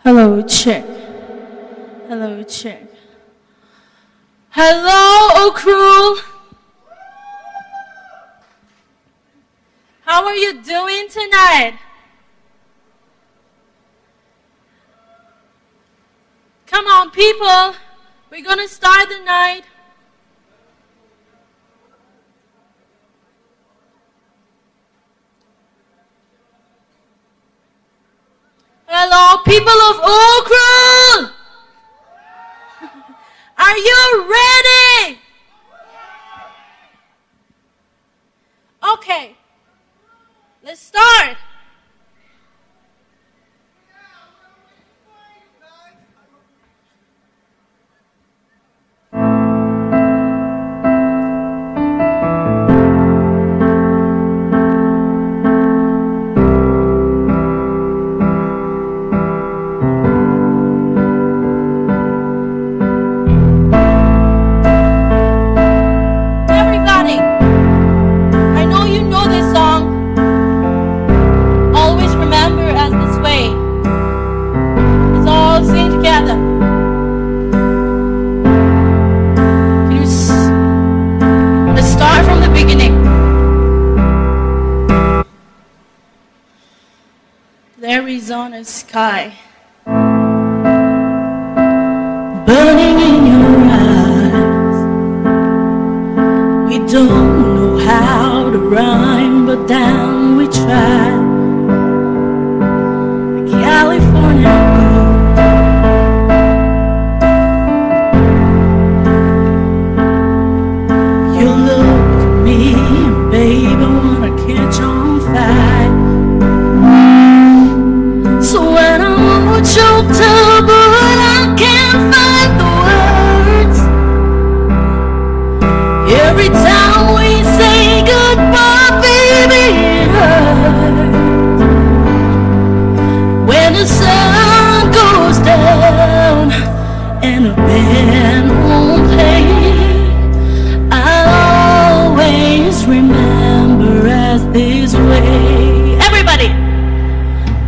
Hello, check. Hello, check. Hello, Ukhrul. How are you doing tonight? Come on, people. We're gonna start the night. Hello, people of Ukhrul! Are you ready? Okay, let's start. Arizona sky, burning in your eyes. We don't know how to rhyme, but then we try. California girl, you look at me, and baby, wanna catch on fire. So when I'm all choked up, but I can't find the words. Every time we say goodbye, baby, it hurts. When the sun goes down and the band won't play, I'll always remember as this way. Everybody!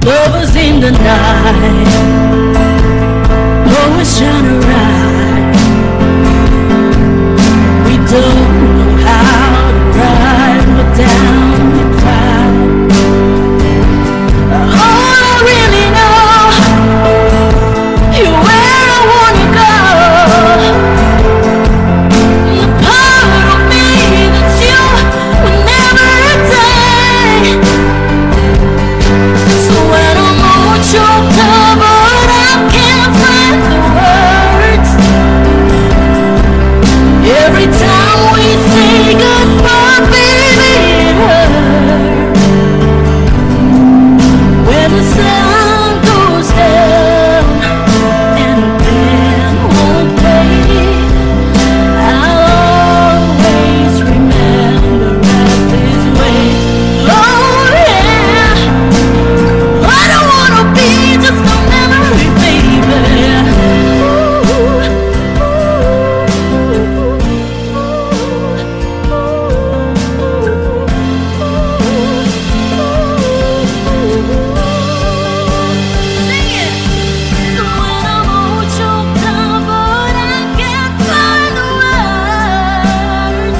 Lovers in the night, always trying to ride. We don't know how to ride, but down we cry. All I really know, you're where I wanna go. The part of me that's you will never die. So when I'm all choked up, but I can't find the words. Every time we say goodbye, baby, it hurts. When the sun goes down and the band won't play, I'll always remember as this way. Oh yeah, I don't wanna be just a memory, baby. Sing it. So when I'm all choked up, but I can't find the words.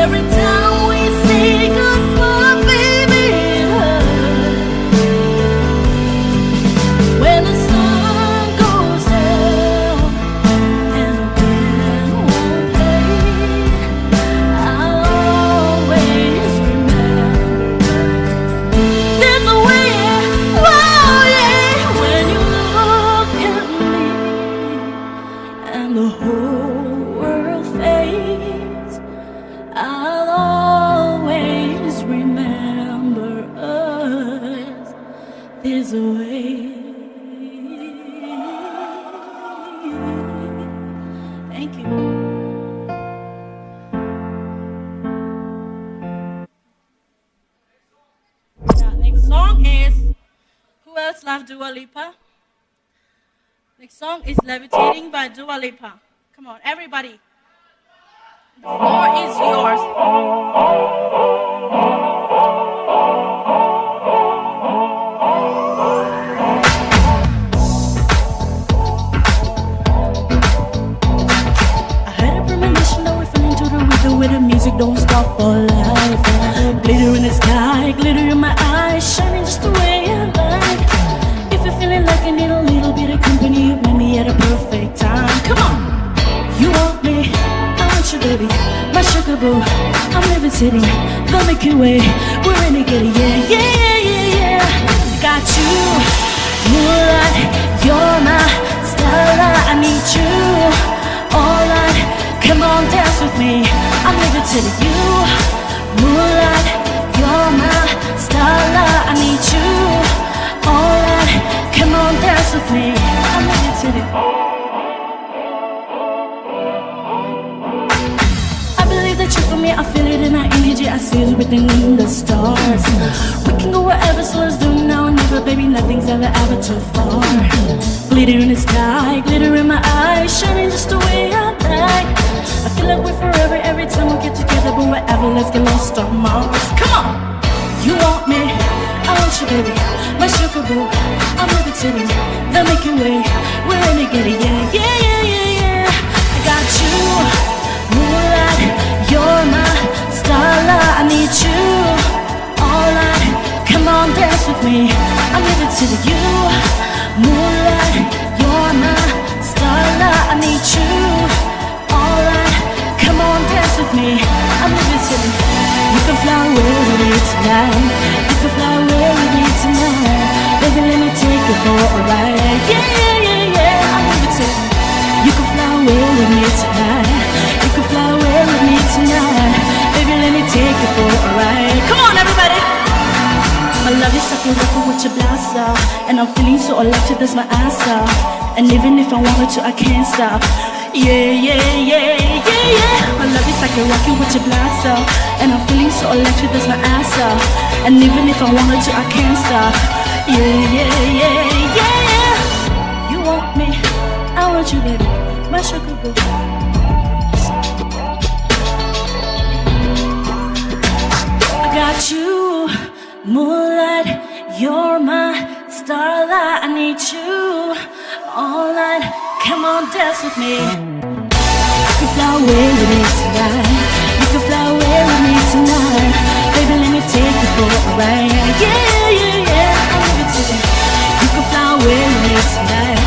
Every time we say goodbye, baby, it hurts. When the sun goes down and the band won't play, I'll always remember. There's a way, oh yeah, when you look at me and the whole world fades, I'll always remember us. There's a way. Thank you. Yeah, next song is, who else loves Dua Lipa? Next song is Levitating by Dua Lipa. Come on, everybody. The floor is yours. love for life. Glitter in the sky, glitter in my eyes, shining just the way I like. If you're feeling like you need a little bit of company, you met me at a perfect time. Come on, you want me, I want you, baby, my sugar boo. I'm levitating, the Milky Way, we're renegade, yeah, yeah, yeah, yeah, yeah. Got you, moonlight, you're my starlight. I need you all night. Come on, dance with me. I'm levitating you, moonlight, you're my starlight. I need you all night. Come on, dance with me. I'm levitating. For me, I feel it in our energy. I see it written in the stars. We can go wherever, so let's do it now and never. Baby, nothing's ever too far. Glitter in the sky, glitter in my eyes, shining just the way I like. I feel like we're forever every time we get together. But wherever, let's get lost on Mars. Come on, you want me, I want you, baby, my sugar boo. I'm levitating, the Milky Way, we're renegade, yeah, yeah, yeah, yeah, yeah. I got you, moonlight, you're my starlight. I need you all night. Come on, dance with me. I'm levitating you, moonlight, you're my starlight. I need you all night. Come on, dance with me. I'm levitating. You can fly away with me tonight. You can fly away with me tonight. Baby, let me take you for a ride. Yeah, yeah, yeah, yeah. I'm levitating. You can fly away with me tonight. You can fly away with me tonight. Baby, let me take you for a ride. Come on, everybody. I love you, sucking rockin' with your blouse out. And I'm feeling so electric, that's my ass out. And even if I wanted to, I can't stop. Yeah, yeah, yeah, yeah, yeah. I love you, sucking rockin' with your blouse out. And I'm feeling so electric, that's my ass out. And even if I wanted to, I can't stop. Yeah, yeah, yeah, yeah, yeah. You want me, I want you, baby, my sugar boo. I got you, moonlight, you're my starlight. I need you all night. Come on, dance with me. You can fly away with me tonight. You can fly away with me tonight. Baby, let me take you for a ride. Yeah, yeah, yeah, I'm levitating. You can fly away with me tonight.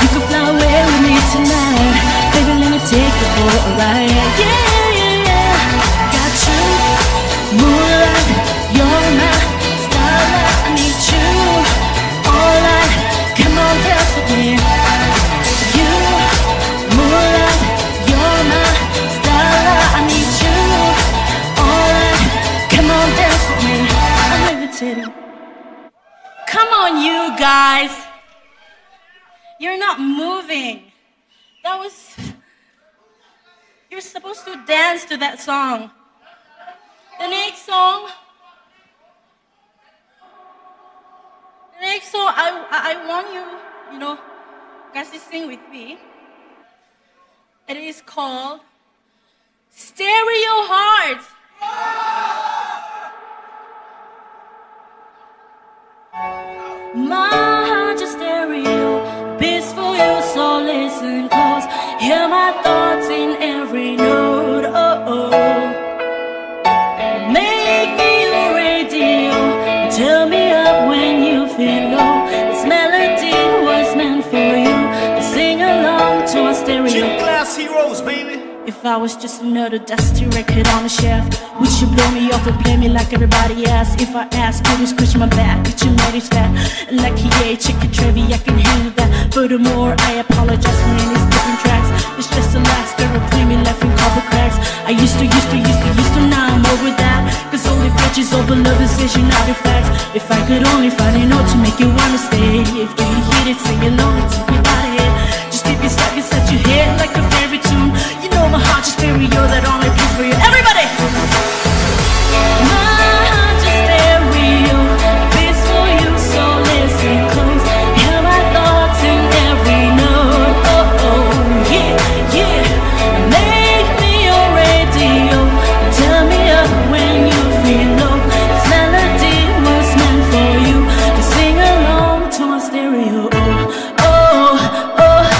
You can fly away with me tonight. Baby, let me take you for a ride. Yeah, yeah, yeah. Got you, moonlight, you're my starlight. I need you all night. Come on, dance with me. You, moonlight, you're my starlight. I need you all night. Come on, dance with me. I'm levitating. Come on, you guys. You're not moving. That was... You're supposed to dance to that song. The next song... I want you, guys to sing with me. It is called Stereo Heart. My heart just stereo, beats for you, so listen close. Hear my thoughts in every note. Oh, oh. Make me your radio, tell me up when you feel low. This melody was meant for you to sing along to a stereo. Gym-class heroes, baby. If I was just another dusty record on the shelf, would you blow me off and play me like everybody else? If I ask, could you scratch my back? Could you manage that? Like yeah, chicken trivia, I can handle that. Furthermore, I apologize for any skipping tracks. It's just a last ever play me left in copper cracks. I used to, now I'm over that. Cause only bitches over love is vision artifacts. If I could only find a note to make you wanna stay. If you hit it, sing along, take me by the head. Just keep it stuck inside your head like a favorite tune. You know my heart just stereo that only plays for you. Everybody! My heart just stereo, beats for you, so listen close. Hear my thoughts in every note. Oh, oh, yeah, yeah. Make me your radio, tell me up when you feel low. This melody was meant for you to sing along to my stereo. Oh, oh, oh,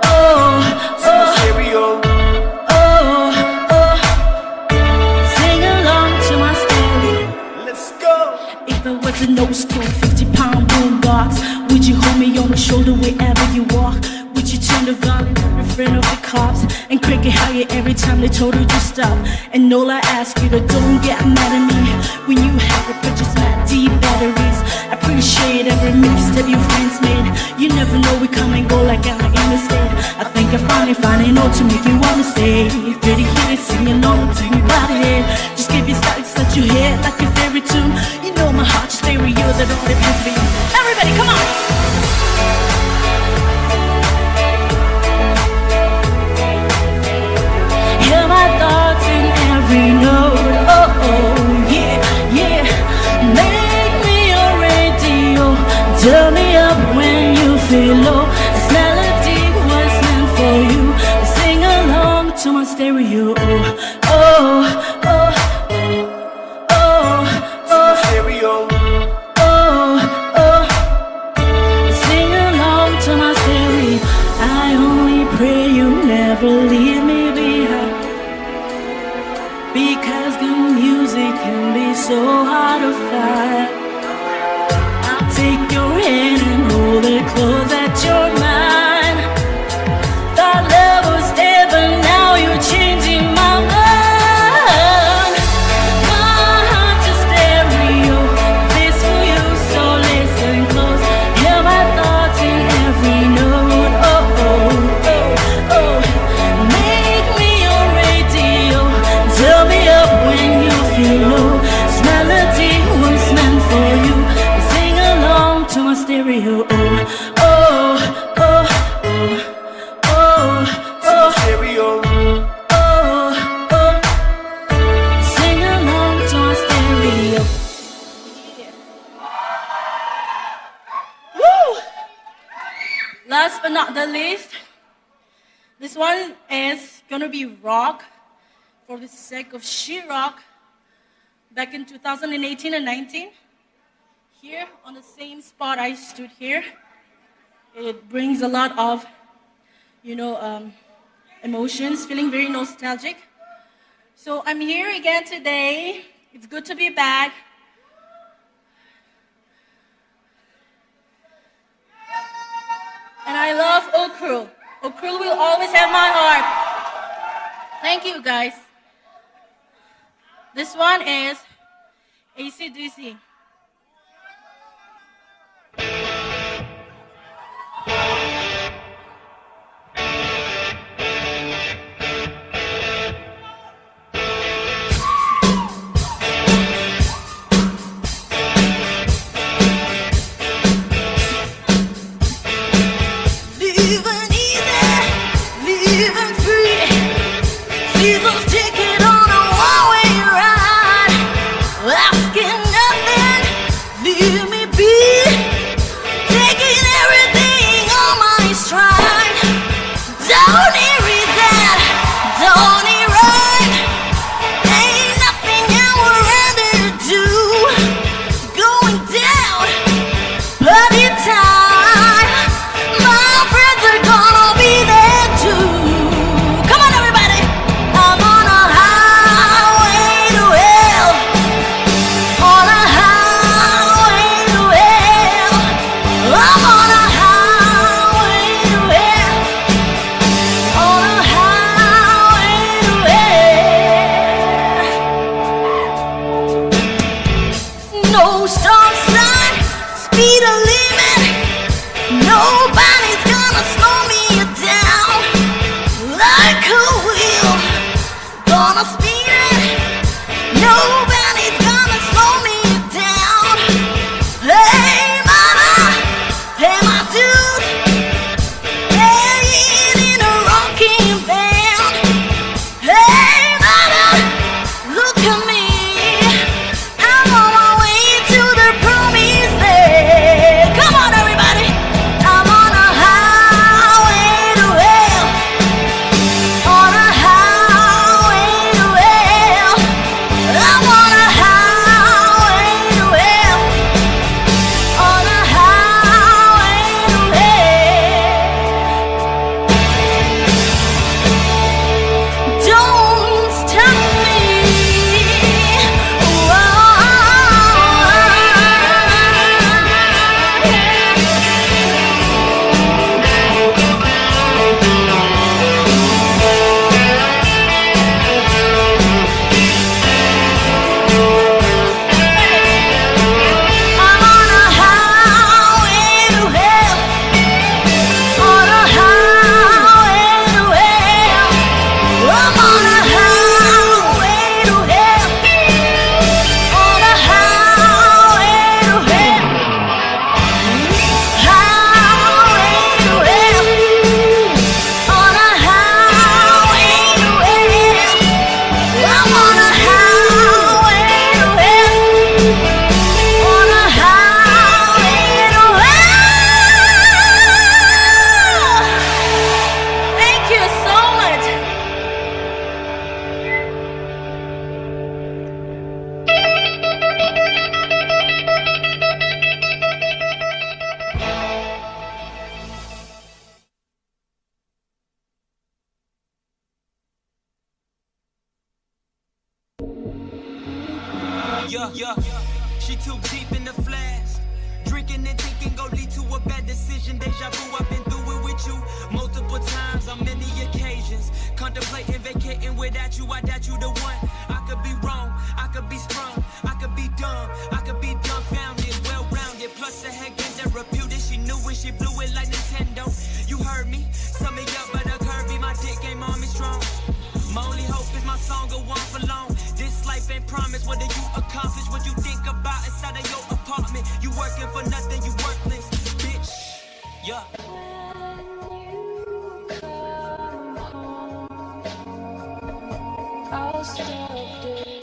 oh, oh, oh. was an old school 50-pound boombox. Would you hold me on the shoulder wherever you walk? Would you turn the volume up in front of the cops and crank it higher every time they told you to stop? And all I ask you to don't get mad at me when you have to purchase my deep batteries. Appreciate every mixtape your friends made. You never know, we come and go like I'm in the state. I think I finally find it all to make you wanna stay. Pretty hit it, sing along to your body head. Just give your style, set your head like your favorite tune. You know my heart, your stereo, that all depends on you. Everybody, come on! Hear my thoughts in every note. Oh, oh, yeah, yeah. Make me your radio. Turn me up when you feel low. This melody was meant for you. Sing along to my stereo. Oh, oh, oh, oh, Stereo. oh, oh. Sing along to my stereo. I only pray you never leave me behind, because good music can be so hard to find. I'll take your hand and hold it close at your mind. Thought love was dead, but now you're changing my mind. My heart's a stereo, this for you, so listen close. Hear my thoughts in every note. Oh, oh, oh, oh. Make me your radio. Turn me up when you feel low. This melody was meant for you. Sing along to my stereo. Oh, oh, oh, oh, oh, Stereo. oh, oh. Sing along to my stereo. Woo! Last but not the least, this one is gonna be rock for the sake of SHIROCK back in 2018 and 19. Here on the same spot I stood here. It brings a lot of, emotions, feeling very nostalgic. So I'm here again today. It's good to be back. And I love Ukhrul. Ukhrul will always have my heart. Thank you, guys. This one is AC/DC. Living easy, living free. Seasons ticket on a one-way ride. Asking nothing. Yeah. She too deep in the flask. Drinking and thinking gon' lead to a bad decision. Deja vu, I've been through it with you multiple times on many occasions. Contemplating vacating without you, I doubt you the one. I could be wrong, I could be sprung, I could be dumb, I could be dumbfounded, well-rounded. Plus the heck is the reputed. She knew it, she blew it like Nintendo. You heard me, sum me up, but a curvy, my dick game on me strong. My only hope is my song go on for long. This life ain't promised. What do you accomplish? What you think about inside of your apartment? You working for nothing, you worthless, bitch. Yeah. When you come home, I'll stop this.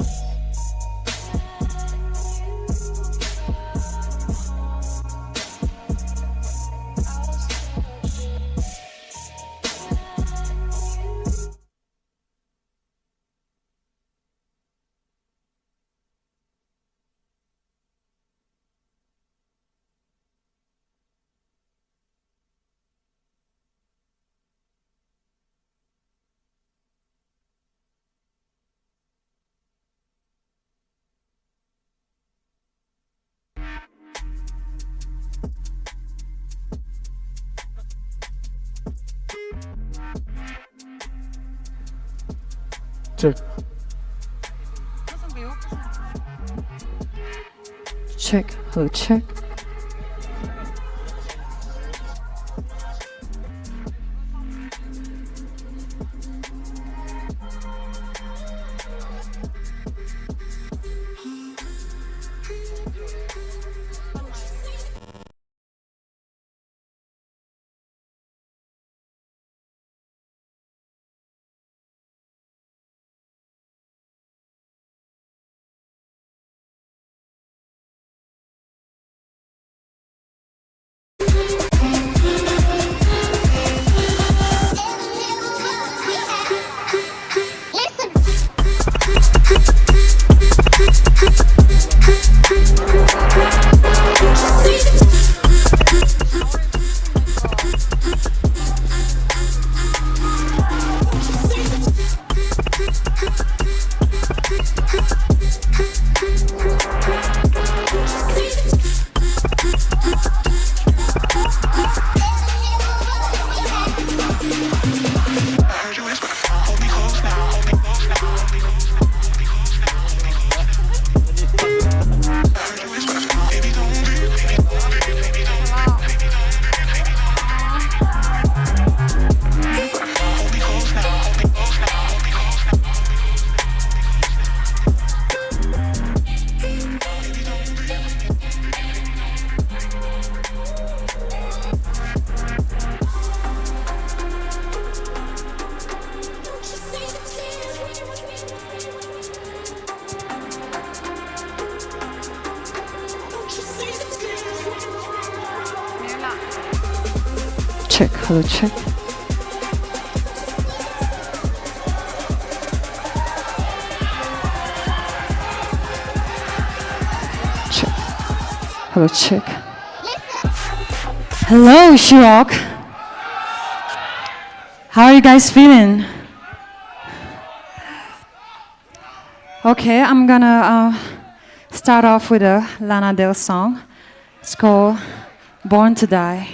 Check. Check. Hello, check. Check. Hello, check. Check. Hello, check. Hello, SHIROCK. How are you guys feeling? Okay, I'm gonna start off with a Lana Del song. It's called Born to Die.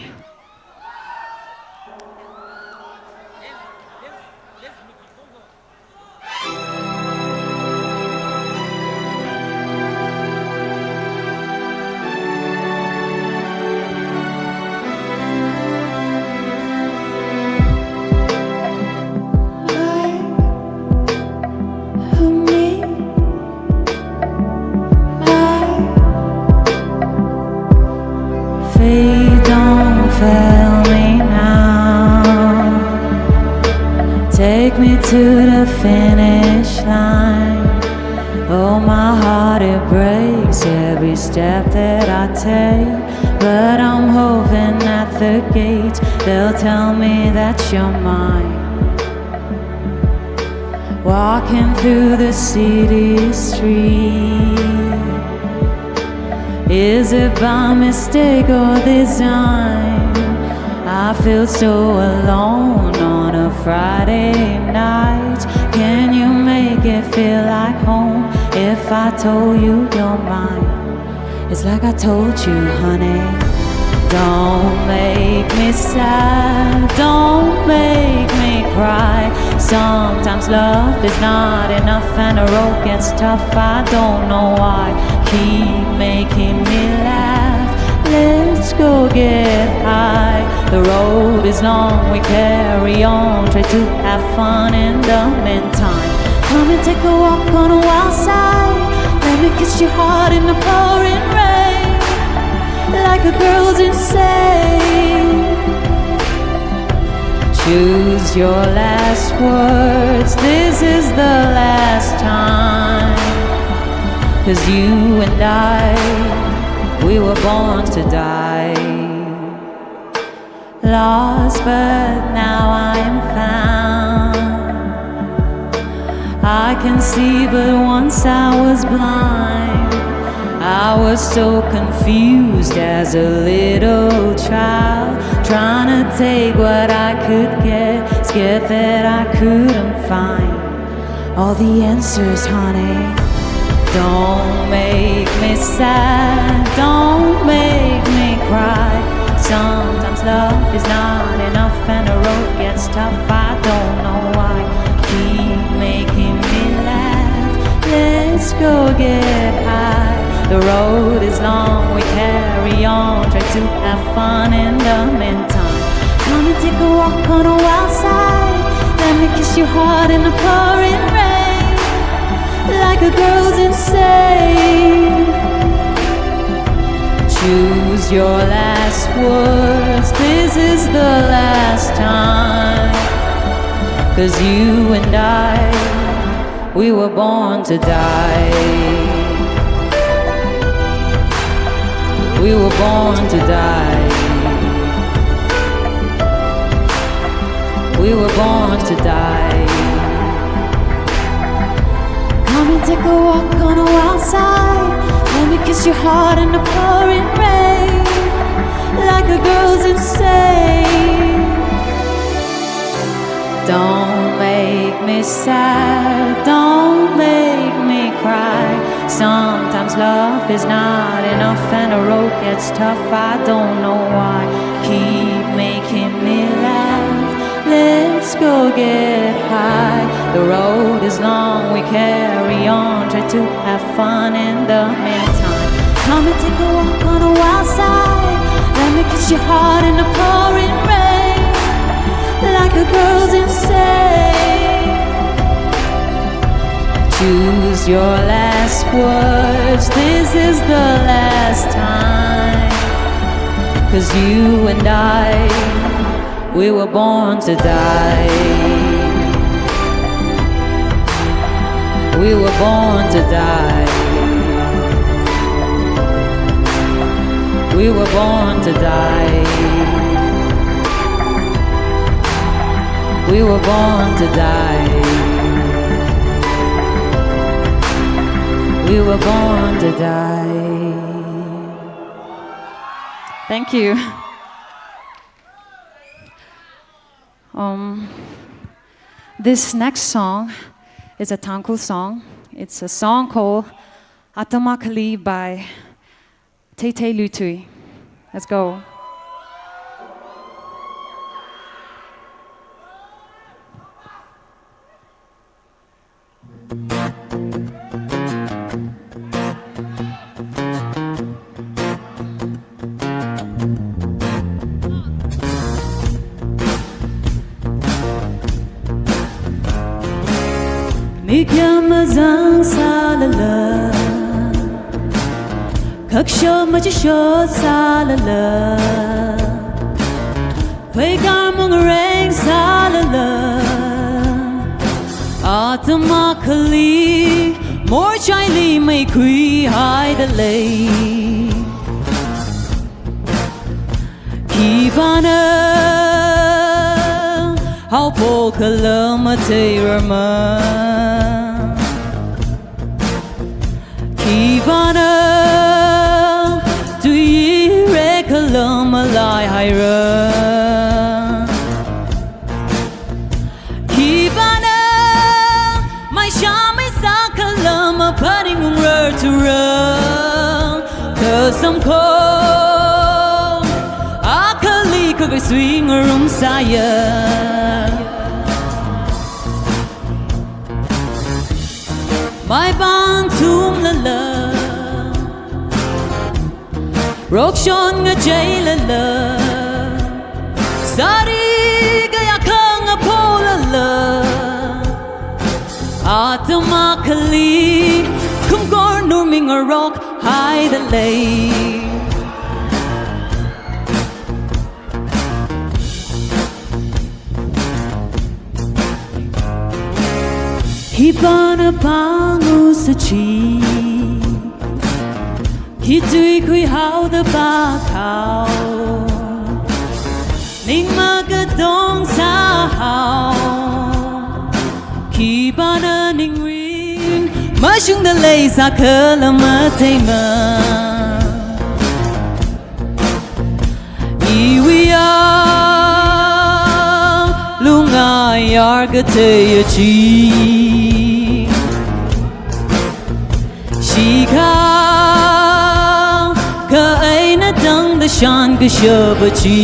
Fail me now. Take me to the finish line. Oh, my heart, it breaks every step that I take. But I'm hoping at the gate they'll tell me that you're mine. Walking through the city street. Is it by mistake or design? I feel so alone on a Friday night. Can you make it feel like home if I told you you're mine. It's like I told you, honey. Don't make me sad, don't make me cry. Sometimes love is not enough and the road gets tough. I don't know why. Keep making me laugh. Let's go get high. The road is long, we carry on. Try to have fun in the meantime. Come and take a walk on the wild side. Let me kiss your heart in the pouring rain. Like a girl's insane. Choose your last words. This is the last time. 'Cause you and I, we were born to die. Lost but now I am found. I can see but once I was blind. I was so confused as a little child, trying to take what I could get, scared that I couldn't find all the answers, honey. Don't make me sad, don't make me cry. Sometimes love is not enough and the road gets tough. I don't know why. Keep making me laugh. Let's go get high. The road is long, we carry on. Try to have fun in the meantime. Come and take a walk on the wild side. Let me kiss your heart in the pouring rain. Like a girl's insane. Choose your last words. This is the last time. 'Cause you and I, we were born to die. We were born to die. We were born to die. Come and take a walk on the wild side. Let me kiss your heart in the pouring rain. Like a girl's insane. Don't make me sad, don't make me cry. Sometimes love is not enough and the road gets tough. I don't know why. Keep making me laugh. Let's go get high. The road is long, we carry on. Try to have fun in the meantime. Come and take a walk on the wild side. Let me kiss your heart in the pouring rain. Like a girl's insane. Choose your last words. This is the last time. 'Cause you and I, we were born to die. We were born to die. We were born to die. We were born to die. We were born to die. Thank you. This next song is a Tangkhul song. It's a song called Atamakali by Tay Tay Lutui. Let's go. Mikyamazang salala Kaksho majisho salala Kwekar rang salala Atamakali More chaili may kui hide the lay Kibana How polkalama teirama Kibana Do ye rekalama lai haira Kibana My shami sakalama pari to run, 'cause I'm cold. I can leak a swing around saya. My band tum la la, rock shon nga jay la la, sari gaya kang apo la la. Automatically, kung gornuming a rock hide the lake. Hibana bangu sa chi, hitui kui hao the ba kao, ning magadong sa hao. Kibana ning ring, mashung the lay sa kalamatayma. Iwiya lungay argataya chi, shika ka ay na dang da shan ka shaba chi.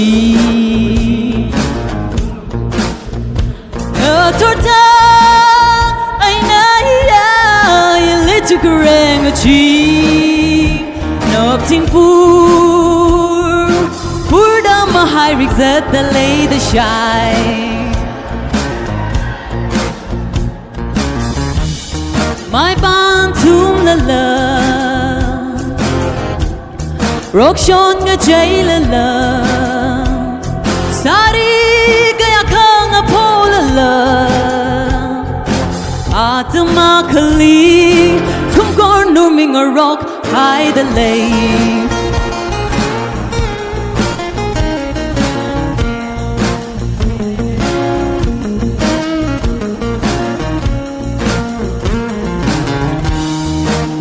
Torta to garang a chi, no ting pour down my high rigs at the lay the shy. My bantum la la, rock shon nga jay la la, sari gaya kang apo la la. Automatically, come gornuming a rock hide the lake.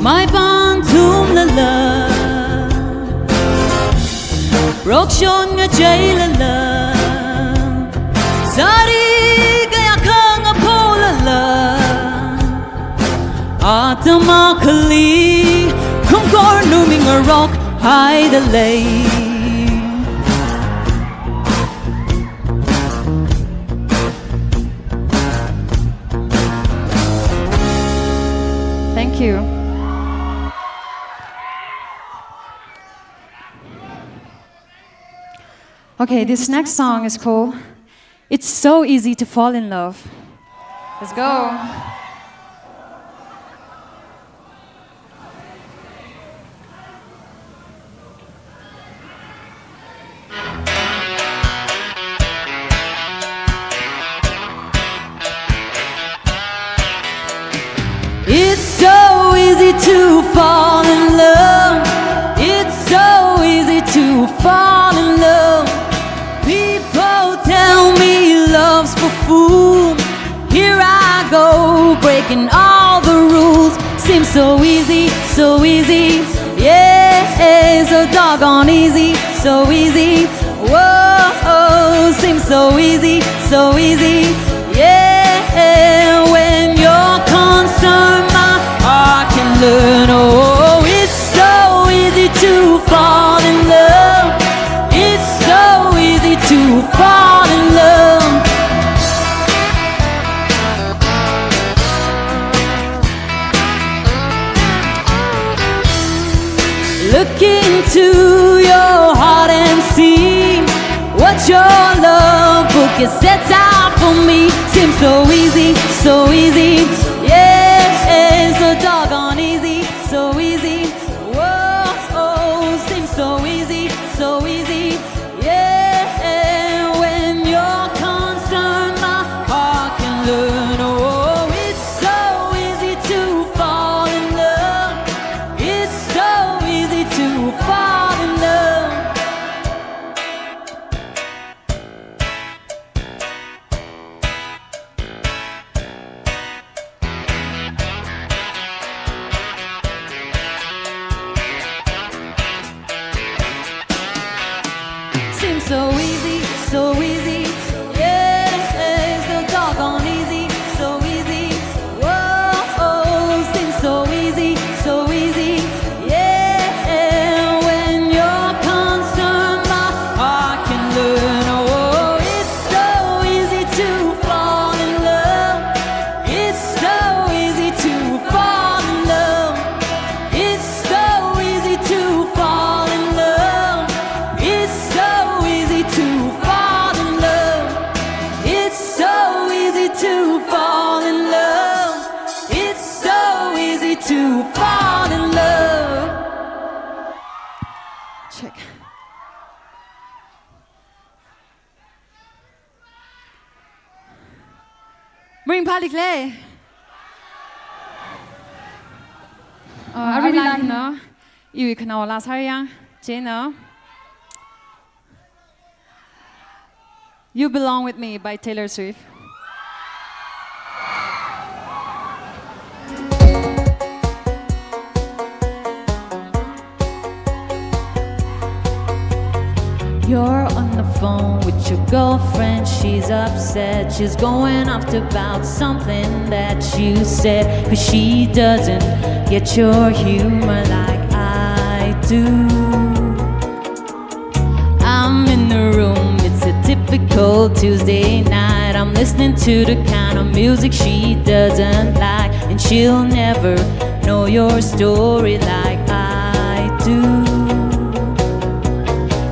My bantum la la, rock shon nga jay la la, sari gaya kang apo la la. Automatically, come gornuming a rock hide the lake. Thank you. Okay, this next song is called It's So Easy to Fall in Love. Let's go. It's so easy to fall in love. It's so easy to fall in love. People tell me love's for fools. Here I go, breaking all the rules. Seems so easy, so easy. Yeah, so doggone easy, so easy. Whoa, seems so easy, so easy. Yeah, when you're concerned, my heart can learn. Oh, it's so easy to fall in love. It's so easy to fall in love. Look into your heart and see what your love book is sets out for me. Seems so easy, so easy. Yeah, so doggone easy, so easy. Whoa, seems so easy, so easy. Yeah, when you're concerned, my heart can learn. Oh, it's so easy to fall in love. It's so easy to fall in love. Bring party clay. I really like no. You can all last hurry, Jane. You Belong With Me by Taylor Swift. You're on the phone with your girlfriend, she's upset. She's going off about something that you said. Cause she doesn't get your humor like I do. I'm in the room, it's a typical Tuesday night. I'm listening to the kind of music she doesn't like. And she'll never know your story like I do.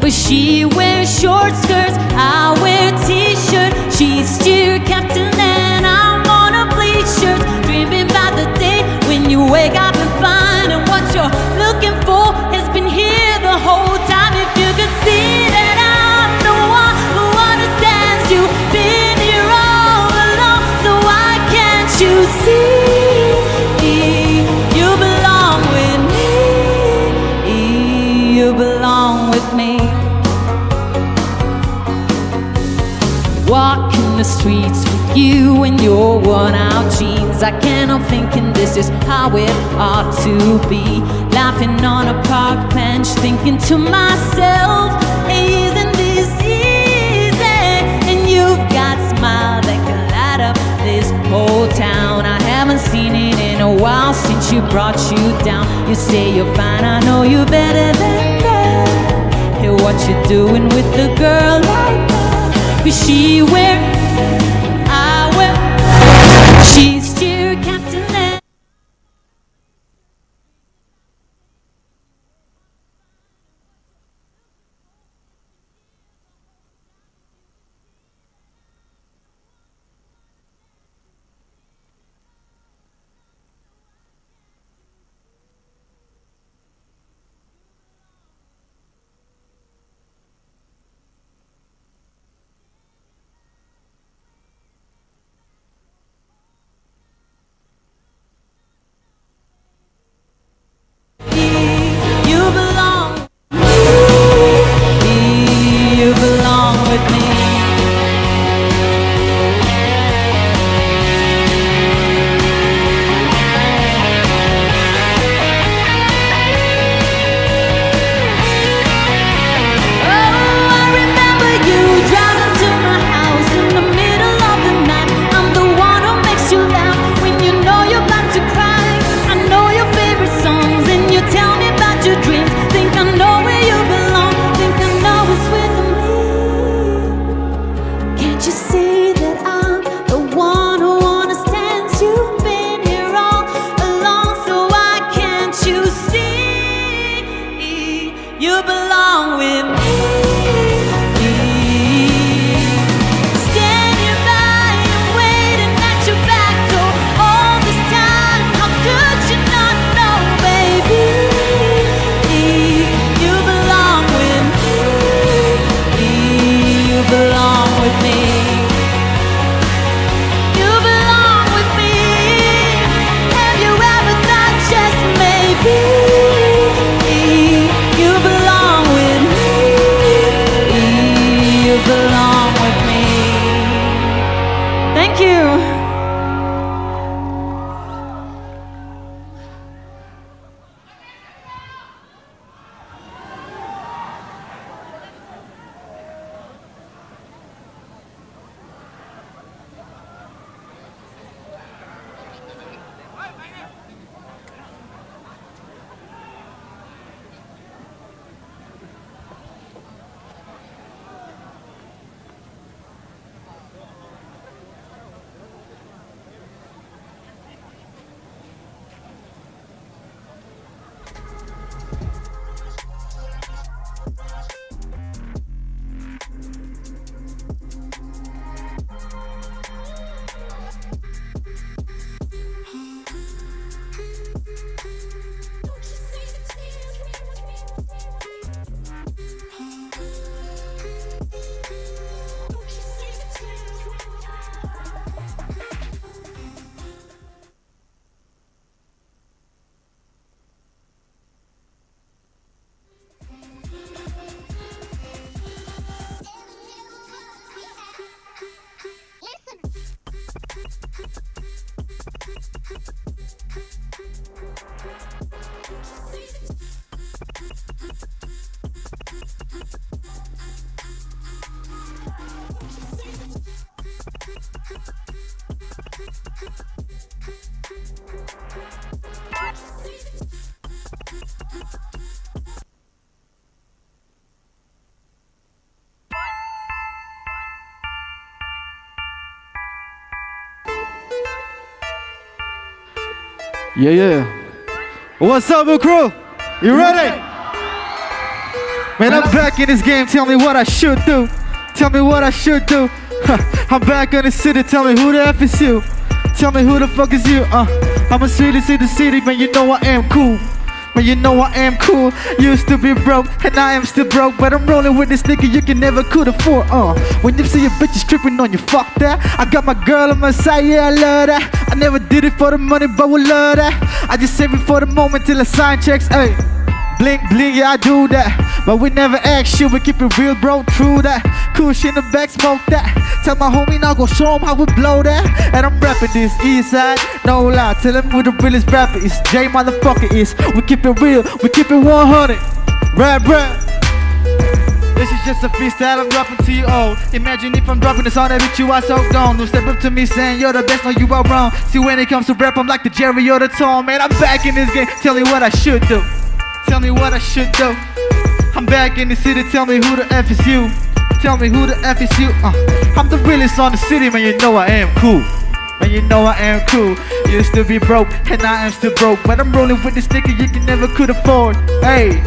But she wears short skirts, I wear t-shirt. She's cheer captain and I'm on a bleachers. Dreaming about the day when you wake up and find and what you're looking for has been here the whole time. If you could see that I'm the one who understands you, been here all along, so why can't you see? You belong with me. You belong with me. Walking the streets with you in your worn-out jeans. I can't help thinking this is how it ought to be. Laughing on a park bench, thinking to myself, hey, isn't this easy? And you've got a smile that can light up this whole town. I haven't seen it in a while since you brought you down. You say you're fine, I know you're better than that. Hey, what you doing with a girl like that? Cause she wear, I wear. She's cheer captain and you belong. You belong with me. You belong with me. Standing by and waiting at your back door all this time. How could you not know, baby? You belong with me. You belong with me. You belong with me. Have you ever thought just maybe? You belong with me. Yeah, yeah. What's up, Ukhrul? You ready? Man, I'm back in this game. Tell me what I should do. Tell me what I should do. I'm back in the city. Tell me who the F is you. Tell me who the fuck is you. I'm a city, city, man. You know I am cool. Man, you know I am cool. Used to be broke, and I am still broke. But I'm rolling with this nigga you can never could afford. When you see your bitches tripping on you, fuck that. I got my girl on my side, yeah, I love that. I never did it for the money, but we love that. I just save it for the moment till I sign checks, ayy. Blink, blink, yeah, I do that. But we never act shit, we keep it real, bro, true that. Cool shit in the back, smoke that. Tell my homie now, go show him how we blow that. And I'm rapping this east side, no lie. Tell him who the realest rapper is. J motherfucker is. We keep it real, we keep it 100. Rap. This is just a freestyle I'm dropping to you all. Imagine if I'm dropping this on that bitch you are so gone. Don't step up to me saying you're the best, no you are wrong. See when it comes to rap I'm like the Jerry or the Tom. Man, I'm back in this game, tell me what I should do. Tell me what I should do. I'm back in the city, tell me who the F is you. Tell me who the F is you. I'm the realest on the city, man, you know I am cool. Man, you know I am cool. Used to be broke, and I am still broke. But I'm rolling with this nigga you can never could afford. Hey.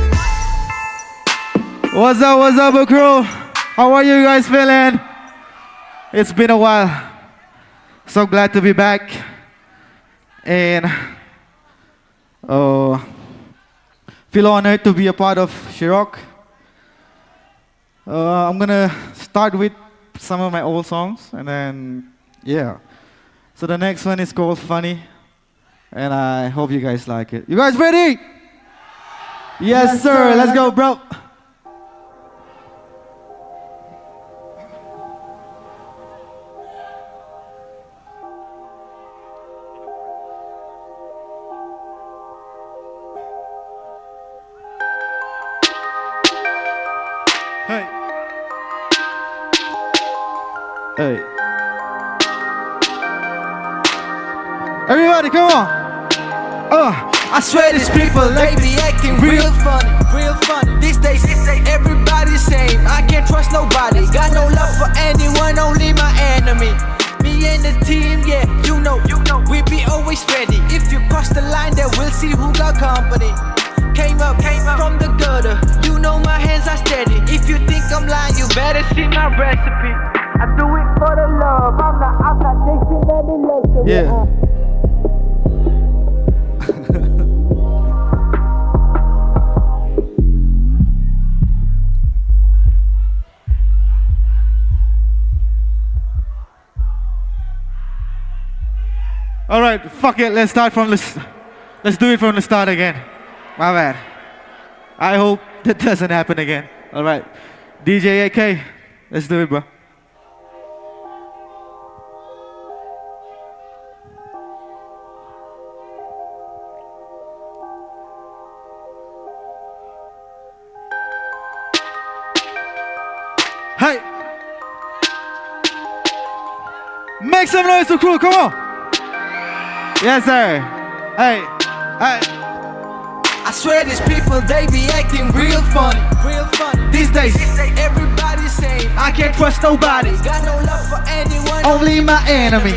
What's up, Ukhrul? How are you guys feeling? It's been a while. So glad to be back. And feel honored to be a part of SHIROCK. I'm gonna start with some of my old songs, and then, yeah. So the next one is called Funny, and I hope you guys like it. You guys ready? Yes, sir. Let's go, bro. Hey. Hey. Everybody, come on. I swear these people, they be acting real funny, real funny. These days, everybody's same. I can't trust nobody. Got no love for anyone, only my enemy. Me and the team, yeah, you know, we be always ready. If you cross the line, then we'll see who got company. Came up from the gutter. You know my hands are steady. If you think I'm lying, you better see my recipe. I do it for the love. I'm not chasing any luxury. Yeah. All right, fuck it. Let's start from this. Let's do it from the start again. My bad. I hope that doesn't happen again. All right, DJ AK, let's do it, bro. Hey, make some noise, Ukhrul. Come on. Yes, sir. Hey, hey. I swear these people, they be acting real funny, real funny. These days, everybody's same. I can't trust nobody. Got no love for anyone, Only my enemy.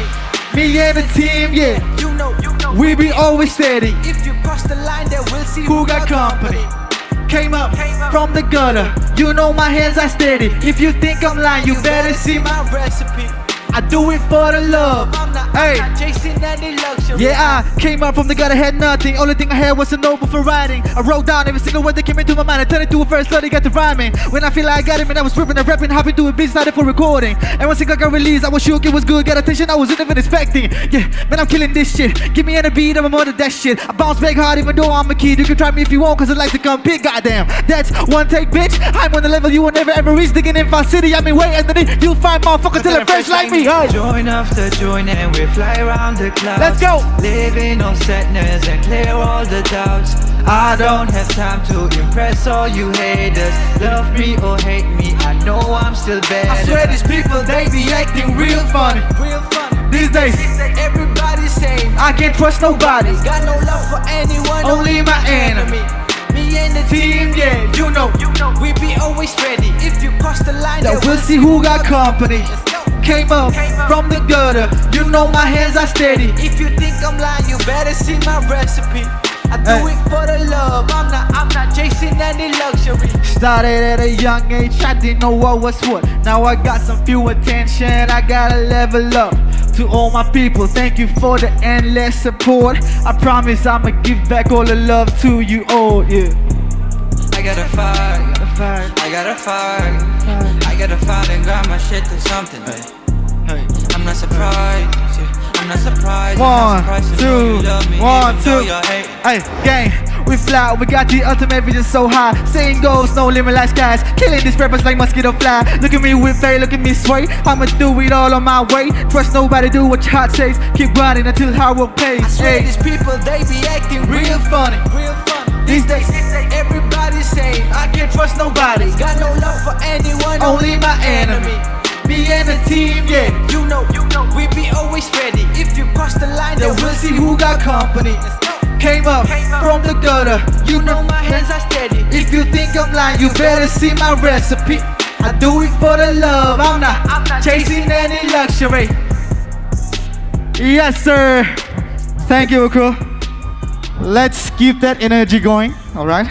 Me and the team, yeah. you know, We be always steady. If you cross the line, then we'll see Who got company? Came up from the gutter. You know my hands are steady. If you think I'm lying, you better see my. my recipe. I do it for the love. I'm not chasing any luxury. Yeah, I came up from the gutter, had nothing. Only thing I had was a notebook for writing. I wrote down every single word that came into my mind. I turned it to a verse, slowly got to rhyming. When I feel like I got it, man, I was ripping and rapping, hopping to a beat, started for recording. And once it got released, I was shook, it was good, got attention, I wasn't even expecting. Yeah, man, I'm killing this shit. Give me a beat, I'm more than that shit. I bounce back hard even though I'm a kid. You can try me if you want, cause I like to compete, goddamn. That's one take, bitch. I'm on the level you will never ever reach. Digging in Fast City, I mean, way underneath. You'll find motherfuckers till they're fresh like me. Hey. Join after join and we fly around the clouds. Let's go. Living on sadness and clear all the doubts. I don't have time to impress all you haters. Love me or hate me, I know I'm still better. I swear these people, they be acting real funny. Real funny. These days, everybody's same. I can't trust nobody. Got no love for anyone, Only my enemy. Me and the Team, yeah, you know. we be always ready. If you cross the line, Now we'll see who got company. Came up from the gutter, you know my hands are steady. If you think I'm lying, you better see my recipe. I do it for the love, I'm not chasing any luxury. Started at a young age, I didn't know what was what. Now I got some few attention, I gotta level up. To all my people, thank you for the endless support. I promise I'ma give back all the love to you all, yeah. I gotta fight, I gotta fight, I gotta fight and grind my shit to something. I'm not surprised, I'm not surprised. One, two, hey, gang, we fly, we got the ultimate vision so high. Saying goals, no limit like skies. Killing these rappers like mosquito fly. Look at me with fame, look at me sway. I'ma do it all on my way. Trust nobody, do what your heart says. Keep grinding until hard work pays. I swear these people, they be acting real funny. These days, everybody's saying I can't trust nobody. Got no love for anyone, Only my enemy. Me and the team, yeah. You know, we be always ready. If you cross the line, Then we'll see who got company. Came up from the gutter, you know my hands are steady. If you think I'm lying, you better see my recipe. I do it for the love, I'm not chasing any luxury. Yes, sir. Thank you, Ukhrul. Let's keep that energy going, all right?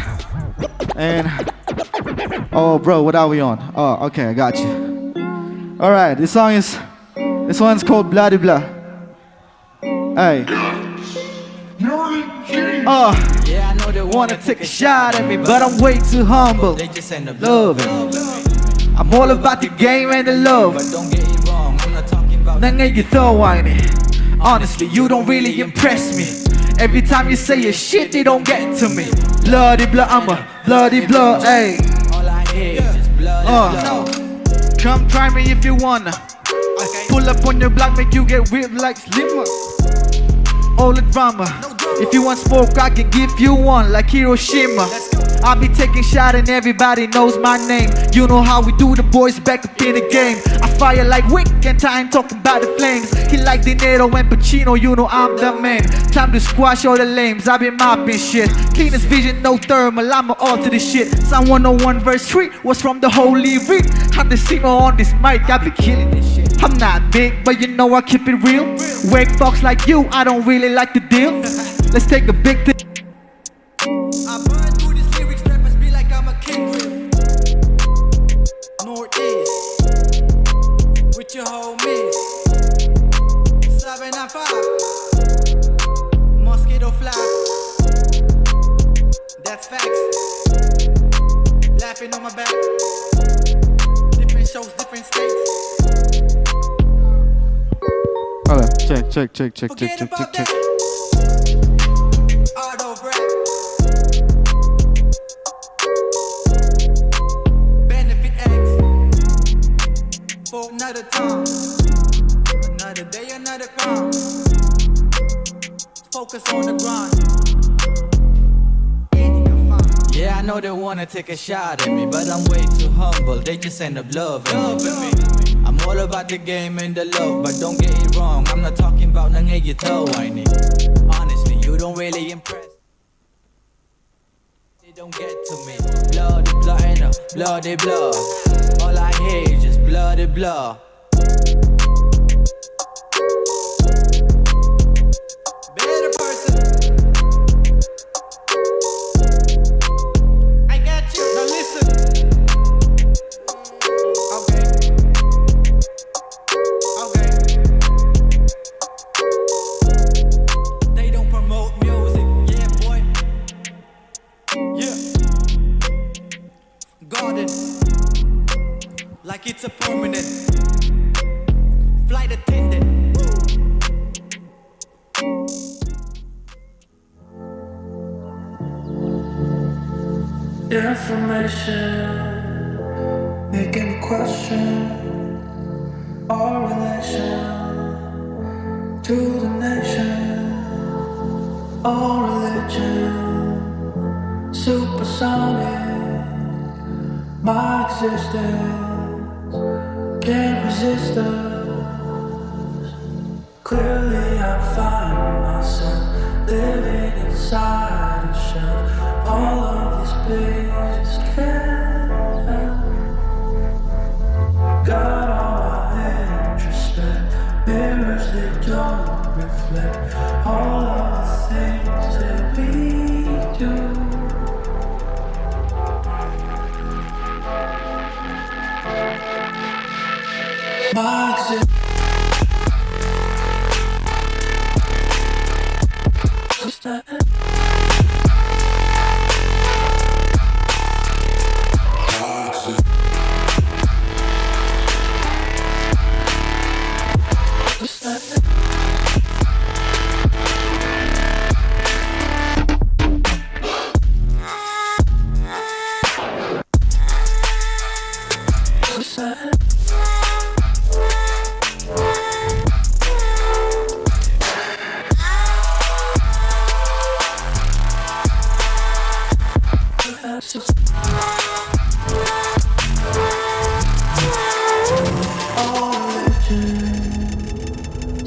And oh, bro, what are we on? Oh, okay, I got you. All right, this one's called Blah De Blah. Hey. yeah, I know they Wanna take a shot at me, but I'm way too humble. They just ain't the Love it. I'm all about the game and the love. But don't get it wrong, I'm not talking about Nang you throw whiny. Honestly, you don't really impress me. Every time you say your shit, it don't get to me. Bloody blah, I'm a bloody blah, ayy. all I hear is just blood and blood. Come try me if you wanna. Pull up on your block, make you get whipped like Slimmer. All the drama. If you want smoke, I can give you one like Hiroshima. I be taking shot and everybody knows my name. You know how we do, the boys back up in the game. I fire like Wick and time talking about the flames. He like De Niro and Pacino, you know I'm the man. Time to squash all the lames, I been mopping shit. Cleanest vision, no thermal, I'ma alter the shit. Psalm 101 verse 3 was from the Holy Read. I'm the singer on this mic, I be killing this shit. I'm not big, but you know I keep it real. Wake folks like you, I don't really like the deal. Let's take a big thing. I burn through these lyrics, rappers be like I'm a king. Northeast, with your homies. 795, mosquito fly. That's facts. Laughing on my back. Different shows, different states. Okay, check. Forget about that. Art of rap. Benefit X. For another time. Another day, another crime. Focus on the grind. Yeah, I know they wanna take a shot at me, but I'm way too humble. They just end up loving me. I'm all about the game and the love, but don't get it wrong. I'm not talking about nang you tell whiny. Honestly, you don't really impress. They don't get to me. Bloody blah and a bloody blah. All I hear is just bloody blah. Better person. I got you. Now listen. Okay. They don't promote music, yeah, boy. Yeah. Garden, like it's a permanent flight attendant. Information making me question our relation to the nation, our religion, supersonic, my existence can't resist us. Clearly I find myself living inside a shell. All of these pages can't help. Got all my interest reflect all of the things that we do. My existence.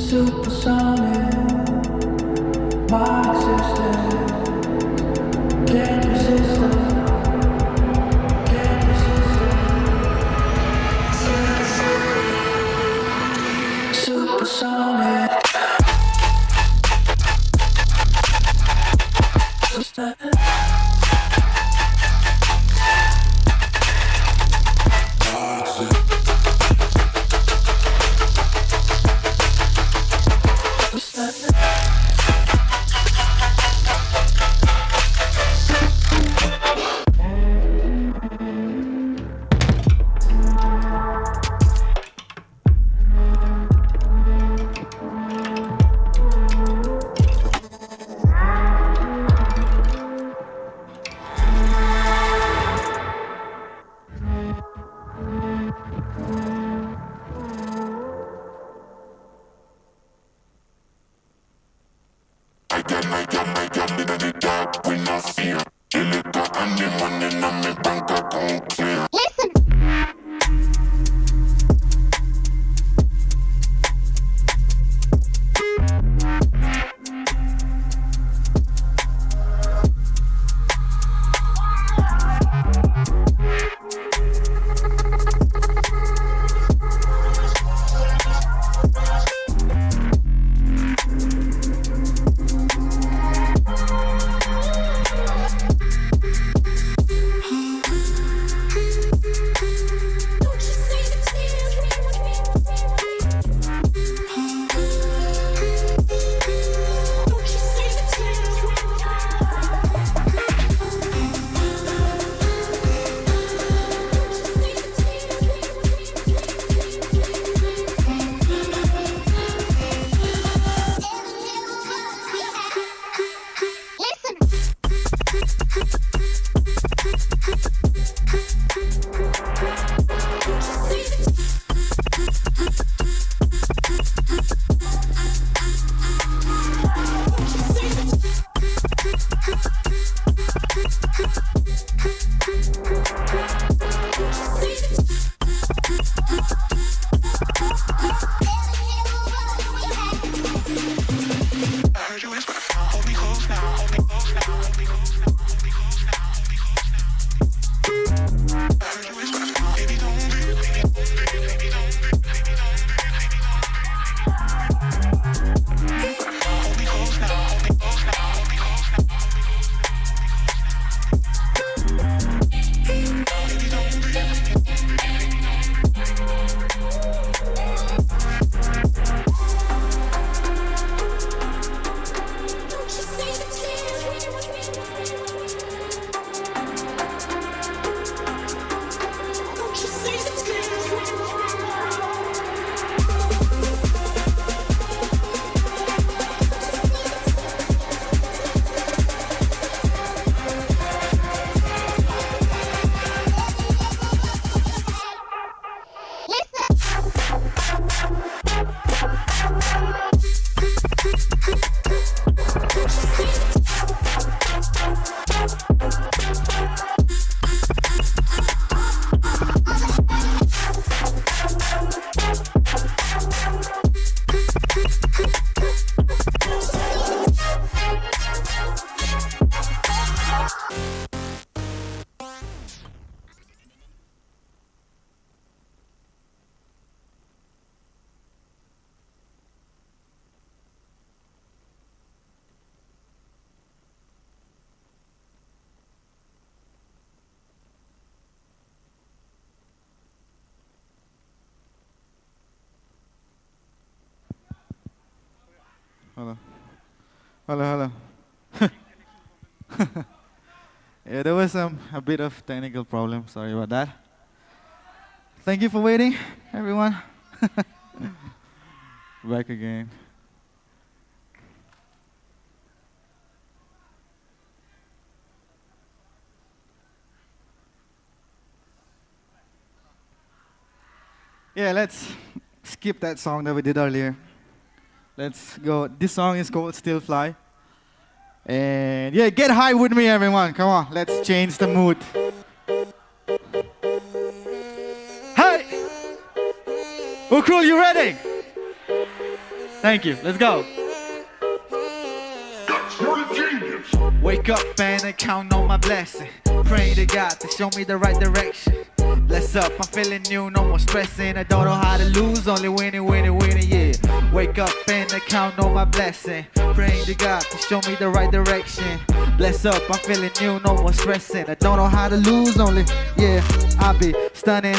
Supersonic, my existence can't resist it, can't resist it. Supersonic. Hello. Yeah, there was a bit of technical problem. Sorry about that. Thank you for waiting, everyone. Back again. Yeah, let's skip that song that we did earlier. Let's go. This song is called Still Fly. And yeah, get high with me, everyone. Come on, let's change the mood. Hey! Ukhrul, you ready? Thank you. Let's go. Wake up and I count on my blessing. Pray to God to show me the right direction. Bless up, I'm feeling new, no more stressing. I don't know how to lose, only winning, yeah. Wake up and I count on my blessing. Praying to God to show me the right direction. Bless up, I'm feeling new, no more stressing. I don't know how to lose, only, yeah. I be stunning.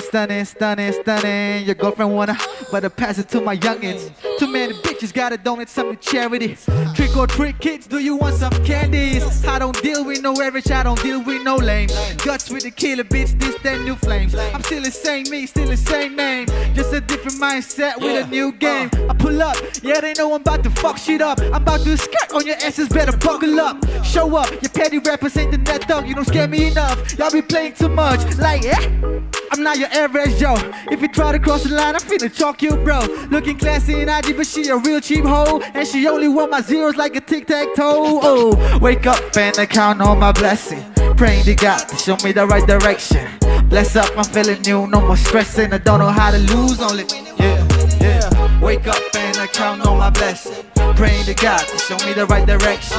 Your girlfriend wanna, but I pass it to my youngins. Too many bitches gotta donate some to charity. Trick or treat kids, do you want some candies? I don't deal with no average, I don't deal with no lame. Guts with the killer bitch, this that new flames. I'm still the same me, still the same name. Just a different mindset with a new game. I pull up, yeah they know I'm about to fuck shit up. I'm about to skirt on your asses, better buckle up. Show up, your petty rappers ain't the net dog. You don't scare me enough, y'all be playing too much. Like I'm not your average Joe. If you try to cross the line, I'm finna chalk you, bro. Looking classy and IG, but she a real cheap hoe. And she only want my zeros like a tic-tac-toe. Oh, wake up and I count on my blessing. Praying to God to show me the right direction. Bless up, I'm feeling new, no more stressing. I don't know how to lose, only, yeah. Wake up and I count on my blessing. Praying to God to show me the right direction.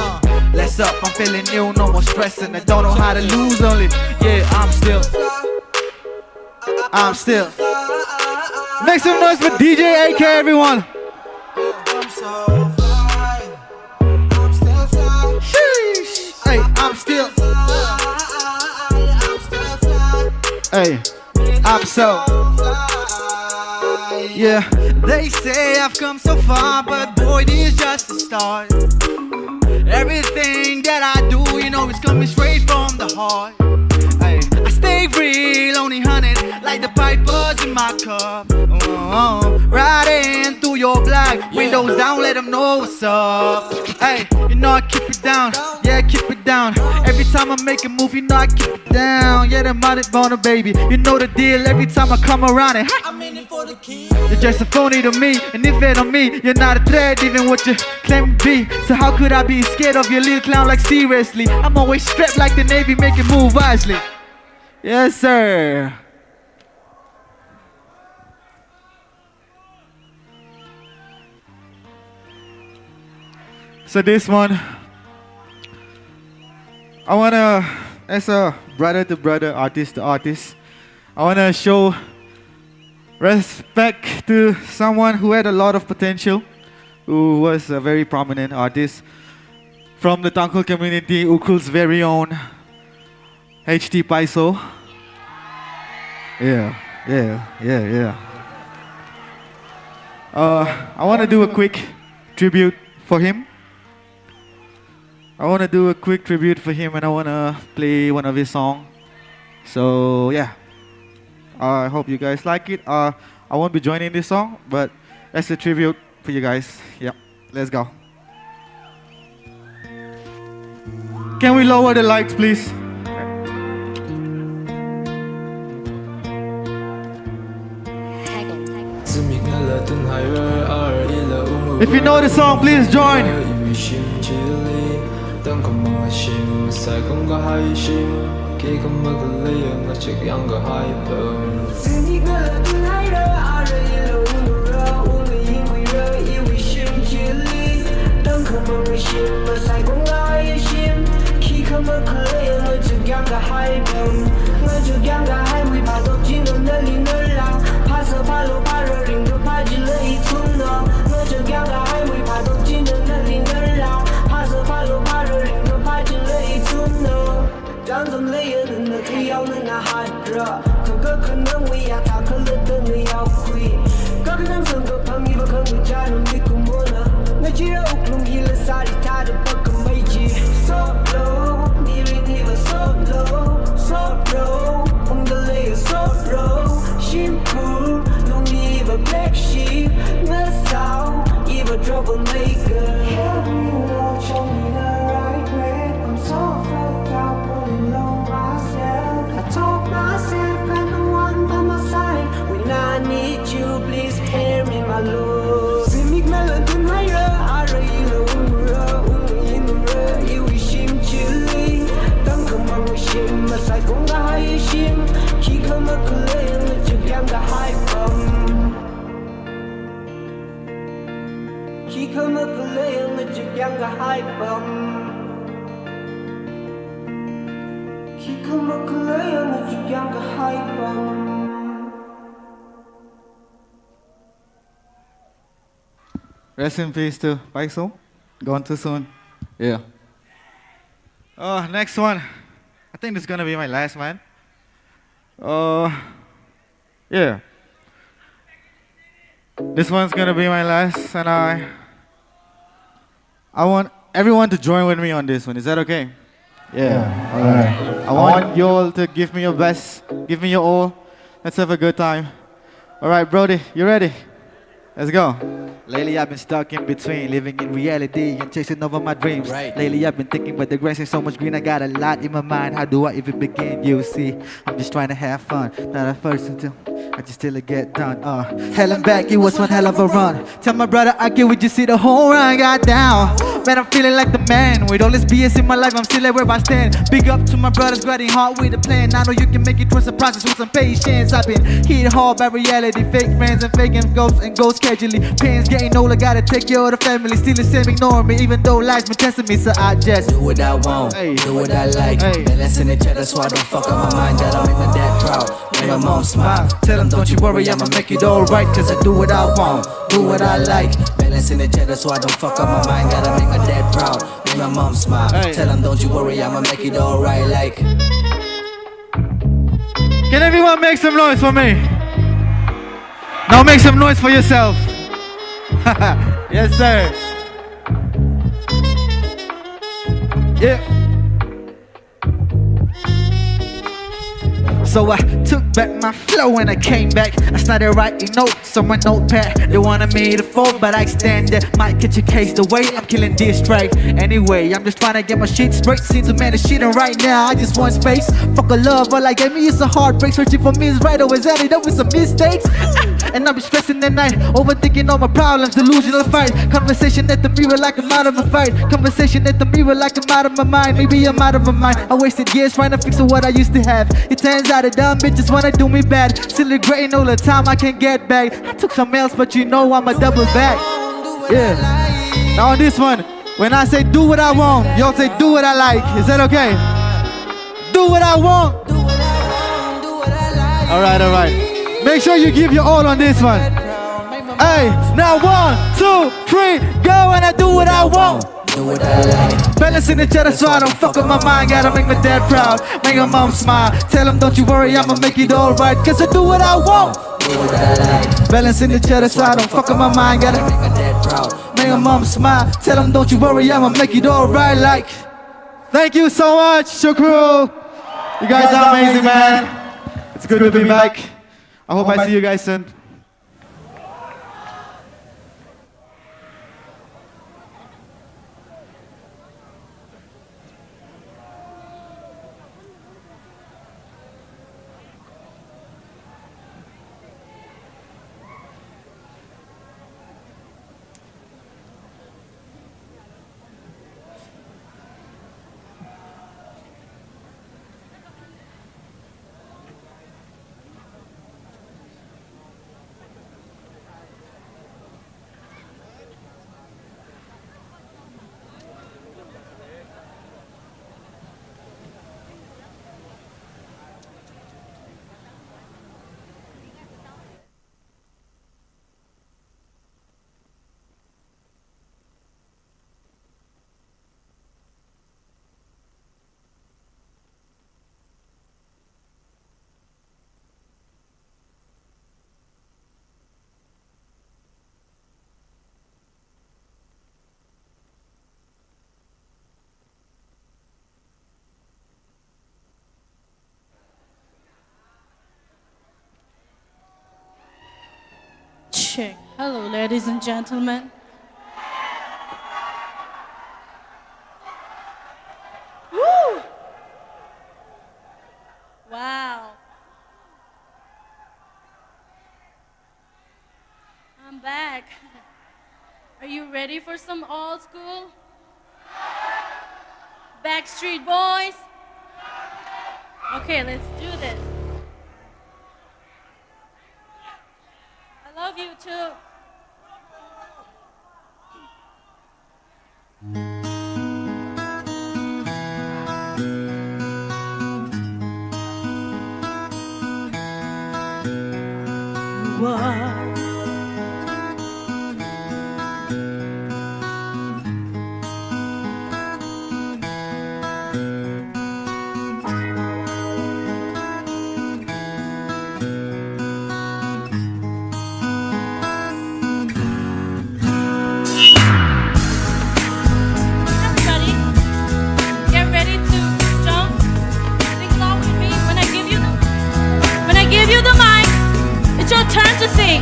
Bless up, I'm feeling new, no more stressing. I don't know how to lose, only, yeah. I'm still. Make some noise for DJ AK, everyone. Sheesh. Hey, I'm still. Hey, I'm so. Yeah, they say I've come so far, but boy, this is just the start. Everything that I do, you know, it's coming straight from the heart. Hey, I stay real, only 100, like the pipers in my cup. Riding through your block, windows down, let them know what's up. Hey, you know I keep it down, yeah, keep it down. Every time I make a move, you know I keep it down. Yeah, the money born a baby, you know the deal. Every time I come around it, I'm in it for the key. You're just a phony to me, and if it on me, you're not a threat, even what you claim to be. So how could I be scared of your little clown, like seriously? I'm always strapped like the Navy, make it move wisely. Yes, sir. So this one, I wanna, as a brother to brother, artist to artist, I wanna show respect to someone who had a lot of potential, who was a very prominent artist from the Tangkhul community, Ukhrul's very own HT Paiso. Yeah. I wanna do a quick tribute for him. And I wanna play one of his songs. So yeah, I hope you guys like it. I won't be joining this song, but as a tribute for you guys. Yep, let's go. Can we lower the lights, please? If you know the song, please join. Najira Ukhrul hila sari tada baka maiji. So low, niridiva so low, so low. Ungalaya so low, Shimkur, lungiva black sheep. Nasau, Eva troublemaker. Help me Lord, show me the right way. I'm so fucked up, putting on myself. I told myself, I'm the one by my side. When I need you, please hear me, my lord. Simic melon higher, Ara Ila Umra, you wish him chilling. Duncan, I wish him, Masai Konga Hayashim. Kikama Kulayan, the Juganga High Bum. Kikama Kulayan, the Juganga High Bum. Kikama Kulayan, the Juganga High Bum. Rest in peace to Paiso. Gone too soon. Yeah. Oh, next one. I think this is gonna be my last one. Yeah. This one's gonna be my last, and I want everyone to join with me on this one. Is that okay? Yeah. All right. I want you all to give me your best, give me your all. Let's have a good time. All right, Brody, you ready? Let's go. Lately I've been stuck in between, living in reality and chasing over my dreams. Right. Lately I've been thinking, but the grass is so much green. I got a lot in my mind. How do I even begin? You see, I'm just trying to have fun. Not at first until I just till it get done. Hell and back, it was one hell of a run. Tell my brother I can, we just see the whole run got down. Man, I'm feeling like the man. With all this BS in my life, I'm still at where I stand. Big up to my brothers, grinding hard with a plan. I know you can make it, trust the process with some patience. I've been hit hard by reality, fake friends and faking ghosts and ghosts casually. Pains getting older, gotta take care of the family. Still the same, ignore me, even though life's been testing me. So I just do what I want, hey, do what I like. Hey. Balancing each other so I don't fuck up my mind. Gotta make my dad proud, make my mom smile. Tell them don't you worry, I'ma make it alright. Cause I do what I want, do what I like. Balancing each other so I don't fuck up my mind. Gotta make my dad proud, make my mom smile. Hey. Tell them don't you worry, I'ma make it alright. Like, can everyone make some noise for me? Now make some noise for yourself. Yes, sir. Yeah. So I took back my flow when I came back. I started writing notes on my notepad. They wanted me to fold, but I extended. Might catch a case the way I'm killing this track. Anyway, I'm just trying to get my shit straight. Seem to man the shit, and right now I just want space. Fuck a love, all I gave me is a heartbreak. Searching for me is right, always added up with some mistakes. And I'll be stressing at night, overthinking all my problems, delusional fight. Conversation at the mirror like I'm out of my fight. Conversation at the mirror like I'm out of my mind. Maybe I'm out of my mind. I wasted years trying to fix what I used to have. It turns out the dumb bitches wanna do me bad. Still regretting all the time I can't get back. I took some else, but you know I'm a double back. Yeah. Now on this one, when I say do what I want, y'all say do what I like. Is that okay? Do what I want. Alright, alright. Make sure you give your all on this one. Hey, now 1, 2, 3, go, and I do what I want. do what I like. Balancing each other so I don't fuck up my mind. Gotta make my dad proud, make my mom smile. Tell them don't you worry, I'ma make it alright. Cause I do what I want. Do what I like. Balancing each other so I don't fuck up my mind. Gotta Make my dad proud. make my mom smile. Tell them don't you worry, I'ma make it alright. Like, thank you so much, Ukhrul. You guys are amazing, man. It's good to be back. I hope I see you guys soon. check. Hello, ladies and gentlemen. Woo! Wow. I'm back. Are you ready for some old school? Backstreet Boys? Okay, let's do this. I love you too. Everybody, get ready to jump. Sing along with me. When I give you the mic, it's your turn to sing.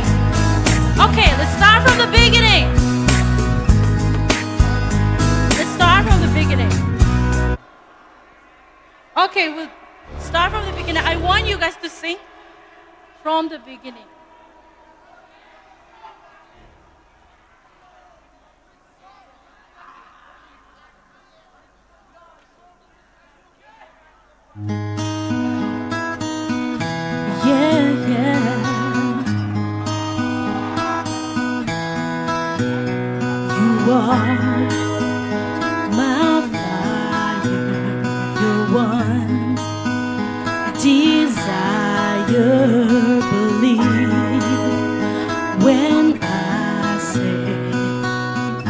Okay, let's start from the beginning. Let's start from the beginning. Okay, we'll start from the beginning. I want you guys to sing from the beginning. Yeah, yeah. You are my fire, your one desire. Believe when I say I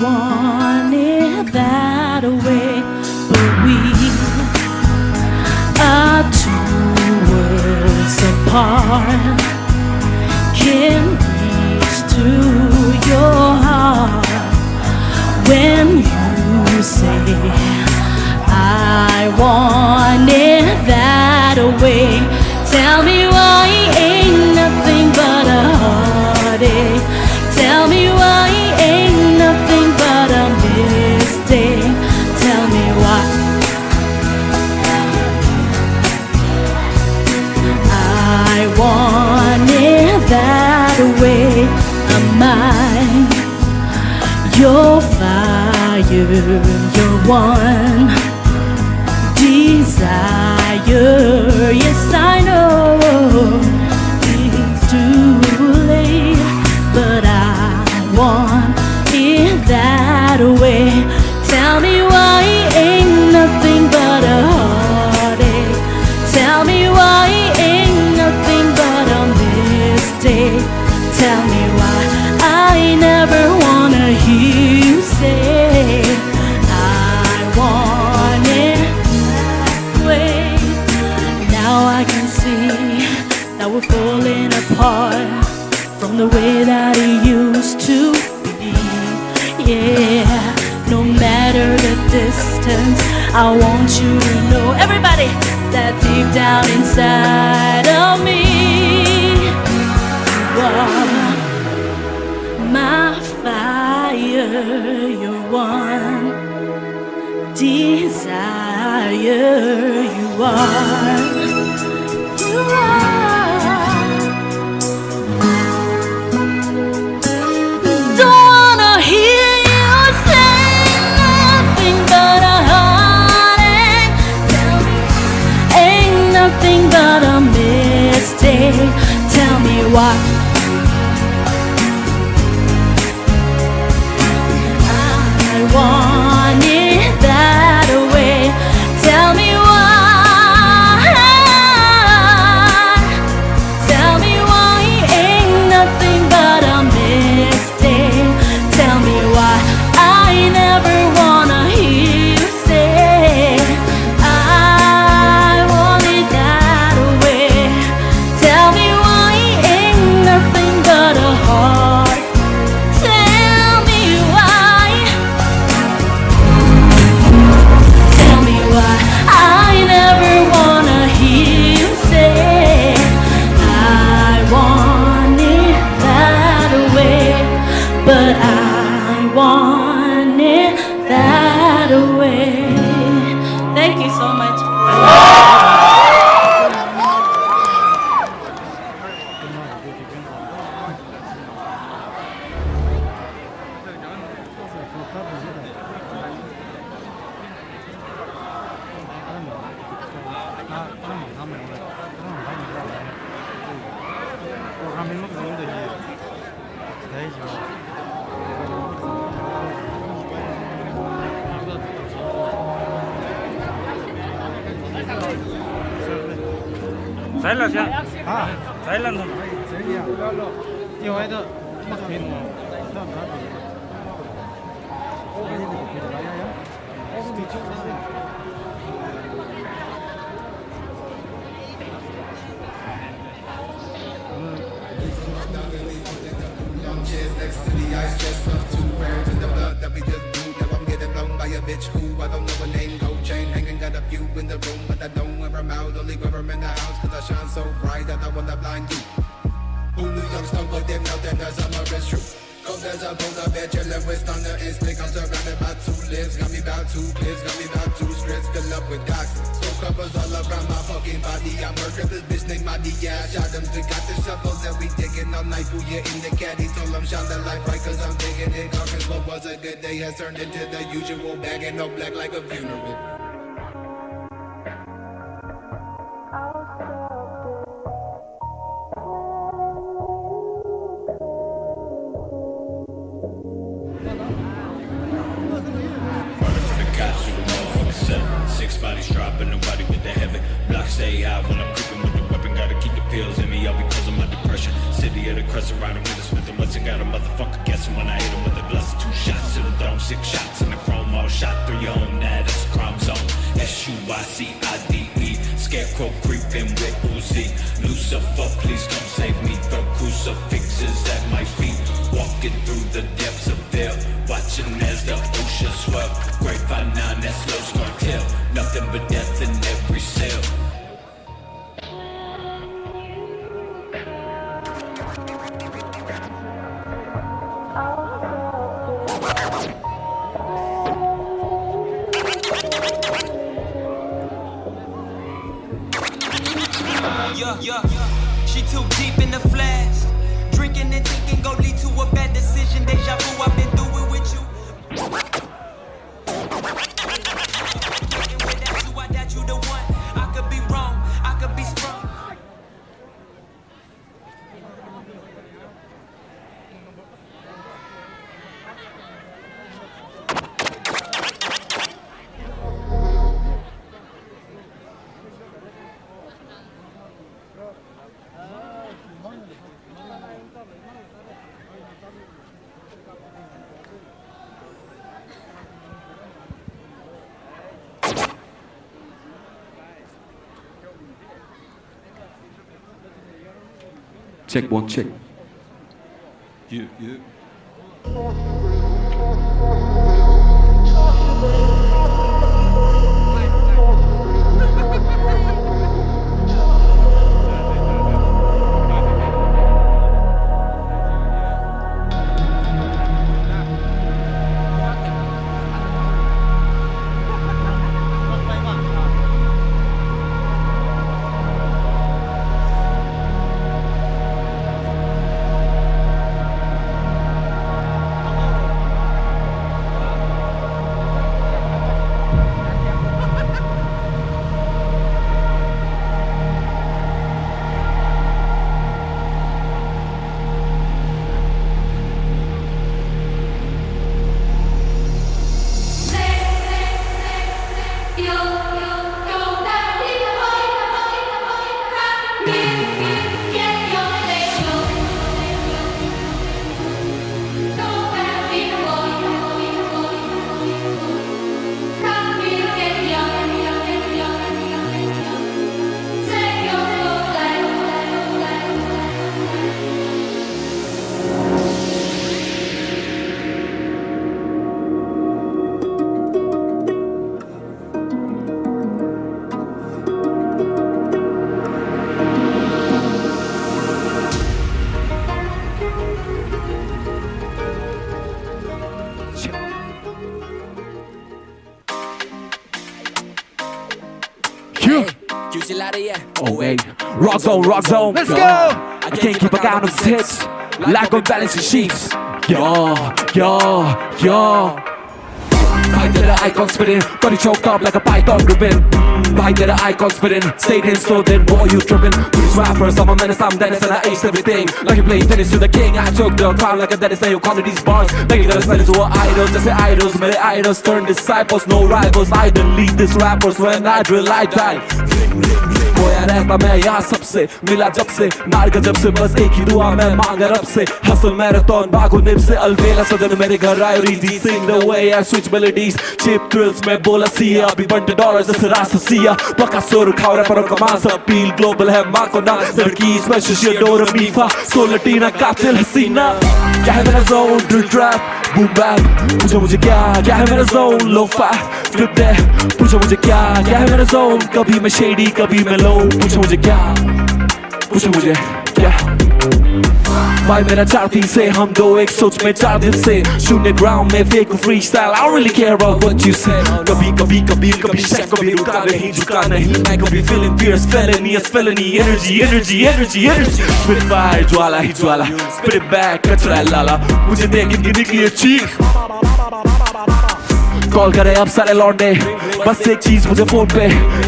want it that way, but we are two worlds apart. Can reach to your heart when you say I want it that way. Tell me why ain't nothing but a heartache. Tell me why ain't nothing but a mistake. Tell me why I want it that way. Am I your fire, your one desire? Yes, I know it's too late, but I want it that way. Tell me why ain't nothing but a heartache. Tell me why ain't nothing but a mistake. Tell me why I never wanna hear you say I want it that way. Now I can see that we're falling apart from the way that it used to be. Yeah, no matter the distance, I want you to know, everybody, that deep down inside of me, you are my fire, your one desire. You are. Don't wanna hear you say nothing but a heartache. Tell me ain't nothing but a mistake. Tell me why I want it that way. Tell me why. Tell me why ain't nothing but a mistake. Tell me why I never wanna hear you say I want it that way. Tell me why ain't nothing Silence ya. Silence. Next to the ice chest of 2 grams in the blood that we just blew. Now I'm getting blown by a bitch who I don't know her name. Gold chain hanging, got a few in the room, but I don't wear them out. Only wear them in the house, cause I shine so bright that I wanna blind you. Who knew young snow, but them now then the summer is true. Cold as a polar bear, chillin' with thunder and slick. I'm surrounded by 2 lives, got me about 2 clips, got me about 2 strips, fill up with cocks. Smoke covers all around my fucking body. I murdered this bitch named Maddie, yeah, I shot them. Still got the shovels and we digging all night. Booyah in the caddy, told them shine the light bright, cause I'm digging it. Cause what was a good day has turned into the usual bag and no black like a funeral. Six bodies dropping, nobody with the heaven. Block stay high when I'm creeping with the weapon. Gotta keep the pills in me, all because of my depression. City of the crescent, riding with a Smith and Wesson. Got a motherfucker guessing when I hit him with a blessing. 2 shots to the dome, 6 shots in the chrome. All shot through your home, now that's a crime zone. SHIROCK. Scarecrow creeping with Uzi. Lucifer, please come save me. Throw crucifixes at my feet. Walking through the depths of hell, watching as the ocean swell. Great 5-9, that slow cartel. Nothing but death in every cell. Yeah, she too deep in the flask. Drinking and thinking gon' lead to a bad decision. Deja vu, I've been through it with you. I doubt you the one. I could be wrong, I could be strong. Check 1, check. Yeah. Oh wait, rock zone, let's go! I can't keep a count of hits, like on balancing sheets. Yo. Fight to the icon spitting, body choked up like a python gripping. Like that icon spitting, stayed in slow, then boy you tripping. To these rappers, I'm a menace, I'm Dennis, and I aced everything. Like you playing tennis to the king, I took the crown like a Dennis. Now you call these bars, making the sense to an idol. Just say idols, many idols turn disciples, no rivals. I delete these rappers when I drill, I die. खोया रहता मैं यहाँ सबसे मिला जब से नारगा जब से बस एक ही दुआ मैं मांगा रब से हसल मैराथन भागो निब से अलबेला सदन मेरे घर आए रीति sing the way I switch melodies cheap thrills मैं बोला सिया अभी $1 जैसे रास्ता सिया पक्का सुर खाओ रैपर और कमाल सब पील ग्लोबल है माँ को ना लड़की स्पेशल शिट डोर मीफा सो लटीना कातिल हसीना क्या है मेरा zone drill trap boom bap पूछो मुझे क्या है मेरा zone lo-fi flip that पूछो मुझे क्या है मेरा zone कभी मैं shady कभी मैं low पूछो मुझे क्या भाई मेरा 4 दिन से हम दो एक सोच में 4 दिन से शून्य ग्राउंड में fake free style I don't really care about what you say कभी शेक कभी रुका नहीं झुका नहीं मैं कभी feeling fierce felony energy spit fire Jwala he Jwala spit it back कचरा लाला मुझे देख के निकली चीख कॉल करे अब सारे लौंडे बस एक चीज मुझे फोन पे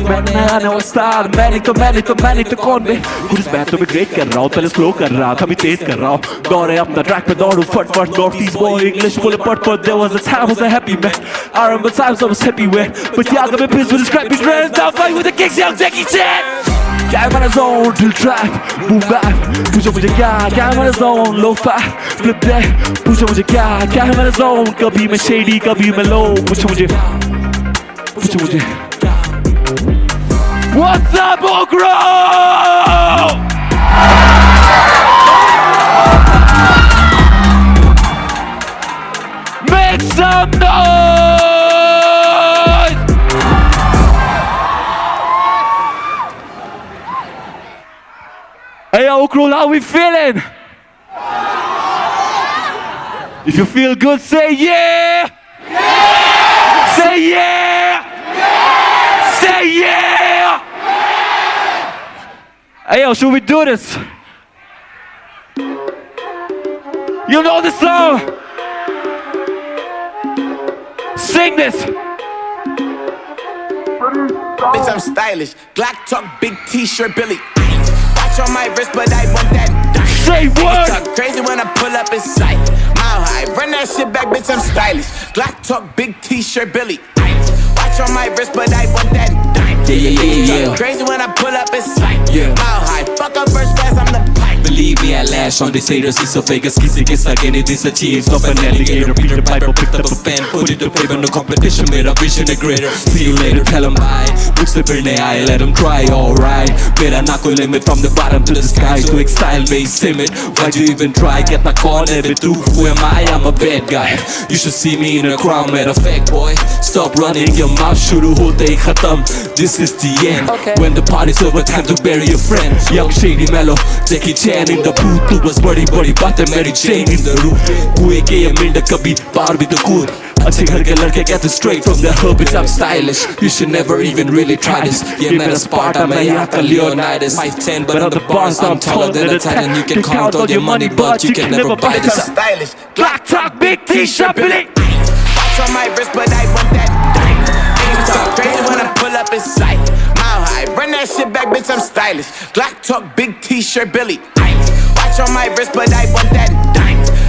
मैं नया नया स्टार मैंने तो कौन बे कुछ मैं तो भी ग्रेट कर रहा हूँ पहले स्लो कर रहा था भी तेज कर रहा हूँ दौड़े अपना ट्रैक पे दौड़ू फट नॉर्थ ईस्ट बॉय इंग्लिश बोले पट there was a time I was a happy man I remember times I was happy with but y'all got me pissed with the scrappy dreads down fight with the kicks young Jackie Chan क्या है मेरा zone drill trap boom bap पूछो मुझे क्या है मेरा zone lo-fi flip that पूछो मुझे क्या है मेरा zone कभी मैं shady कभी मैं low पूछो मुझे What's up Ukhrul Make some noise Hey Ukhrul, how we feeling? If you feel good, say yeah! Say yeah! Say yeah! Hey yo, should we do this? You know the song! Sing this! Bitch, I'm stylish. Glock talk, big t-shirt, Billy. Watch on my wrist, but I want that. Say what? Talk crazy when I pull up in sight. Mile high, run that shit back, bitch, I'm stylish. Glock talk, big t-shirt, Billy. Watch on my wrist, but I want that. Yeah. Crazy when I pull up in sight. Yeah. Mile high, fuck up first class, I'm the pipe. Believe me, I lash on this haters. It's so fake as kissy kiss like anything such as of an alligator. Peter Piper picked up a pen, put it to paper, no competition, made a vision a greater. See you later, tell him bye. Books the burn I let him try, alright. Mera na koi limit from the bottom to the sky. To एक style based timid. Why'd you even try? Get the corner bit too. Who am I? I'm a bad guy. You should see me in a crown, made a fake boy. Stop running your mouth, shuru hote khatam. This is the end. When the party's over, time to bury your friend. Young shady mellow, Jackie Chan in the booth. Tu was body baat hai Mary Jane in the room. Hue ke ye minda kabhi paar bhi to kood. अच्छे घर के लड़के get it straight from the hood. Bitch, I'm stylish. You should never even really try this. ये मेरा Sparta, मैं यहाँ का Leonidas. 5'10", but on the bars I'm taller than a Titan. You can count all your money, but you can never buy this. Stylish. Glock talk, big t-shirt, Billy. Watch on my wrist, but I want that. Niggas talk crazy when I pull up in sight. Mile high, run that shit back, bitch, I'm stylish. Glock talk, big t-shirt, Billy. Watch on my wrist, but I want that.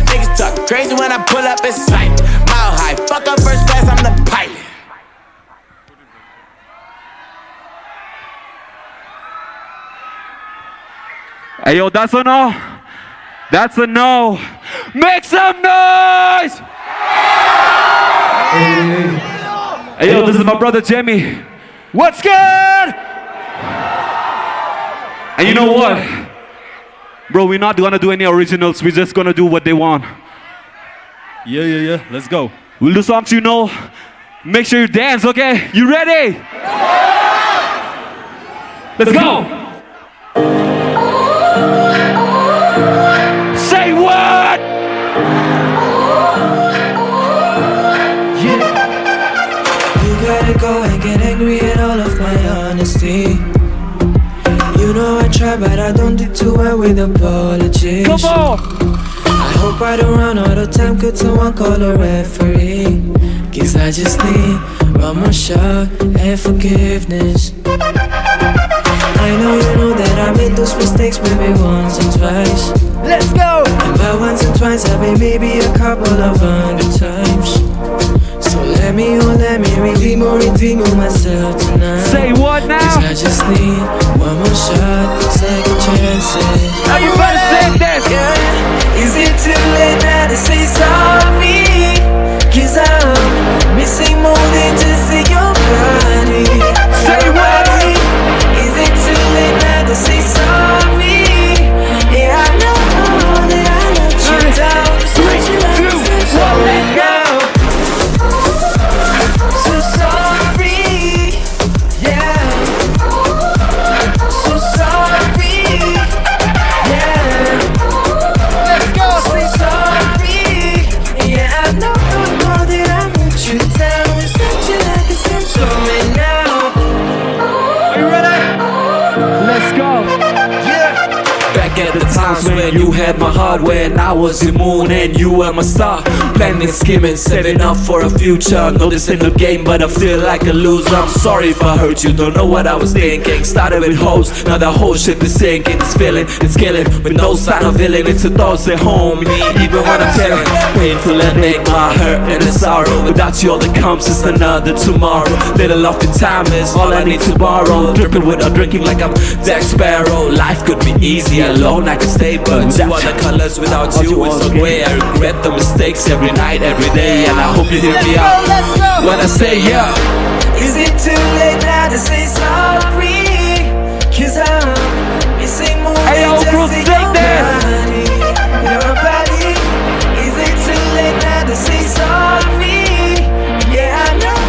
Niggas talk crazy when I pull up in sight. Mile high, fuck up first class, I'm the pilot. Hey yo, that's a no. That's a no. Make some noise. Hey yo, this is my brother Jimmy. What's good? And you know what? Bro, we're not gonna do any originals. We're just gonna do what they want. Yeah. Let's go. We'll do something you know. Make sure you dance, okay? You ready? Let's go. Say what? Yeah. You gotta go and get angry at all of my honesty. You know I try, but I don't do too well with apologies. Come on. I hope I don't run out of time. Could someone call a referee? Cause I just need one more shot and forgiveness. I know you know that I made those mistakes maybe once or twice. Let's go! And by once and twice I mean maybe a couple of 100 times. So let me redeem myself tonight. Say what now? Cause I just need one more shot, second chances. Everybody say this! Yeah. Is it too late now to say sorry? Cause I'm missing more than just see your body. Say what? Is it too late now to say sorry? Yeah, I know that I let you down. 3, 2, 1, let's go. So sorry, yeah. So sorry, yeah. Let's go! Say sorry, yeah. I know that I let you down. It's not you like a sorry now. Are you ready? Let's go! Yeah! Back at the times when you had my heart, when I was the moon and you were my star. Planning, scheming, setting up for a future. No, this ain't no game, but I feel like a loser. I'm sorry if I hurt you, don't know what I was thinking. Started with hoes, now the whole ship is sinking. It's feeling, it's killing, with no sign of healing. It's a thoughts at home, me, even when I'm telling. Painful and make my hurt and the sorrow. Without you all that comes is another tomorrow. Little of the time is all I need to borrow. Dripping without drinking like I'm Jack Sparrow. Life could be easy alone, I could stay, but two other colors without you is so gray. I regret the mistakes every night, every day, and I hope you hear me out when I say yeah. Is it too late now to say sorry? Cause I'm missing more Hey, than Ukhrul, just see sing your this. body. Your body. Is it too late now to say sorry? Yeah, I know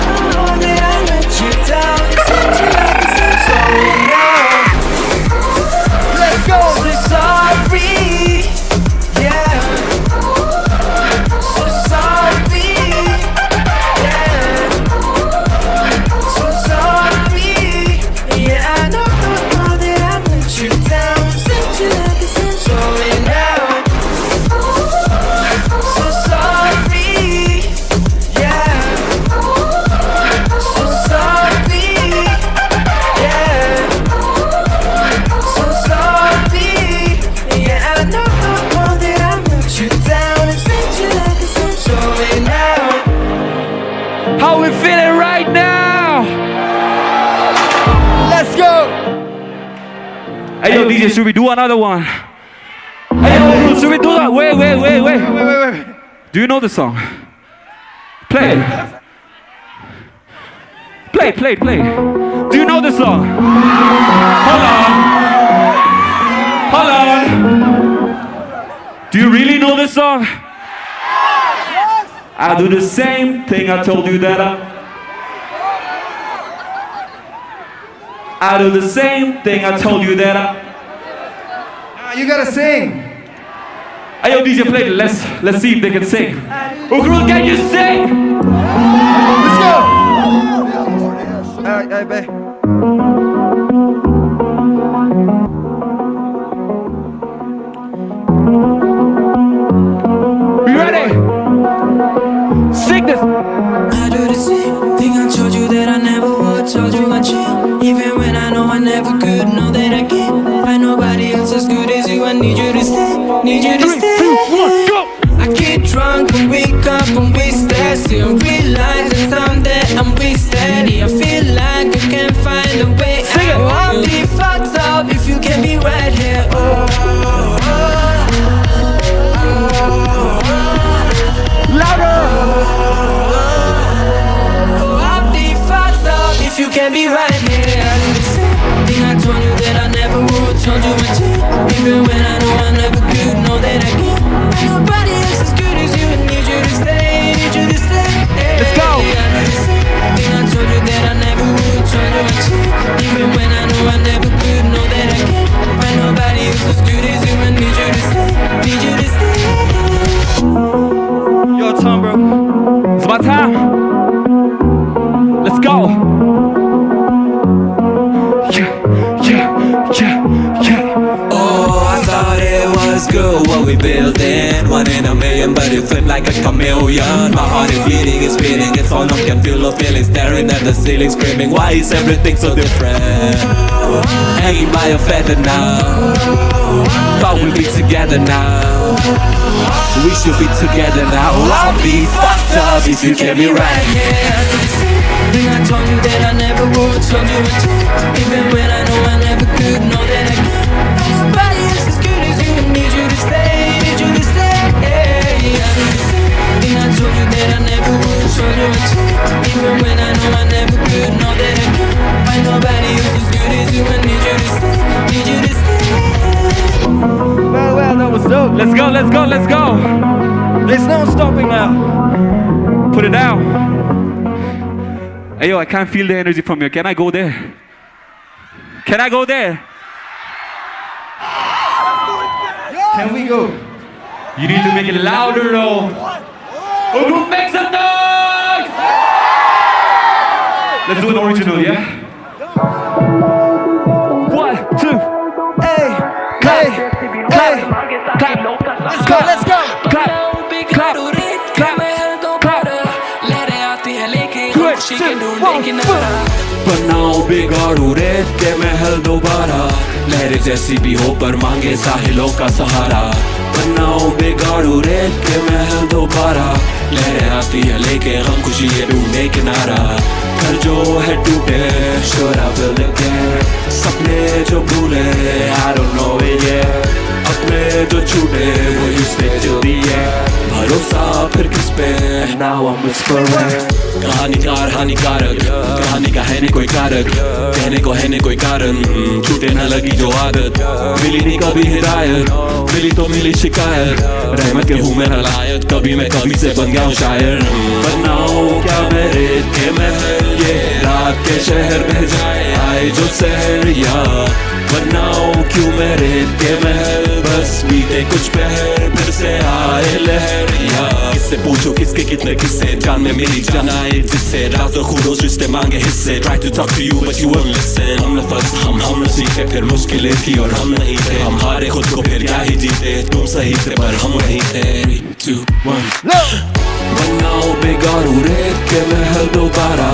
that I let you down. It's not you like a sorry now. Let's go! So sorry, yeah. So sorry, yeah. So sorry, yeah. I know that I let you down. Sent you like a sorry now. So sorry, yeah. So sorry, yeah. So sorry, yeah. I know that I let you down and sent you like a sorry now. How we feeling right now? Let's go! Hey yo, DJ, should we do another one? Hey yo, should we do that? Wait. Do you know the song? Play. Do you know the song? Hold on. Do you really know this song? I do the same thing I told you that I do the same thing I told you that You gotta sing! Hey yo, DJ, play it. Let's see if they can sing. Ukhrul, can you sing? Let's go! Alright, babe. You ready? Sing this. I do the same thing I told you that I never would. Told you I chill, even when I know I never could. Know that I can't find nobody else as good as you. I need you to stay, need you to 3, stay. 2, 1, go. I get drunk and wake up and wasted. Still realize the time that I'm wasted. I feel like I can't find a way out. Sing it. I'll be fucked up if you can't be right here. Louder. I'll be fucked up if you can't be right here. I do the same thing I told you that I never would. Told you I did, even when I know I never could. Know that I can't find nobody else as good as you. I need you to stay, need you to stay. Let's go. I do the same thing I told you that I never would. Told you I did, even when I know I never could. Know that I can't find nobody else as good as you. I need you to stay, need you to stay. Your time, bro. It's my time. Let's go. Yeah. Oh, I thought it was good what we building. One in a million million, but it flipped like a chameleon. My heart is beating, it's beating, it's all numb, can feel the feeling. Staring at the ceiling, screaming, why is everything so different? Hanging by a feather now. Thought we'd be together now. We should be together now. I'll be fucked up if you get me right. Then I told you that I never would. Told you until, even when I know I never could. Know that I can't. Nobody else as good as you. And need you to stay, need you to stay. Then I told you that I never would. Told you until, even when I know I never could. Know that I can't find nobody else as good as you. And need you to stay, need you to stay. Well, that was dope. Let's go, let's go, let's go. There's no stopping now. Put it down. Hey yo, I can't feel the energy from here. Can I go there? Can I go there? Can we go? You need to make it louder though. Ukhrul, make some noise! Let's do an original, yeah? 1, 2. Hey, Clap, clap, clap. let's go, let's go. Clap, clap, clap, clap. 3, 2, 1, बनाओ बिगाड़ू रेत के महल दोबारा लहरें जैसी भी हो पर मांगे साहिलों का सहारा बनाओ बिगाड़ू रेत के महल दोबारा लहरें आती है लेके हम खुशी ये ढूंढे किनारा घर जो है टूटे शोरा build again सपने जो भूले I don't know it yet अपने जो छूटे वो you stay till the end भरोसा फिर किस पे now I'm whispering कहानीकार हानिकारक कहानी का है नहीं कोई कारक कहने को है नहीं कोई कारण छूटे न लगी जो आदत मिली नहीं कभी हिदायत मिली तो मिली शिकायत रहमत के हूँ मैं लायक कभी मैं कमी से बन गया हूँ शायर बनाओ क्या मेरे के महल ये रात के शहर बह जाए आए जो शहर या बनाओ क्यों मेरे के महल बस बीते कुछ पहर फिर से आए लहर या किससे पूछो किसके कितने किस्से जान में मेरी जान आए जिससे राज़ो खुरोज रिश्ते मांगे हिस्से try to talk to you but you won't listen हम लफ्ज़ हम सीखे फिर मुश्किलें थी और हम नहीं थे हम हारे खुद को फिर क्या ही जीते तुम सही थे पर हम नहीं थे 3, 2, 1 बनाओ बिगाड़ू रेत के महल दोबारा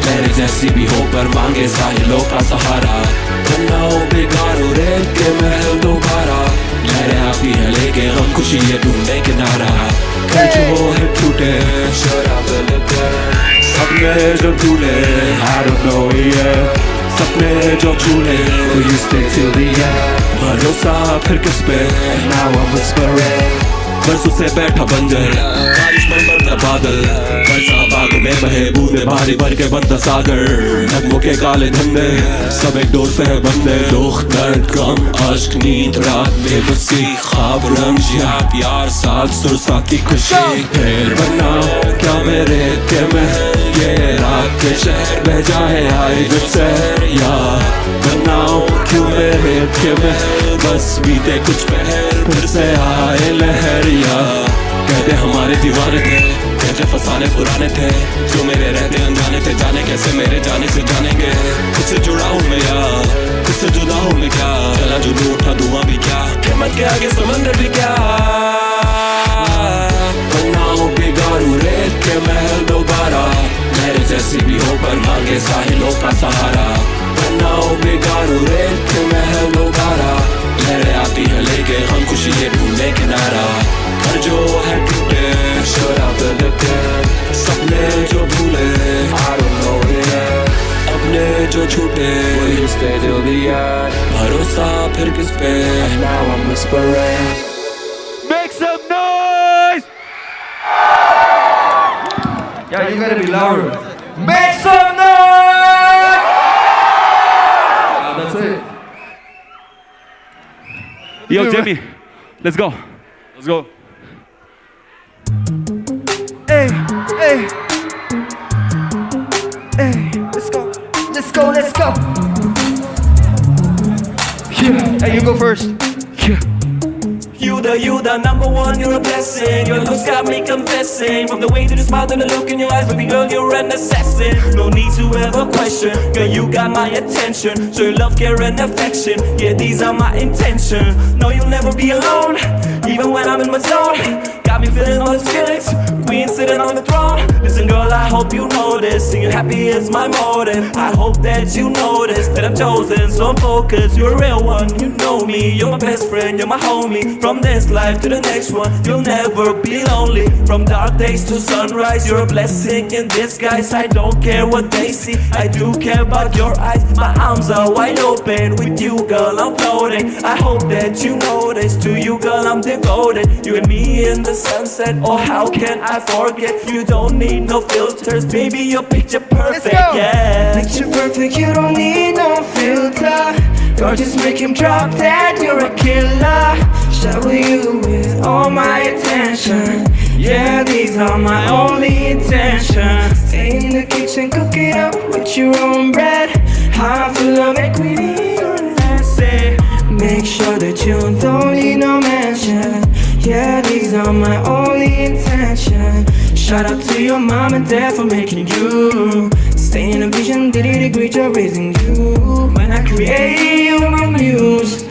लहरें जैसी भी हो पर मांगे साहिलों का सहारा बनाओ बिगाड़ू रेत के महल दोबारा लहरें आती है लेके हम खुशी ये ढूंढे किनारा घर जो है टूटे शोरा build again सपने जो भूले I don't know it yet सपने जो झूले you stay till the end भरोसा फिर किस पे now I'm whispering बरसों से बैठा बंजर बारिश में बनता बादल बरसा बागों में बहे बूंदे भारी भर के बनता सागर नगमों के काले धंधे सब एक डोर से है बंदे दुख दर्द गम अश्क नींद रात बेबसी ख्वाब रंग याद यार साथ सुर साथी खुशी फिर बनाओ क्या मेरे के महल ये रात के शहर बह जाए आए जो शहर या बनाओ क्यों मेरे के महल बस बीते कुछ पहर फिर से आए लहर या कहते हमारे दीवाने थे कहते फसाने पुराने थे जो मेरे रहते अनजाने थे जाने कैसे मेरे जाने से जानेंगे खुद से जुड़ा हूँ मैं यार खुद से जुदा हूँ मैं क्या चला जुनू उठा धुआं भी क्या हिम्मत के आगे समंदर भी क्या बनाओ बिगाड़ू रेत के महल दोबारा लहरें जैसी भी हो पर मांगे साहिलों का सहारा बनाओ बिगाड़ू रेत के महल दोबारा लहरें आती है लेके हम खुशी ये ढूंढे किनारा घर जो है टूटे शोरा build again सपने जो भूले I don't know it yet अपने जो छूटे will you stay till the end भरोसा फिर किस पे now I'm whispering make some noise Yeah, you gotta be louder. Make some noise! That's it. Yo, Jimmy, let's go. Let's go. Hey, hey, hey, let's go, let's go, let's go. Yeah, hey, you go first. Yeah. You the number one, you're a blessing. Your looks got me confessing. From the way to the smile to the look in your eyes, baby girl, you're an assassin. No need to ever question, girl, you got my attention. Show your love, care and affection. Yeah, these are my intentions. No, you'll never be alone, even when I'm in my zone. got me feeling all these feelings. Queen sitting on the throne. Listen girl, I hope you know this. Singing happy is my motive. I hope that you notice that I'm chosen, so I'm focused. You're a real one, you know me. You're my best friend, you're my homie. From this life to the next one, you'll never be lonely. From dark days to sunrise, you're a blessing in disguise. I don't care what they see, I do care about your eyes. My arms are wide open, with you girl I'm floating. I hope that you notice, to you girl I'm devoted. You and me in the sunset, oh how can I forget? You don't need no filters, baby you're picture perfect, yeah. Picture perfect, you don't need no filter. Girl, just make him drop that, you're a killer. Shower you with all my attention. Yeah, these are my only intentions. Stay in the kitchen, cook it up with your own bread. Half full of equity on that say. Make sure that you don't need no mention. Yeah, these are my only intention. Shout out to your mom and dad for making you. Stay in a vision, did it a great job raising you. When I create my muse,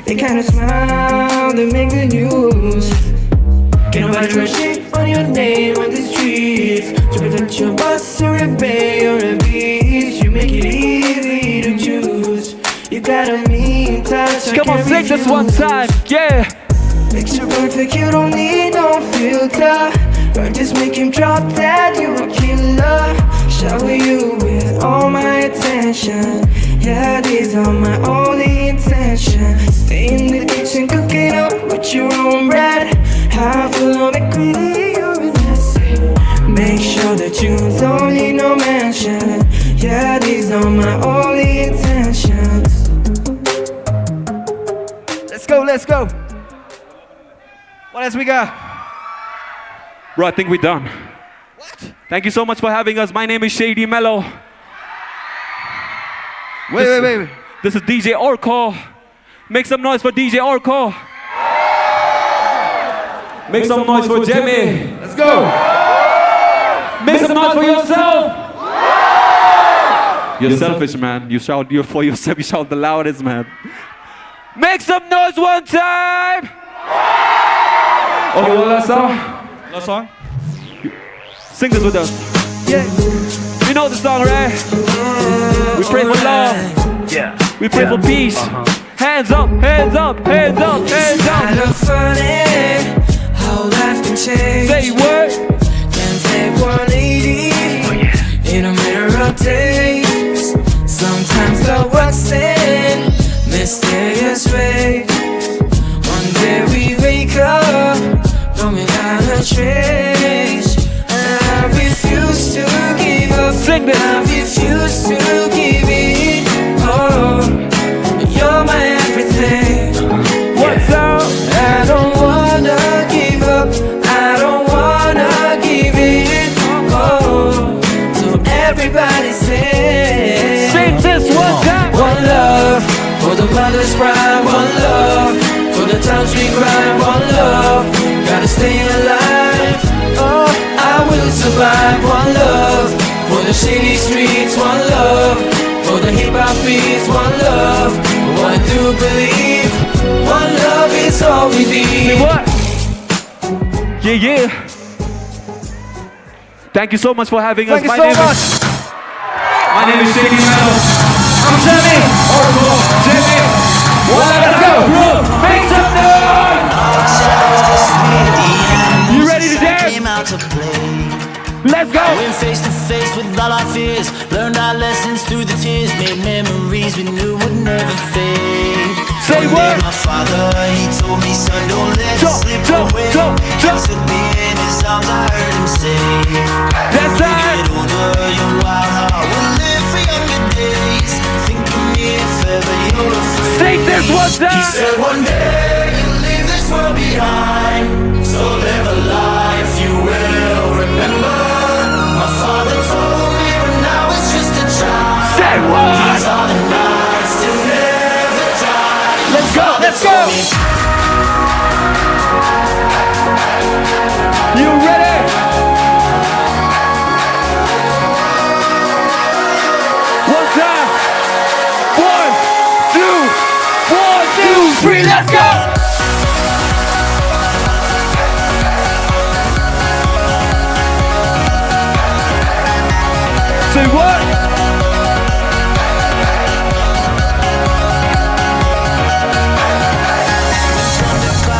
they kinda smile, they make the news. Can't nobody throw shit on your name on the streets. To protect your boss or a bay or a beach, you make it easy to choose. You got a mean touch. Come on, sing this one time, yeah. Picture perfect, you don't need no filter. Girl, just make him drop that, you a killer. Shower you with all my attention. Yeah, these are my only intentions. Stay in the kitchen, cook it up with your own bread. Half full of equity, you're in that scene. Make sure that you don't need no mention. Yeah, these are my only intentions. Let's go, let's go. What else we got? Bro, I think we're done. What? Thank you so much for having us. My name is Shady Mellow. Wait. This is DJ Orko. Make some noise for DJ Orko. Make some noise for Jimmy. Let's go. Make some noise for yourself. You're selfish, man. You shout for yourself. You shout the loudest, man. Make some noise one time. Okay, one last song. Last song? Sing this with us. Yeah. You know the song, right? We pray for love. Yeah. We pray for peace. Hands up, hands up, hands up, hands up. Kind of funny how life can change. Say what? Can save 180 in a matter of days. Sometimes the works in mysterious ways. One day we wake up, but without a trace. And I refuse to give up. Sing this. I refuse to give in. Oh, you're my everything. What's up? I don't wanna give up. I don't wanna give in. Oh, so everybody say, Sing this one time. one love for the mother's pride. One love for the times we cry. One love, gotta stay alive. Oh, I will survive. One love for the city streets. One love for the hip hop beats. One love, oh, I do believe. One love is all we need. Say what? Yeah. Thank you so much for having us. Thank you so much. My name is Shady Mellow. I'm Jimmy. Jimmy. Let's go. Make some noise. You ready to dance? Let's go. Went face to face with all our fears. Learned our lessons through the tears. Made memories we knew would never fade. Say One what? day my father, he told me, son, don't let it slip away. He took me in his arms, I heard him say, That's when right. you get older, your wild heart will live for younger days. Think of me if ever you're afraid. Sing this one time. He said one day you'll leave this world behind. So live a life you will remember. My father told me when I was just a child. Say what? These are the nights to never die. Let's go, let's go. You ready? One time. 1, 2, 1, 2, 3, let's go. Say what?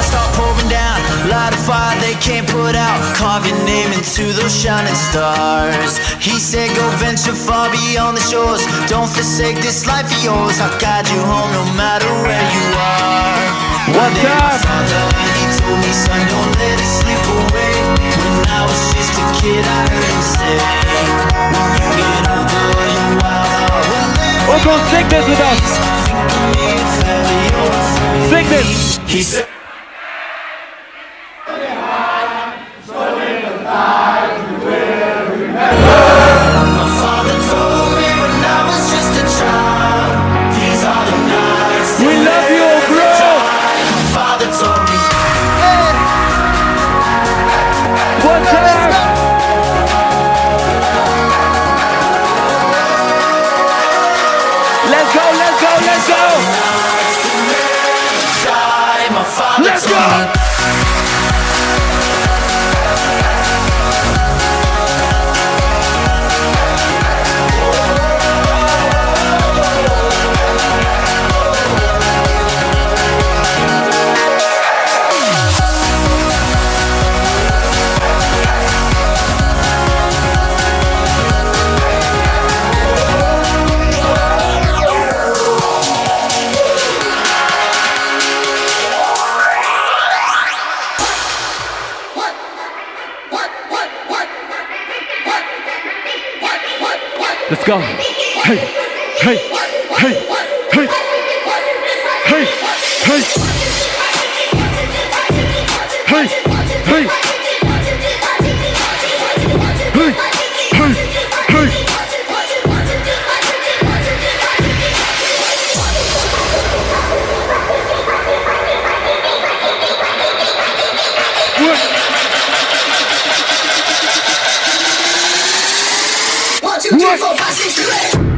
Start pouring down, light a fire they can't put out. Carve your name into those shining stars. He said go venture far beyond the shores. Don't forsake this life of yours. I'll guide you home no matter where you are. One day my father, he told me, son, don't let it slip away. When I was just a kid, I heard him say, when you get older, your wild heart will live. We're gonna sing this with us. Sing this. He said, Let's go! Let's go. Hey, hey, hey, hey, hey, hey, hey, hey, hey, hey. One, two, three, four, five, six, seven.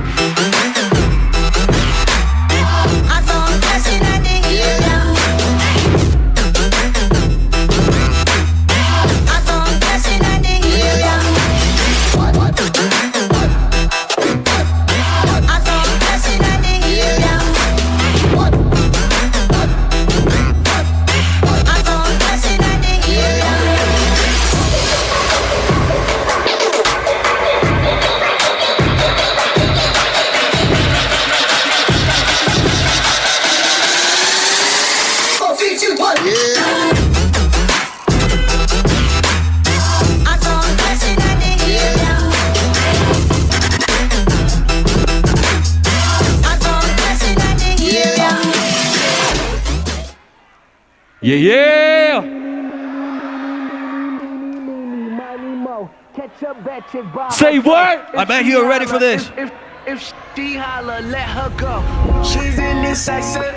Yeah, yeah. Say what? I bet you're ready for this. If she holler, let her go. She's indecisive.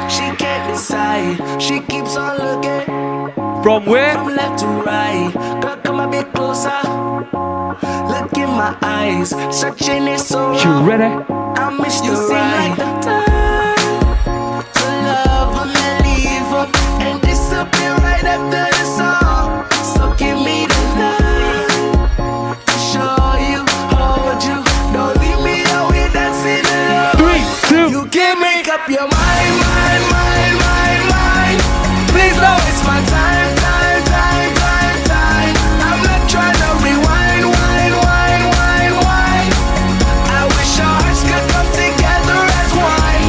She can't decide. She keeps on looking From where? from left to right. Girl, come a bit closer. Look in my eyes. Searching it so You long. ready? I miss you the right. Like the time to love them and leave them and disappear right after the song. So give me the night to show you, hold you. Don't leave me out here dancing alone. 3, 2. You can't make up your mind, mind, mind, mind, mind. Please don't waste my time, time, time, time, time. I'm not trying to rewind, wind, wind, wind, wind. I wish our hearts could come together as one.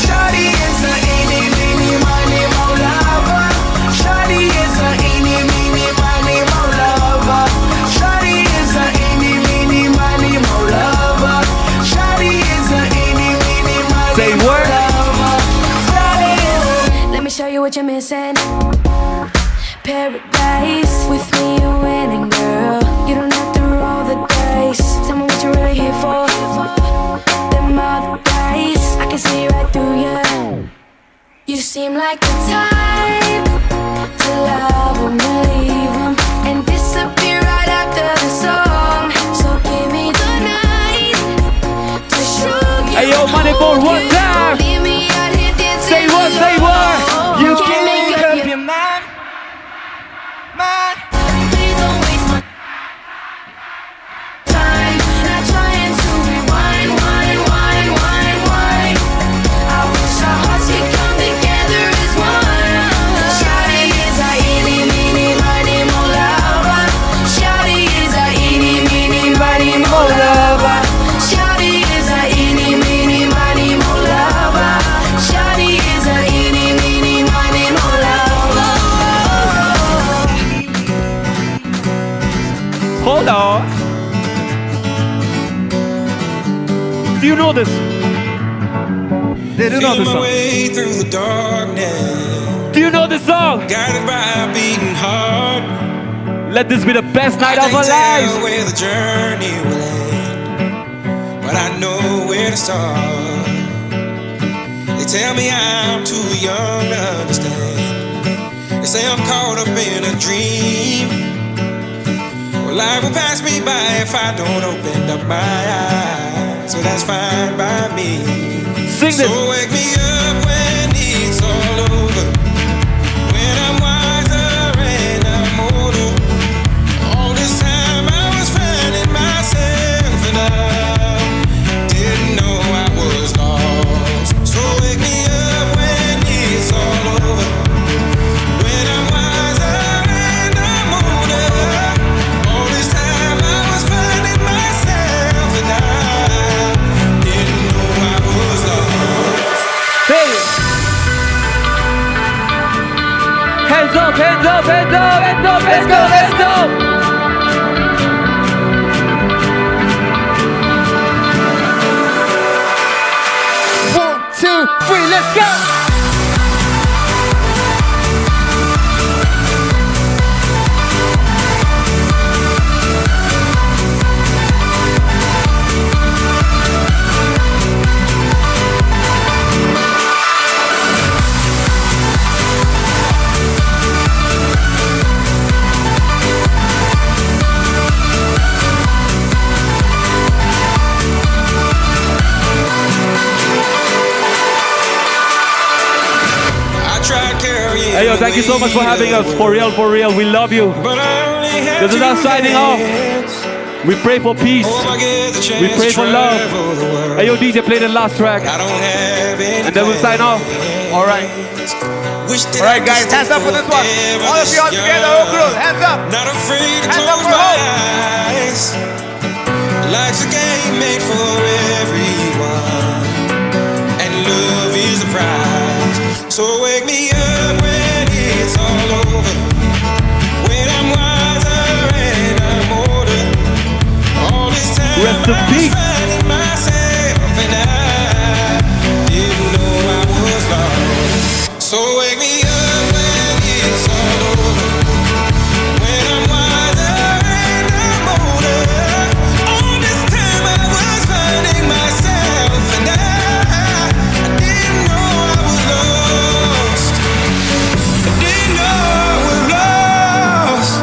Shawty is a eeny, meeny, miny, mo lover. Shawty is a eeny, meeny, miny, mo lover. Shawty is a eeny, meeny, miny, mo lover. Shawty is a eeny, meeny, miny, Say mo what? lover. Shawty is Let me show you what you're missing. Paradise. With me you're winning, girl. You don't have to roll the dice. Tell me what you're really here for. Them other guys, I can see right through you. You seem like the type to love them and leave them and disappear right after the song. So give me the night to show you. Hey yo, Manipur, one time. Leave me out here dancing Say what, say what? You can't make up your mind, mind. Please don't waste my time. know this. They do know this song. Way through the darkness. Do you know this song? Guided by a beating heart. Let this be the best night of our lives. Where the journey will end, but I know where to start. They tell me I'm too young to understand. They say I'm caught up in a dream. Well, life will pass me by if I don't open up my eyes. So that's fine by me. Sing this. So wake me up when it's all over. When I'm wiser and I'm older. All this time I was finding myself and I didn't know I was lost. So wake me up when it's all over. When I'm wiser and I'm older. All this time I was finding myself and I didn't know I was lost. Hey. Hands up, hands up, hands up, hands up, let's go, let's go. One, two, three, let's go. Hey yo, thank you so much for having us. For real, we love you. This is us signing off. We pray for peace. We pray for love. Hey yo, DJ, play the last track. And then we'll sign off. Alright. Alright guys, hands up for this one. All of you all together, Ukhrul, hands up. Not afraid to hands up close for my hope. eyes. Life's a game made for everyone, and love is the prize. So wake me up when it's all over. When I'm wiser and I'm older. All this time Rest in I was peace. finding myself and I didn't know I was lost. So wake me up when it's all over. When I'm wiser and I'm older. All this time I was finding myself and I didn't know I was lost. I didn't know I was lost.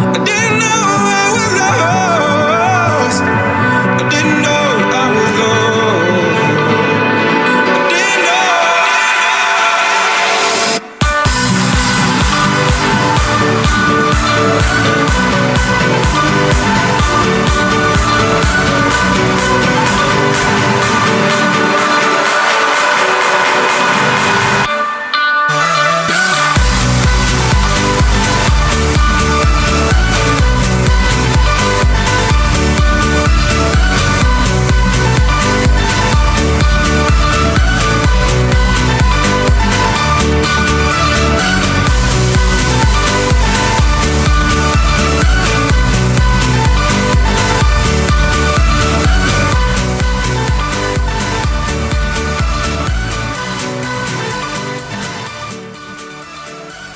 I didn't know I was lost. I didn't know I was lost. I didn't know.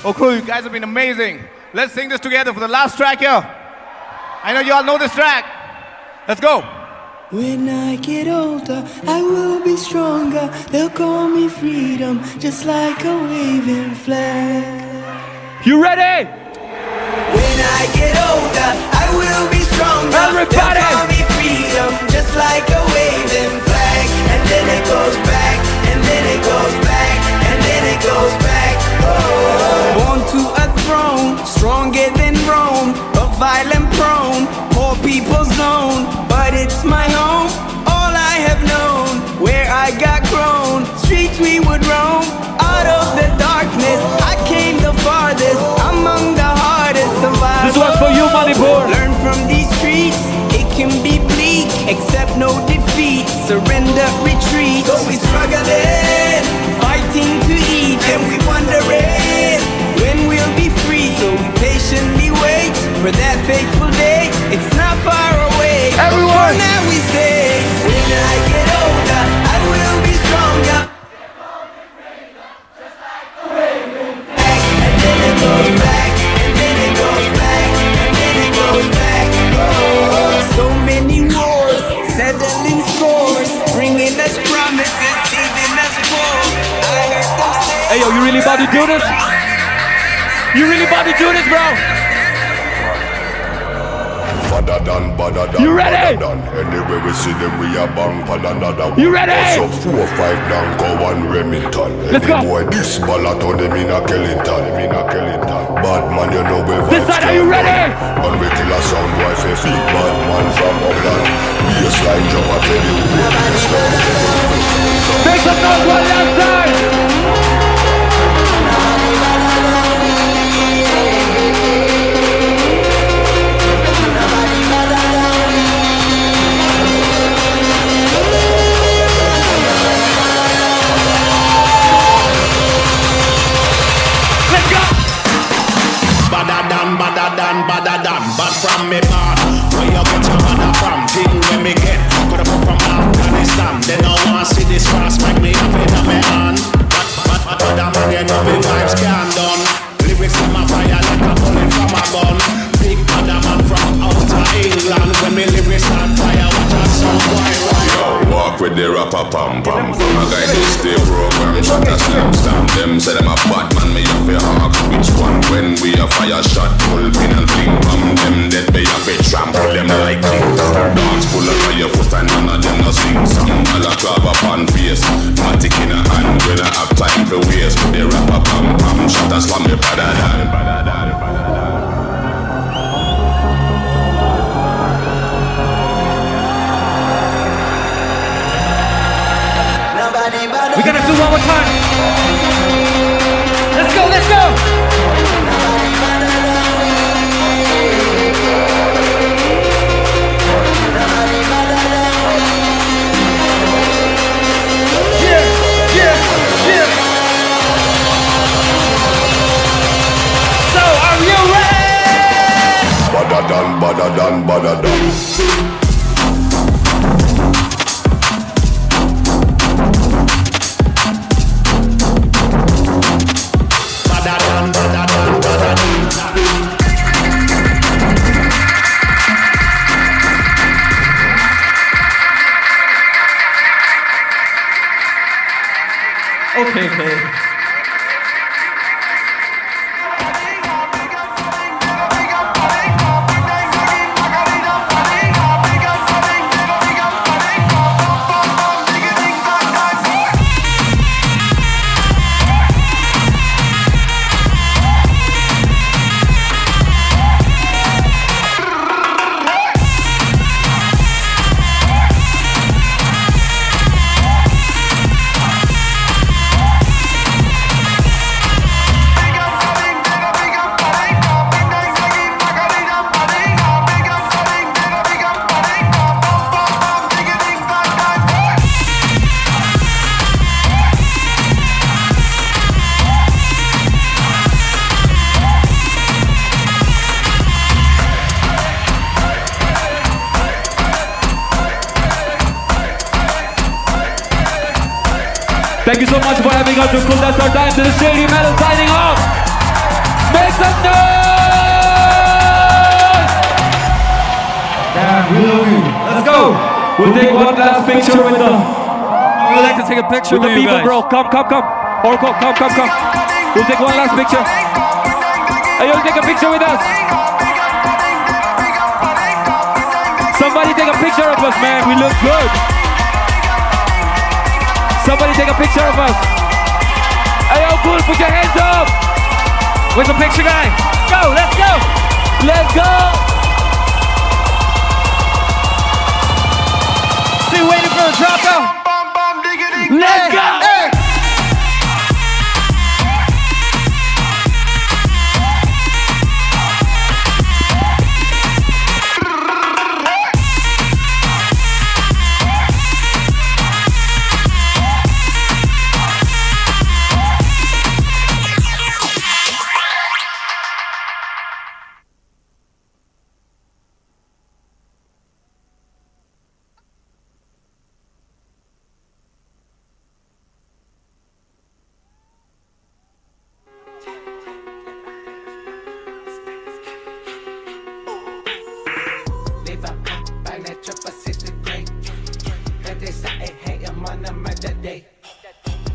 Ukhrul, you guys have been amazing. Let's sing this together for the last track here. I know you all know this track. Let's go. When I get older, I will be stronger. They'll call me freedom, just like a waving flag. You ready? When I get older, I will be stronger. Everybody! They'll call me freedom, just like a waving flag. And then it goes back, and then it goes back, and then it goes back. Oh. Born to a throne, stronger than Rome, but violent prone, poor people's zone. But it's my home, all I have known, where I got grown. Streets we would roam, out of the darkness. I came the farthest, among the hardest survivors. This one's for you, Manipur. Learn from these streets, it can be bleak, except no defeat. Surrender, retreat. So we struggling, fighting to eat, and we wondering when we'll be free. So we patiently wait for that fateful day. It's not far away. Everyone! For now we say, when I get Hey yo, you really about to do this? You really about to do this, bro? You ready? Anyway, we see them, we are bang for another one. You ready? What's up, 4 5 down, go one Remington. Let's go. Boy, this ballot on them in a Kellington. Bad man, you know we vibes. This side, are you ready? And we kill a sound boy for feet. Bad man from Upland. Baseline jump, I tell you. Make some noise one last time. But from me part, where you get your mother from? Thing when me get, coulda put from Afghanistan. They don't wanna see this fast, make me have it on me hand. But other man, you know me vibes can't done. Lyrics in my fire like a bullet from a gun. Big other man from outer England. When me lyrics start fire, watch a song boy. Yo, walk with the rapper pam pam. From a guy this day program, shot a slam slam. Them say them a bad man, me have a hawk. Which one? When we a fire shot, pull pin and fling pam. Them dead, me have a trample them like kings. Dogs pull up on your foot and none of them no sing song. All a clap up on face, matic in a hand. When I have time for waste, with the rapper pam pam. Shot a slam me better than. We're gonna do one more time. Let's go, let's go. Yeah. So, are you ready? Badda done. Okay. Thank you so much for having us. Ukhrul, that's our time to the Shady Metal signing off. Make some noise! Damn, we love you. Let's go. We'll take one last picture with the I would like to take a picture with you people, guys. bro. Come. Orko, come. We'll take one last picture. Hey, you'll take a picture with us. Somebody take a picture of us, man. We look good. Somebody take a picture of us. Hey, Ukhrul, put your hands up. Where's the picture guy? Go, let's go. See, waiting for the drop out. Let's go. Hey. They say, hey, I'm on a murder day.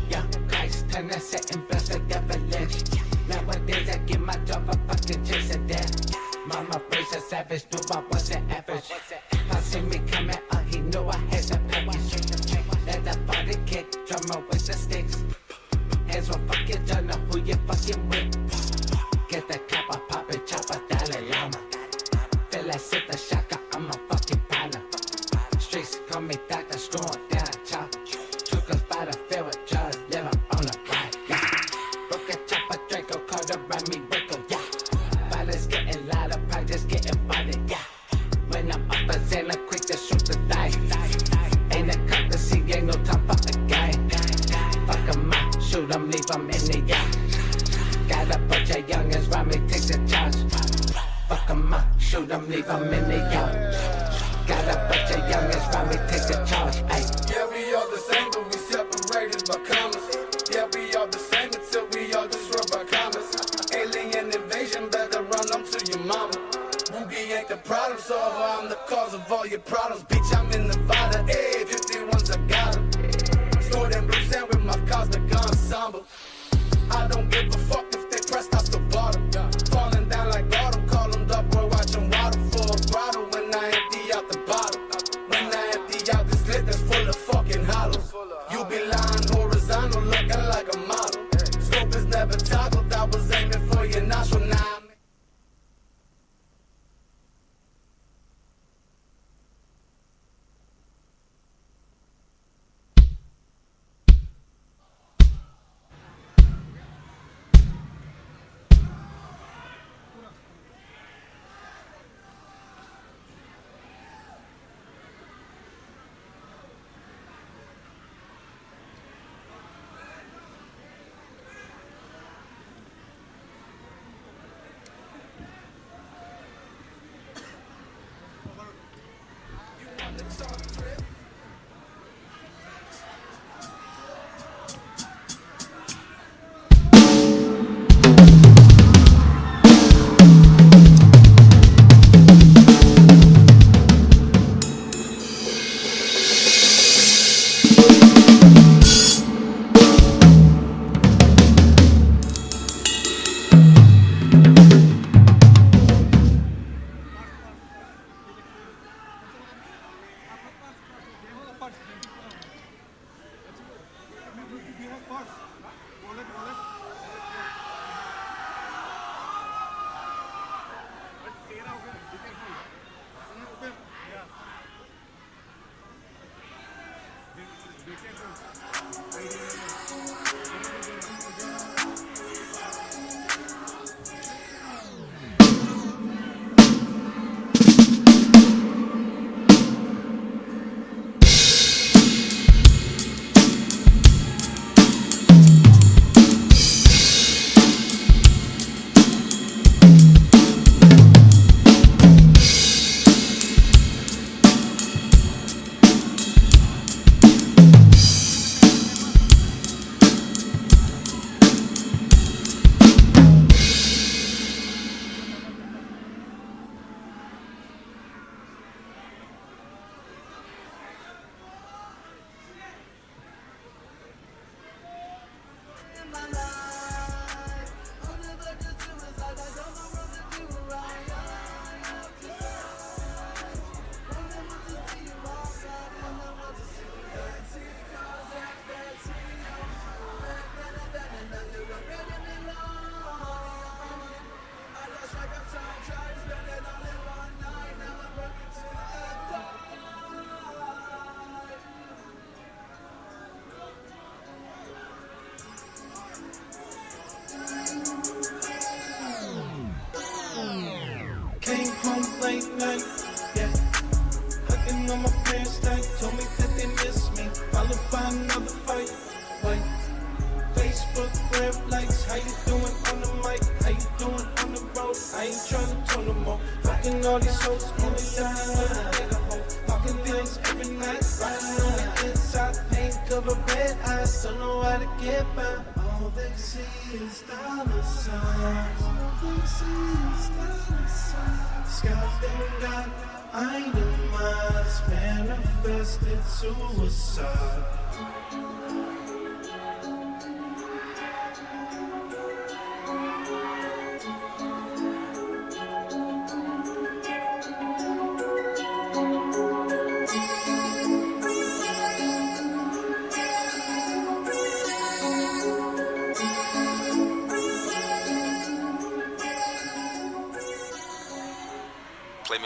Yeah, guys, turn that set and bless what's the definition? Nowadays I get my job, I fucking chase a death. Mama raised a savage, knew I wasn't average. I see me coming up, he knew I had the package. Let the body kick, drummer with the sticks. Hands will fucking don't know who you fucking with. Get the copper, pop it, chopper, Dalai Lama. Feel like sit the shaka, I'm a fucking partner. Streets call me Dr. Storm, down a chop. Took us by the field with drugs, living on a ride, yeah. Broke a chopper, Draco, called around me, Rico, yeah. Violence getting louder, practice getting body, yeah. When I'm up a Xana, quick to shoot the dice. Ain't a cop to see, ain't no time for a game. Fuck 'em up, shoot 'em, leave 'em in the yard. Got a bunch of youngins round me, take the charge. Fuck 'em up, shoot 'em, leave 'em in the yard. Got a bunch of youngins round me, take the charge, ayy. Yeah, we all the same, but we separated by commas. Yeah, we all the same until we all destroyed by commas. Alien invasion, better run them to your mama. Boogie ain't the problem solver, I'm the cause of all your problems. Bitch, I'm in Nevada, ayy, 51s, I got 'em. Snorting blue sand with my Cosmic ensemble. I don't give a fuck if they pressed off the bottom. Falling down like autumn, call them up, boy, watch 'em water for a throttle when I empty out the bottle. When I empty out this clip that's full of fucking hollows. You be lying horizontal, looking like a model. Scope is never toggled, I was aiming for your nostril now. late night, yeah. Hugging on my parents' tight, told me that they miss me. Followed by another fight, wait. Facebook red lights, how you doing on the mic? How you doing on the road? I ain't tryna turn no more. Fucking all these hoes, only time with a nigga home. Fucking things every night, riding on the inside. Paint cover red eyes, don't know how to get by. All they see is dollar signs. All they see is dollar signs. Scott them got itemized, manifested suicide.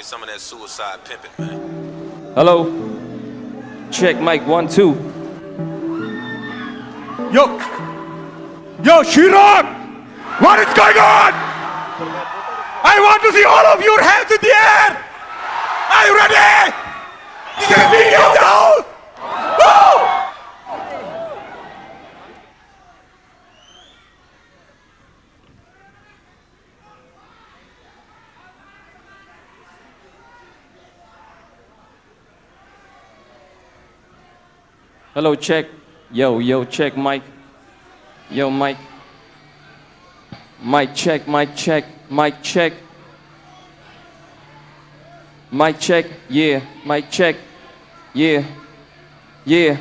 some of that suicide pimping, man. Hello. Check mic 1 2. Yo, SHIROCK! What is going on? I want to see all of your hands in the air! Are you ready? Get a video down! Woo! Hello, check. Yo, check mic. Yo, mic. Mic check, mic check, mic check. Mic check, yeah, mic check, yeah, yeah.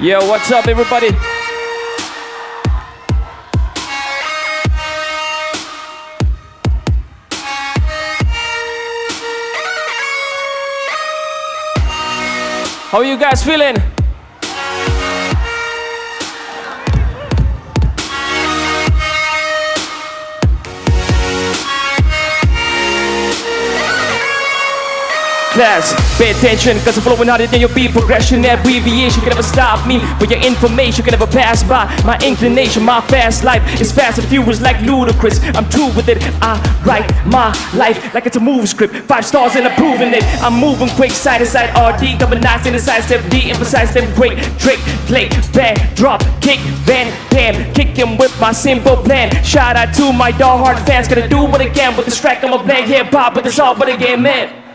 Yo, what's up, everybody? How are you guys feeling? Class, pay attention, cause I'm flowing harder than your beat. Progression, abbreviation can never stop me. But your information can never pass by. My inclination, my fast life is fast and furious like ludicrous. I'm true with it, I write my life like it's a movie script. 5 stars and I'm proving it. I'm moving quick, side to side, RD. Coming nice in the side step, D, emphasize them great. Drake, play, bang, drop, kick, van, bam. Kicking with my simple plan. Shout out to my die-hard fans. Gonna do what I can with this track. I'm a blank hip-hop, but it's all but again, man.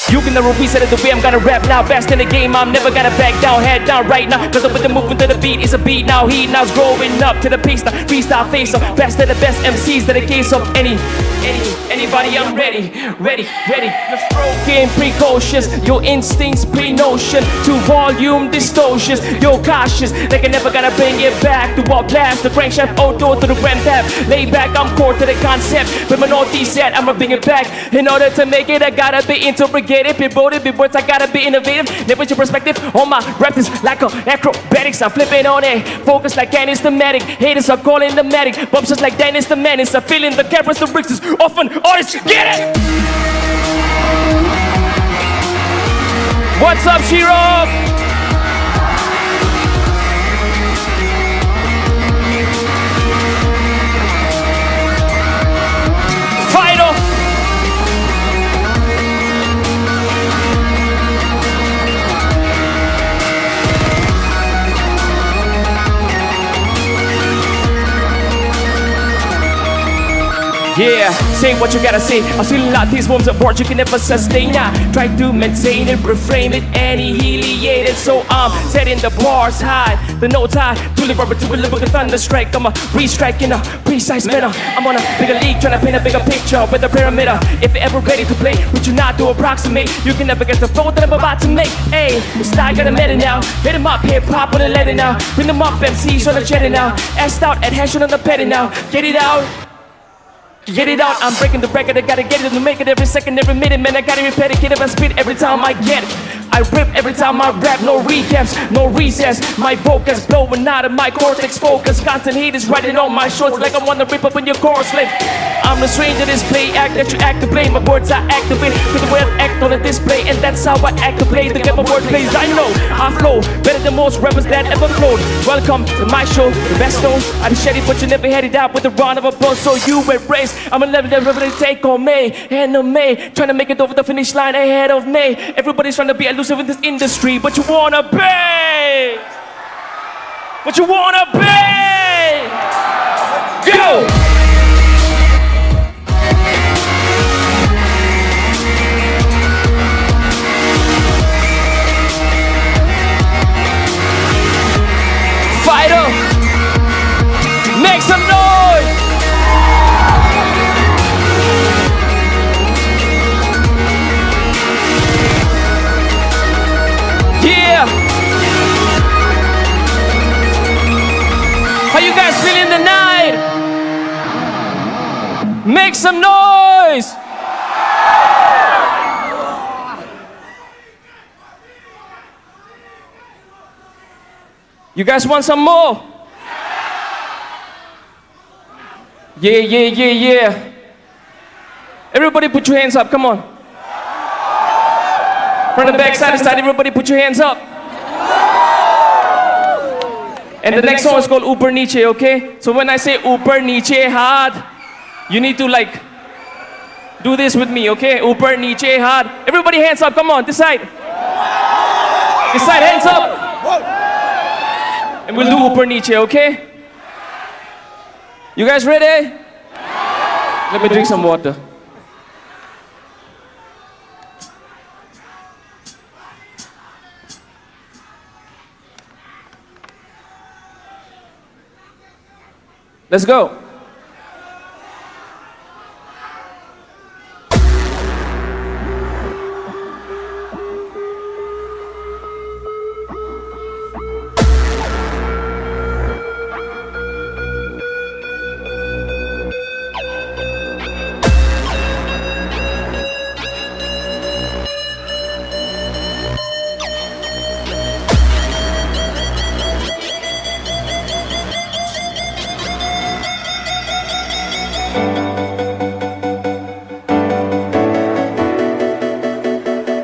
You can never reset it the way I'm gonna rap now. Fast in the game, I'm never gonna back down. Head down right now, cause I'm with the movement to the beat. It's a beat now, heat now's growing up to the pace now. Freestyle face up, best of the best MCs that the case of anybody. I'm ready. You're stroking precocious, your instincts pre-notion to volume distortions. You're cautious, they can never gonna bring it back to all blast. The crankshaft auto to the grand path. Lay back, I'm core to the concept. With my northeast set, I'ma bring it back. In order to make it, I gotta be interrogated. Be bolded, be words, I gotta be innovative. Never your perspective on my rap is like a acrobatics. I'm flipping on it, focus like anesthetic. Haters are calling the medic, bumps just like Dennis the Menace. I'm feeling the characteristics often artists get it. What's up, SHIROCK? Final. Yeah, say what you gotta say. I feel a lot these forms of words you can never sustain. Now try to maintain it, reframe it, annihilate it. So I'm setting the bars high, the notes high, to live rubber to a lyrical thunder strike. I'm a re-strike in a precise manner. I'm on a bigger league, trying to paint a bigger picture with a pyramid. If you're ever ready to play, would you not to approximate? You can never get the flow that I'm about to make. Hey, the style got a meta now. Hit him up, hip hop with a letter now. Bring them up, MCs on the jetty now. Assed out, adhesion on the petty now. Get it out. Get it out, I'm breaking the record, I gotta get it to make it every second, every minute, man, I gotta repeat it, I spit every time I get it. I rip every time I rap, no recaps, no recess. My vocals blowing out of my cortex focus. Constant heat is riding on my shorts like I wanna rip up in your chorus like I'm the stranger display, act that you act to play. My words I activate, with the way I act on a display. And that's how I act to play, to get my word plays. I know, I flow, better than most rappers that ever flowed. Welcome to my show, the best known. I just shed it, but you never had it out with the round of applause. So you embrace, I'm a level that really take on me. Anime, trying to make it over the finish line ahead of me. Everybody's trying to be elusive in this industry, but you wanna be. But you wanna be. Go! Fighter, make some noise. Yeah. How you guys feeling tonight? Make some noise. You guys want some more? Yeah. Everybody put your hands up, come on. From the back, side to side, everybody put your hands up. And the next song is called Upar Niche, okay? So when I say Upar Niche hard, you need to like do this with me, okay? Upar Niche hard. Everybody hands up, come on, this side. This side, hands up. And we'll do Upar Niche, okay? You guys ready? Let me drink some water. Let's go.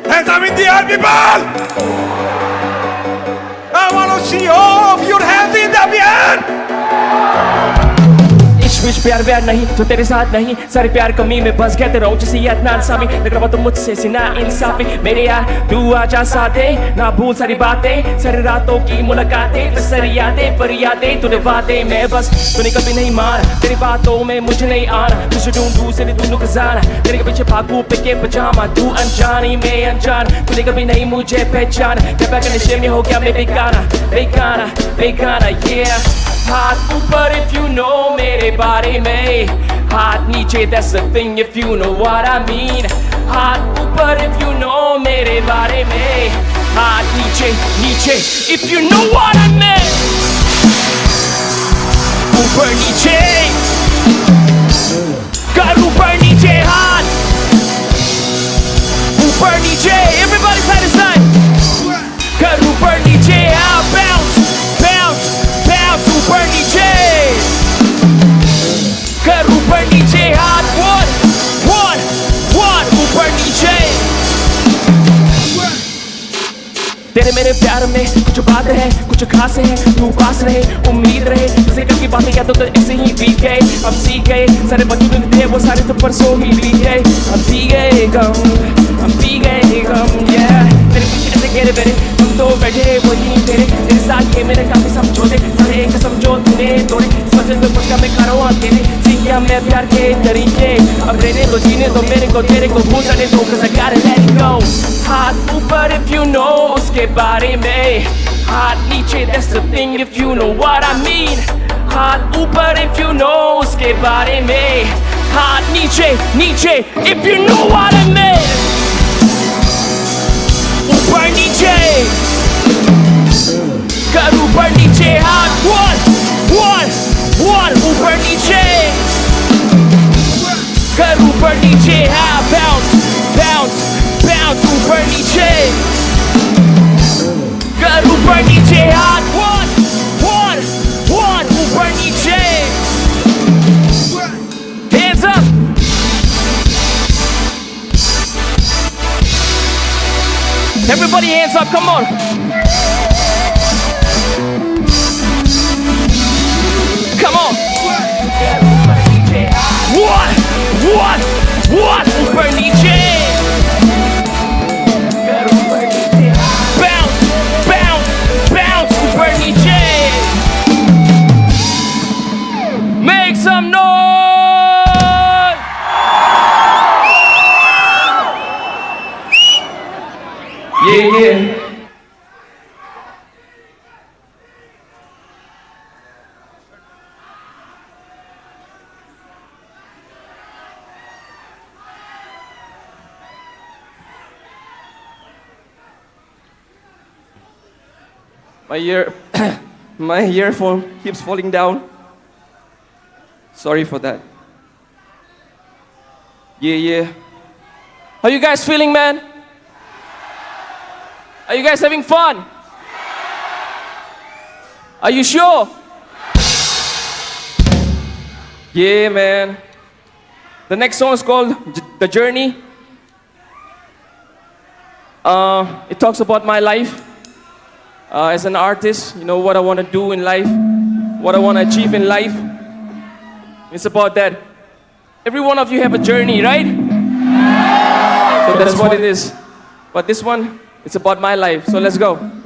Hands up in the air, people! I want to see all of your hands in the air! इश्क प्यार व्यार नहीं जो तेरे साथ नहीं सारे प्यार कमी में बस गया तेरा ऊंची सी याद सामी लग रहा तो मुझसे सी ना इंसाफी मेरे यार तू आजा साथे ना भूल सारी बातें सारी रातों की मुलाकातें सारी यादें पर यादें तूने वादे मैं बस तूने कभी नहीं माना तेरी बातों में मुझे नहीं आना तुझे ढूंढूं से ढूंढूं खजाना तेरे के पीछे भागूं पे पजामा तू अनजानी मैं अनजान तूने कभी नहीं मुझे पहचाना क्या बैक नशे में हो गया मैं बेगाना yeah हाथ ऊपर if you know मेरे बारे में हाथ नीचे that's the thing if you know what I mean हाथ ऊपर if you know मेरे बारे में हाथ नीचे if you know what I mean ऊपर नीचे कर ऊपर नीचे हाथ ऊपर नीचे everybody side to side कर ऊपर नीचे out bounce ऊपर नीचे कर ऊपर नीचे हाथ one ऊपर नीचे तेरे मेरे प्यार में कुछ बात है कुछ खास है तू पास रहे उम्मीद रहे जैसे कल की बातें या तो ऐसे ही बीत गए अब सीख गए सारे बच्चों जो थे वो सारे तो परसों ही बीत गए हम पी गए गम yeah तेरे पीछे ऐसे घेरे बेरे हम तो बैठे वही तेरे साथ ये मेरे काफी समझौते सारे एक समझो तूने तोड़े इस मंजिल पे पहुंच मैं करो अकेले सीख गया मैं प्यार के तरीके अब रहने तो जीने तो मेरे को तेरे को भूल जाने दो cause I gotta let it go हाथ ऊपर if you know उसके बारे में हाथ नीचे that's the thing if you know what I mean हाथ ऊपर if you know उसके बारे में हाथ नीचे if you know what I mean ऊपर नीचे कर ऊपर नीचे हाथ one ऊपर नीचे कर ऊपर नीचे हाथ bounce ऊपर नीचे कर ऊपर नीचे हाथ one ऊपर नीचे hands up everybody hands up come on come on one ऊपर नीचे bounce ऊपर नीचे make some noise yeah My earphone keeps falling down. Sorry for that. Yeah. How you guys feeling, man? Are you guys having fun? Are you sure? Yeah, man. The next song is called The Journey. It talks about my life as an artist, you know, what I want to do in life, what I want to achieve in life. It's about that. Every one of you have a journey, right? So that's what it is. But this one, it's about my life. So let's go.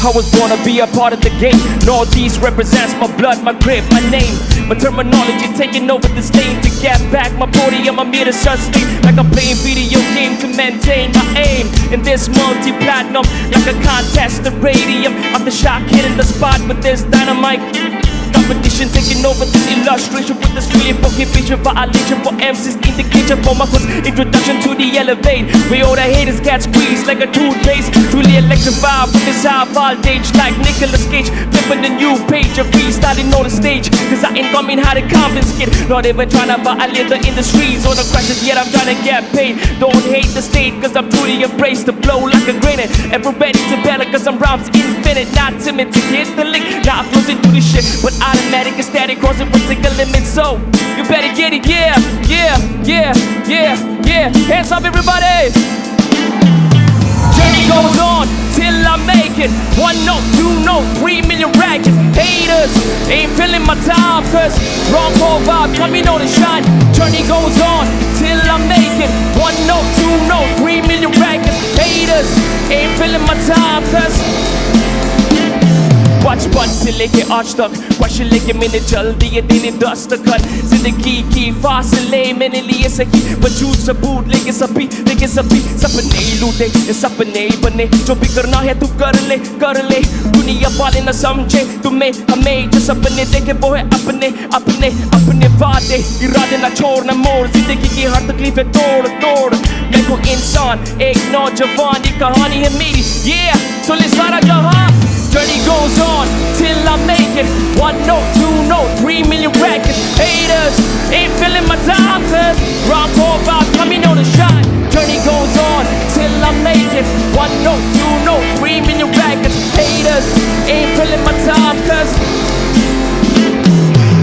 I was born to be a part of the game. Northeast represents my blood, my grip, my name. My terminology taking over the stage. To get back my podium, I'm here to sustain. Like I'm playing video game to maintain my aim. In this multi-platinum, like a contest, the radium. I'm the shot hitting the spot with this dynamite. Competition taking over this illustration with this really prohibition violation for MC's indication for my first introduction to the elevate. Where all the haters get squeezed like a toothpaste. Truly electrified with this high voltage like Nicolas Cage. Flipping the new page of freestyling on the stage. Cause I ain't coming how to confiscate. Not even trying to violate the industries or the crashes, yet I'm trying to get paid. Don't hate the state cause I'm truly embraced to blow like a grenade. Ever ready to battle cause I'm rhymes infinite. Not timid to hit the lick. Not closing to the shit, but automatic and static crossing with single limit. So you better get it, yeah, yeah, yeah, yeah, yeah. Hands up everybody. Journey goes on till I make it. 1 note, 2 note, 3 million rackets. Haters ain't feeling my time cause wrong whole vibe coming on and shine. Journey goes on till I make it. 1 note, 2 note, 3 million rackets. Haters ain't feeling my time cause बचपन से लेके आज तक question लेके मैंने जल दिए दिन दस्तखत जिंदगी की फासले मैंने लिए सही वजूद सबूत लेके सभी सपने लूटे सपने बने जो भी करना है तू कर ले दुनिया वाले न समझे तुम्हें हमें जो सपने देखे वो है अपने अपने अपने वादे इरादे न छोड़ना मोड़ जिंदगी की हर तकलीफ है तोड़ मैं को इंसान एक नौजवान ये कहानी है मेरी yeah so ले सारा जहां Journey goes on till I make it. 1 note, 2 note, 3 million records. Haters ain't feeling my time cause wrong core vibe coming on the shine. Journey goes on till I make it. 1 note, 2 note, 3 million records. Haters ain't feeling my time cause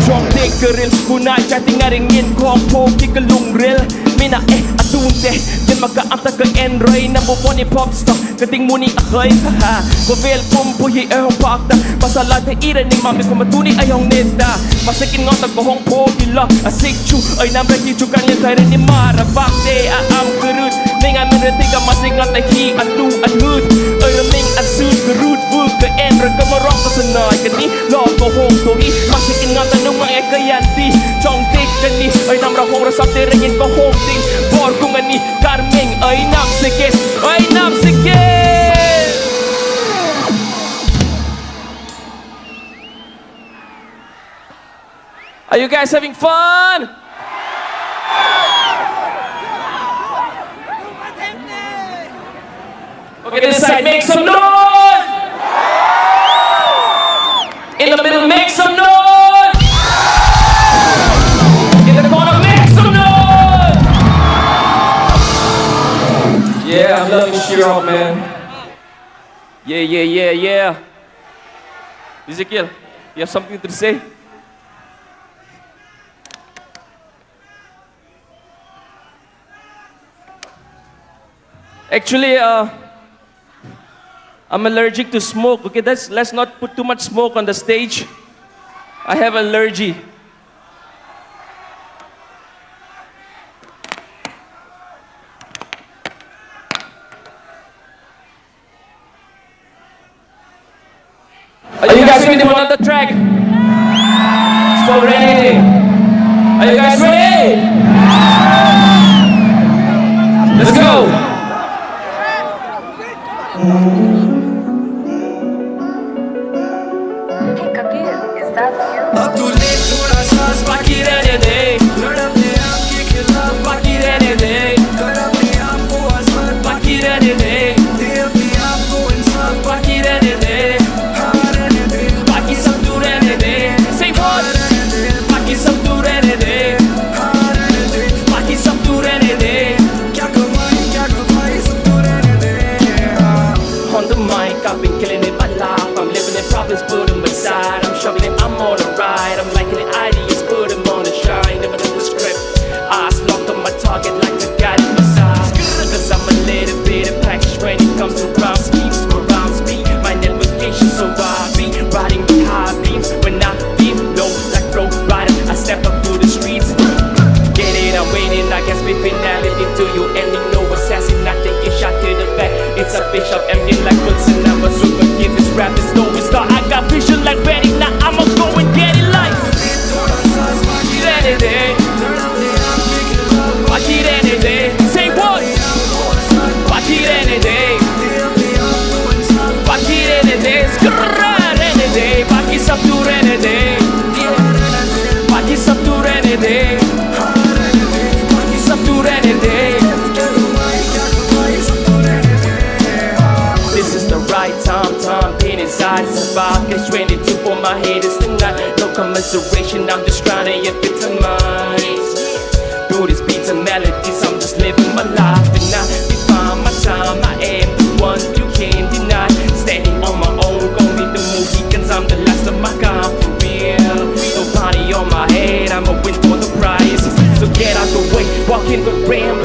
Trong tê cơ ril, kunai chati nga ringin ko ang pogi ka lungril. Mina atunte, din maka-amta ka enroy na bubon ni popstar. Kating muni ako'y haha. Kovel pumpuhi ay hong pakta. Pasalat na ira ni mami kumatuni ay hong neta. Masikin nga tagbohong pogi la. Asik chu ay namraki chu kanyan tayo ni Mara. Bakte aam kurut. Ning amin retiga masingat na hi atu at hood. Ay raming at suit kurut vul ka enroy ka marong ka sanay. Kani lo ko hong togi. Masikin nga tanong mga kayanti. Chong tik kani ay namrahong rasap tingin ko hong ting. Bor kung ani karming ay namsikit. Ay namsikit. Are you guys having fun? Okay, this side, make some noise! In the middle, make some noise! In the corner, make some noise! Yeah, I'm loving SHIROCK, man. Yeah. Ezekiel, you have something to say? Actually, I'm allergic to smoke. Okay, let's not put too much smoke on the stage. I have allergy. Are you guys ready for another track? Let's go, ready? Are you guys ready? Let's go. अब तू ले थोड़ा सांस बाकी रहने दे लड़ अपने आप के खिलाफ बाकी रहने दे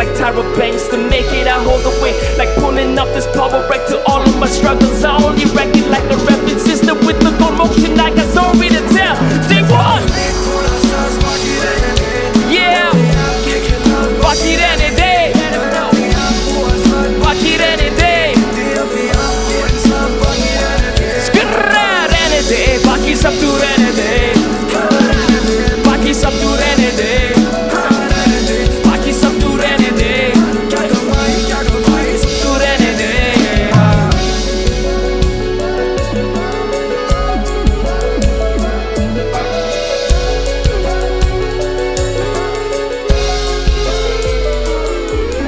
like Tyra Banks to make it. I hold the weight like pulling up this power break to all of my struggles. I only wreck it like a reference system with the gold motion. I got story to tell. Sing one. Yeah. Fuck it any day. Fuck it any day. Skrrr any day. Fuck it up to any day. Fuck it up to any day. Fuck it up to any day. To any day.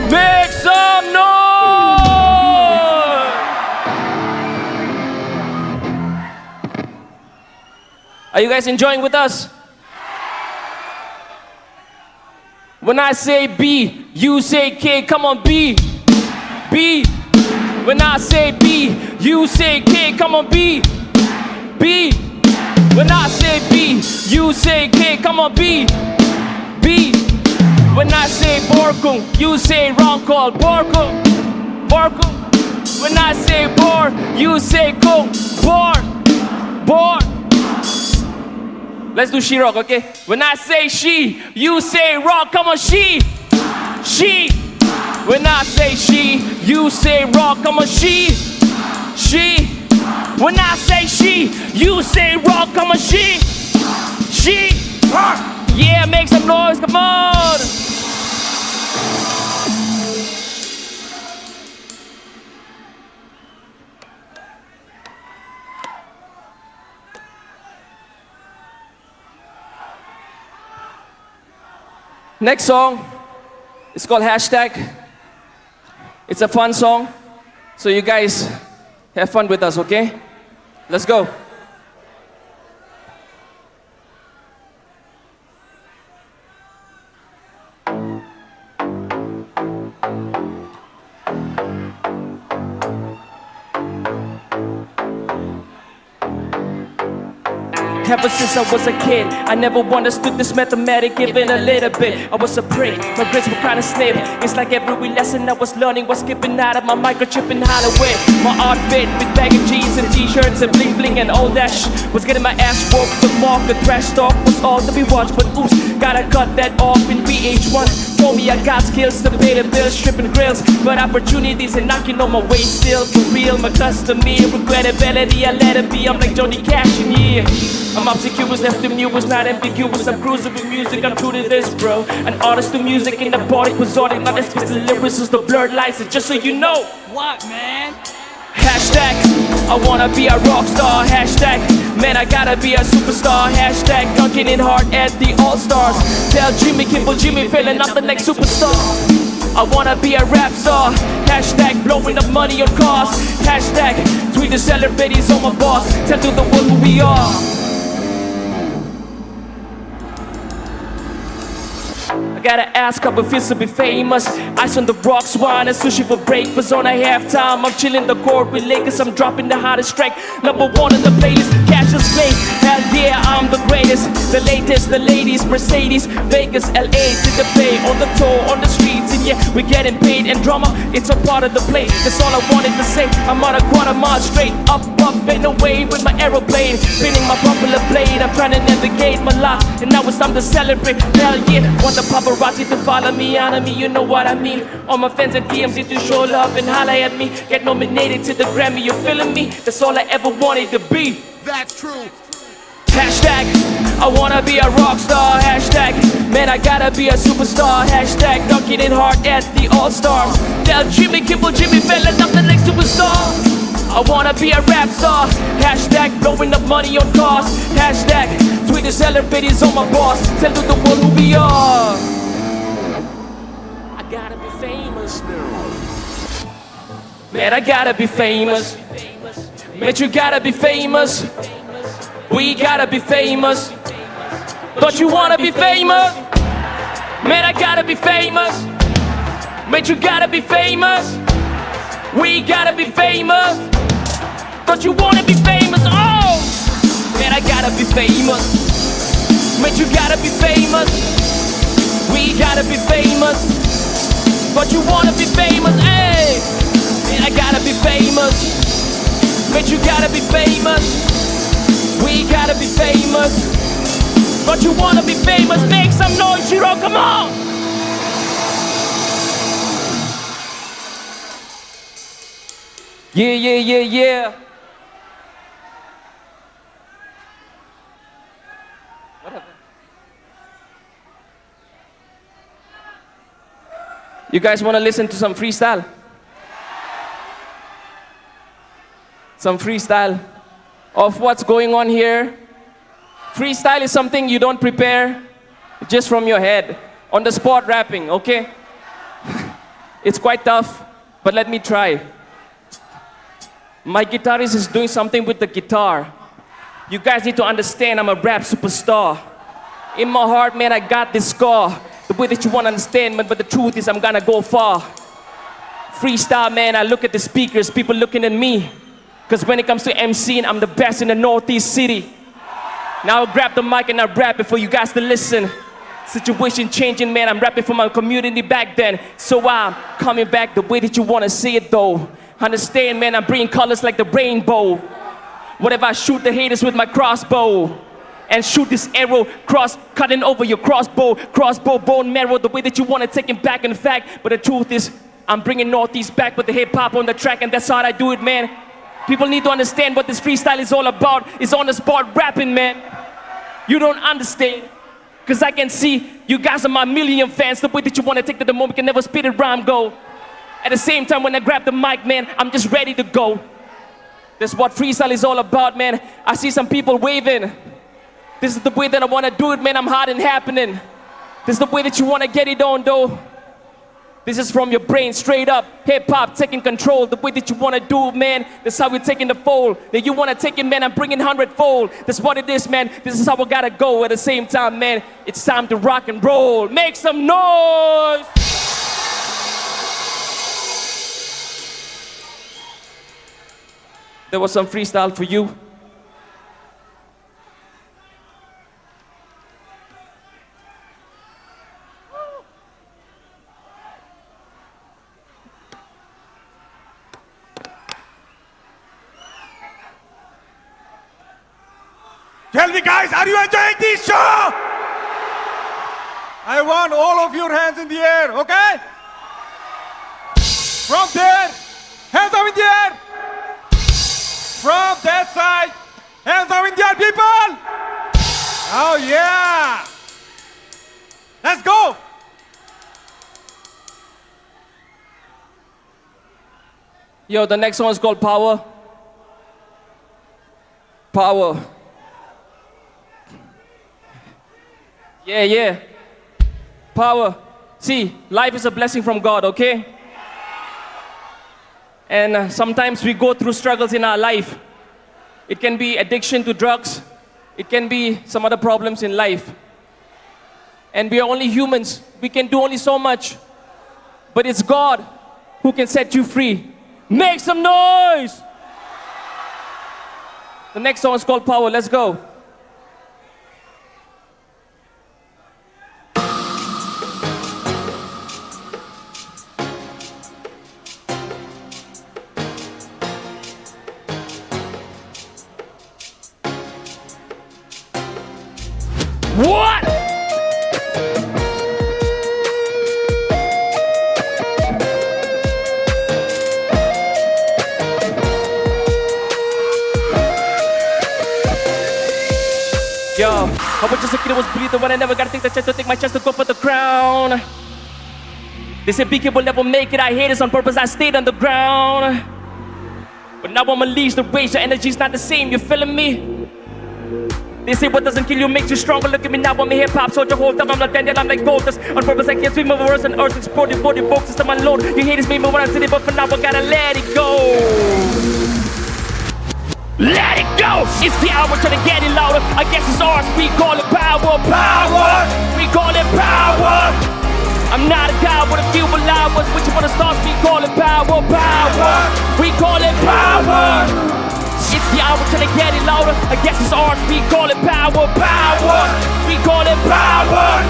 Make some noise! Are you guys enjoying with us? When I say B, you say K, come on B. B. When I say B, you say K, come on B. B. When I say B, you say K, come on B. B. When I say Borkung, you say wrong call. Borkung, Borkung. When I say Bor, you say Kung. Bor, Bor. Let's do SHIROCK, okay? When I say she, you say rock. Come on, she. She. When I say she, you say rock. Come on, she. She. When I say she, you say rock. Come on, she. She. Yeah, make some noise, come on. Next song is called Hashtag. It's a fun song, so you guys have fun with us, okay? Let's go. Ever since I was a kid, I never understood this mathematic, even a little bit. I was a prick, my grades were kinda snip. It's like every lesson I was learning was skipping out of my microchip in Hollywood. My outfit with baggy jeans and t-shirts and bling bling and all that was getting my ass whooped. The market trash talk was all to be watched, but oops, gotta cut that off in VH1. Told me I got skills to pay the bills, stripping grills, but opportunities and knocking on my way still. For real, my custom me, regrettability, I let it be. I'm like Johnny Cash in here. I'm obsequious, left the new was not ambiguous. I'm cruising with music, I'm true to this, bro. An artist to music in the party resorting, not as the lyrics is the blurred lights. And just so you know, What, man? hashtag, I wanna be a rock star. Hashtag, man, I gotta be a superstar. Hashtag, dunking it hard at the All-Stars. Tell Jimmy Kimmel, Jimmy Fallon, I'm the next superstar. I wanna be a rap star. Hashtag, blowing up money on cars. Hashtag, tweet the celebrities on my boss. Tell to the world who we are. Gotta ask how it feels to be famous. Ice on the rocks, wine and sushi for breakfast. On a halftime, I'm chilling the court with Lakers. I'm dropping the hottest track, number one on the playlist. Cassius Clay, hell yeah, I'm the greatest. The latest, the ladies, Mercedes, Vegas, LA to the Bay, on the tour, on the streets, and yeah, we're getting paid. And drama, it's a part of the play. That's all I wanted to say. I'm on a quarter mile straight, up and away with my aeroplane, spinning my popular blade. I'm trying to navigate my life, and now it's time to celebrate. Hell yeah, want the paparazzi to follow me, honor me, you know what I mean. All my fans and DMs to show love and holler at me. Get nominated to the Grammy, you're feeling me? That's all I ever wanted to be. That's true. Hashtag, I wanna be a rock star. Hashtag, man, I gotta be a superstar. Hashtag, dunking it hard at the All-Stars. Tell Jimmy Kimmel, Jimmy Fallon, I'm the next superstar. I wanna be a rap star. Hashtag, blowing up money on cars. Hashtag, tweet the celebrities on my boss. Tell to the world who we are. I gotta be famous now. Man, I gotta be famous. Man, you gotta be famous. We gotta be famous. Don't you wanna be famous? Man, I gotta be famous. Man, you gotta be famous. We gotta be famous. Don't you wanna be famous? Oh! Man, I gotta be famous. Man, you gotta be famous. We gotta be famous. but you wanna be famous, hey. Man, I gotta be famous. But you gotta be famous. We gotta be famous. But you wanna be famous, make some noise, SHIROCK, come on! Yeah, yeah, yeah, yeah. What happened? You guys wanna listen to some freestyle? Some freestyle of what's going on here. Freestyle is something you don't prepare, just from your head, on the spot rapping, okay? It's quite tough, but let me try. My guitarist is doing something with the guitar. You guys need to understand I'm a rap superstar. In my heart, man, I got this scar. The way that you wanna understand, man, but the truth is I'm gonna go far. Freestyle, man, I look at the speakers, people looking at me. Cause when it comes to MCing, I'm the best in the Northeast city. Now I'll grab the mic and I'll rap it for you guys to listen. Situation changing, man, I'm rapping for my community back then. So I'm coming back the way that you wanna see it though. Understand, man, I'm bringing colors like the rainbow. What if I shoot the haters with my crossbow? And shoot this arrow, cutting over your crossbow, bone marrow, the way that you wanna take it back in fact. But the truth is, I'm bringing Northeast back with the hip hop on the track, and that's how I do it, man. People need to understand what this freestyle is all about. It's on the spot rapping, man. You don't understand. Cause I can see you guys are my million fans. The way that you wanna take to the moment can never spit it rhyme go. At the same time when I grab the mic, man, I'm just ready to go. That's what freestyle is all about, man. I see some people waving. This is the way that I wanna do it, man. I'm hot and happening. This is the way that you wanna get it on, though. This is from your brain, straight up. Hip-hop taking control, the way that you wanna do it, man. That's how we're taking the fold. That you wanna take it, man, I'm bringing 100-fold. That's what it is, man. This is how I gotta go. At the same time, man, it's time to rock and roll. Make some noise! There was some freestyle for you. Tell me, guys, are you enjoying this show? I want all of your hands in the air, okay? From there, hands up in the air. From that side, hands up in the air, people. Oh, yeah. Let's go. Yo, the next one is called Power. Power. Yeah, yeah. Power. See, life is a blessing from God, okay? And sometimes we go through struggles in our life. It can be addiction to drugs. It can be some other problems in life. And we are only humans. We can do only so much. But it's God who can set you free. Make some noise! The next song is called Power. Let's go. What? Yo, I was just a kid who was breathing when I never got to take the chance to take my chance to go for the crown. They said big kid will never make it, I hate this on purpose, I stayed on the ground. But now I'm unleashed, the rage, the energy's not the same, you feeling me? They say what doesn't kill you makes you stronger. Look at me now, I'm a hip-hop soldier. Whole time I'm not dead, I'm like gold dust. On purpose I can't swim over worse and earth. Exploding body box system unload. You haters made me when I said it, but for now I gotta let it go. Let it go! It's the hour, trying to get it louder. I guess it's ours, we call it power. Power! We call it power! I'm not a guy with a few allowers. Which one of the stars, we call it power. Power! We call it power! It's the hour, trying to get it louder. I guess it's ours, we call it power. Power! We call it power!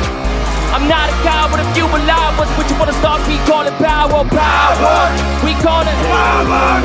I'm not a coward if you allow us. But you wanna start, we call it power, power. We call it power.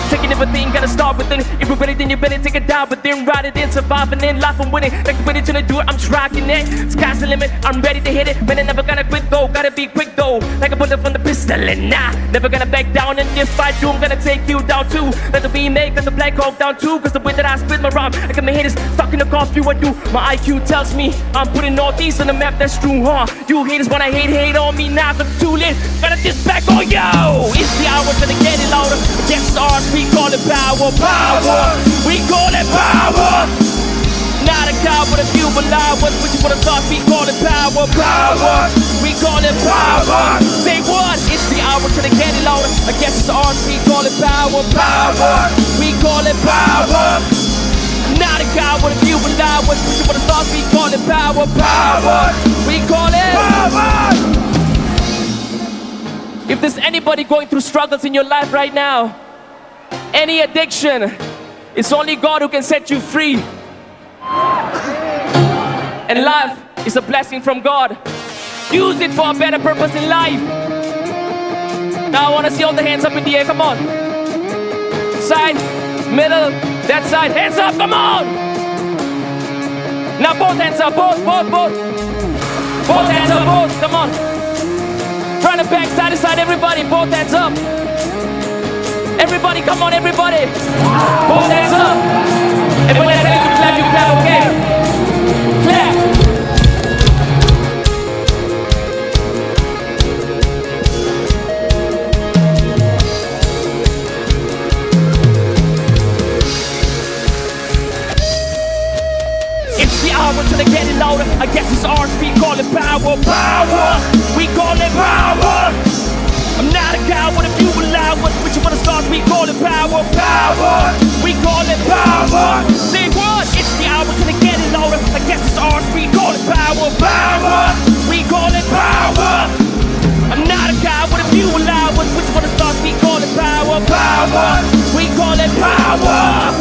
Taking everything, gotta start within. If you're ready, then you better take it down. But then ride it in, surviving in life, I'm winning. Like the ready to do it, I'm just rocking it. Sky's the limit, I'm ready to hit it. But I never gonna quit though, gotta be quick though. Like a bullet from the pistol, and nah, never gonna back down. And if I do, I'm gonna take you down too. Let the remake and the Black Hawk down too. Cause the way that I spit my rhyme, I got my haters stuck in the cough, you I do. My IQ tells me I'm putting all these on the map, that's true, huh? You haters wanna hate on me now, cause it's too late. Gotta diss back on yo. It's the hour, gonna get it louder. Against ours, we call it power, power. We call it power. Not a coward if you allow us. But you wanna start, we call it power, power. We call it power. Say what? It's the hour, gonna get it louder. Against ours, we call it power, power. We call it power. Not a coward if you allow us. But you wanna start, we call it power, power. We call it power. If there's anybody going through struggles in your life right now, any addiction, it's only God who can set you free. And life is a blessing from God. Use it for a better purpose in life. Now I want to see all the hands up in the air, come on. Side, middle, that side, hands up, come on. Now both hands up, both. Both hands up, both, come on. Front and back, side to side, everybody, both hands up. Everybody, come on, everybody. Both hands up. Everybody that's ready to clap, you clap, okay? Clap. It's the hour till they get it louder. I guess it's ours, we call it power, power. We call it power. I'm not a coward if you allow us. But you wanna start, we call it power, power. We call it power. Say what? It's the hour till they get it louder. I guess it's ours, we call it power, power. We call it power. I'm not a coward if you allow us. But you wanna start, we call it power, power. We call it power.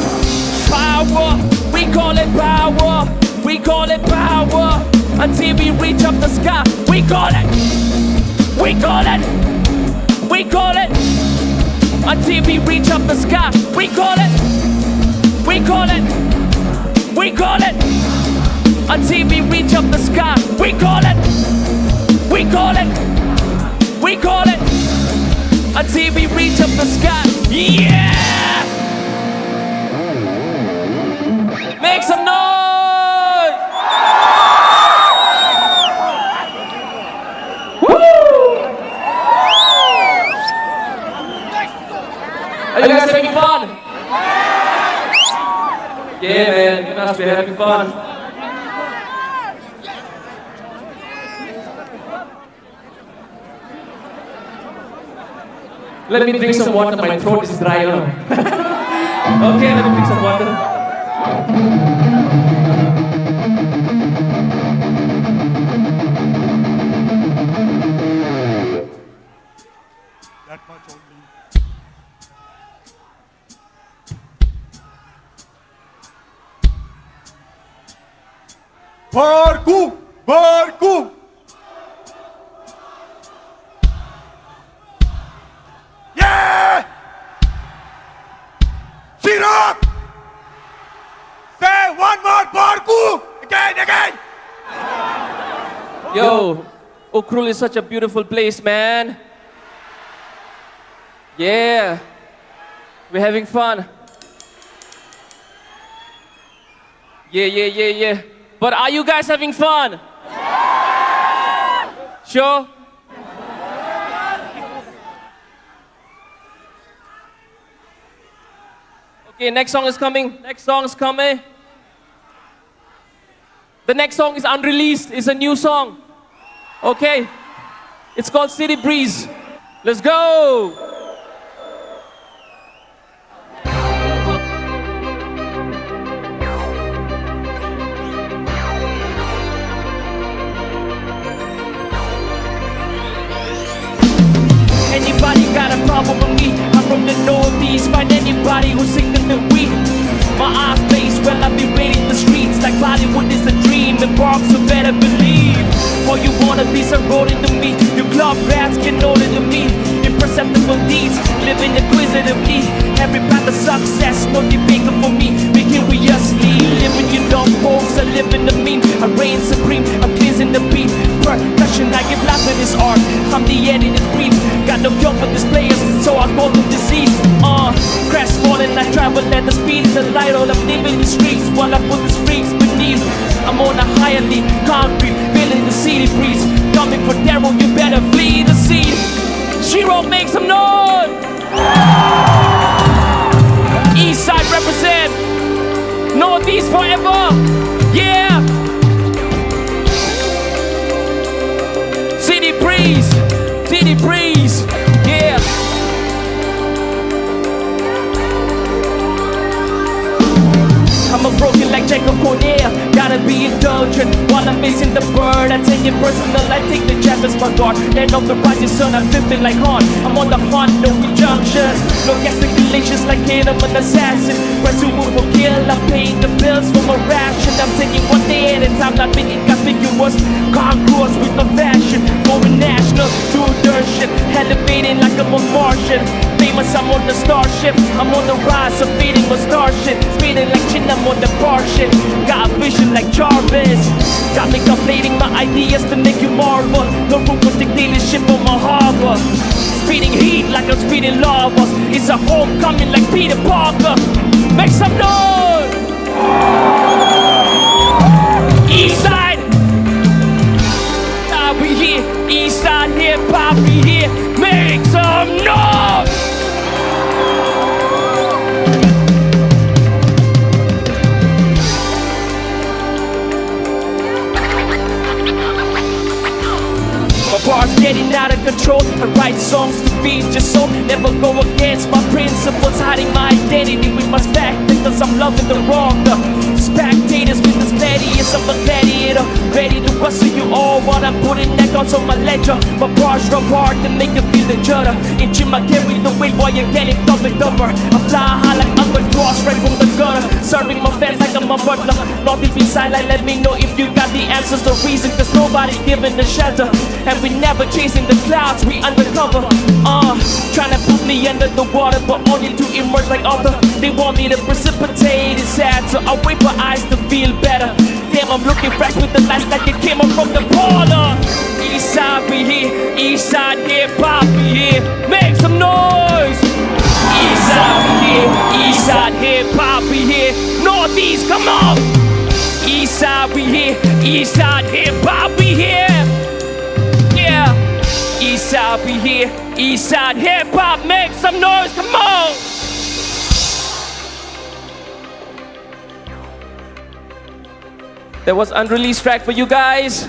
Power. We call it power. We call it power. Until we reach up the sky. We call it. We call it. We call it. Until we reach up the sky. We call it. We call it. We call it. Until we reach up the sky. We call it. We call it. We call it. Until we reach up the sky. Yeah! Make some noise! Woo! Are you guys having fun? Yeah, man, you must be having fun. Let me drink some water, my throat is dry, you know. Okay, let me drink some water. That much only. Barku! Barku! Yeah! SHIROCK! Say one more Barku! Again! Yo, Ukhrul is such a beautiful place, man. Yeah, we're having fun. Yeah. But are you guys having fun? Sure? Okay, next song is coming. The next song is unreleased. It's a new song. Okay? It's called City Breeze. Let's go! Anybody got a problem with me? I'm from the northeast. Find anybody who's singing the weed. My eyes blaze when I be raiding the streets like Bollywood is a dream and Bronx, you better believe. All you wanna be surrounded to me. You club rats get older than me. Imperceptible deeds, living inquisitively. Every path of success, no debating for me. Victoriously living, you dumb folks are living the mean. I reign supreme, I'm cleansing the beat. Percussion, I give life to this art. I'm the edited brief. Got no cure for these players, so I call them disease. Crestfallen, I travel at the speed of the light. All I'm living the streets while I put the streets beneath. I'm on a higher lead, concrete, feeling the city breeze. Coming for terror, you better flee the scene. SHIROCK, make some noise. East side represent. Northeast forever. Yeah. City breeze. City breeze. Yeah. I'm a broken like Jacob Cornell. Gotta be indulgent while I'm facing the bird. I take it personal, I take the jab as my guard. Land of the rising sun, I'm flipping like horn. I'm on the hunt, no injunctions. No gesticulations like hate, I'm an assassin. Presumed for kill, I'm paying the bills for my ration. I'm taking one day at a time, not being inconspicuous. Congruous with the fashion. Going national, do dirt shit. Elevating like I'm a Martian. Famous, I'm on the starship. I'm on the rise of feeding my starship. Speeding like chin, I'm on the bar shit. Got a vision like Jarvis. Got me conflating my ideas to make you marvel. No room for dictatorship on my harbor. Speeding heat like I'm speeding lava. It's a homecoming like Peter Parker. Make some noise! East side. We here. East side hip hop, we here. Make some noise! Bars getting out of control. I write songs to feed your soul. Never go against my principles. Hiding my identity with my spectators. I'm loving the wrong. The spectators with this gladius. I'm a gladiator, ready to wrestle you all while I'm putting neckouts on my ledger. My bars rub hard to make you feel the judder. In gym I carry the weight while you're getting dumb and dumber. I fly high like albatross right from the gutter. Serving my fans like I'm a butler. Not deep inside, like let me know if you got the answers, the reason. Cause nobody giving the shelter. And we never chasing the clouds, we undercover. Trying to put me under the water, but only to emerge like other. They want me to precipitate, it's sad, so I wait my eyes to feel better. Damn, I'm looking fresh with the lights like it came up from the parlor. East side we here, east side hip hop we here. Make some noise. East side we here, east side hip hop we here. Northeast, come on. East side we here, east side hip hop we here. East side we here, east side hip hop, make some noise, come on! There was unreleased track for you guys.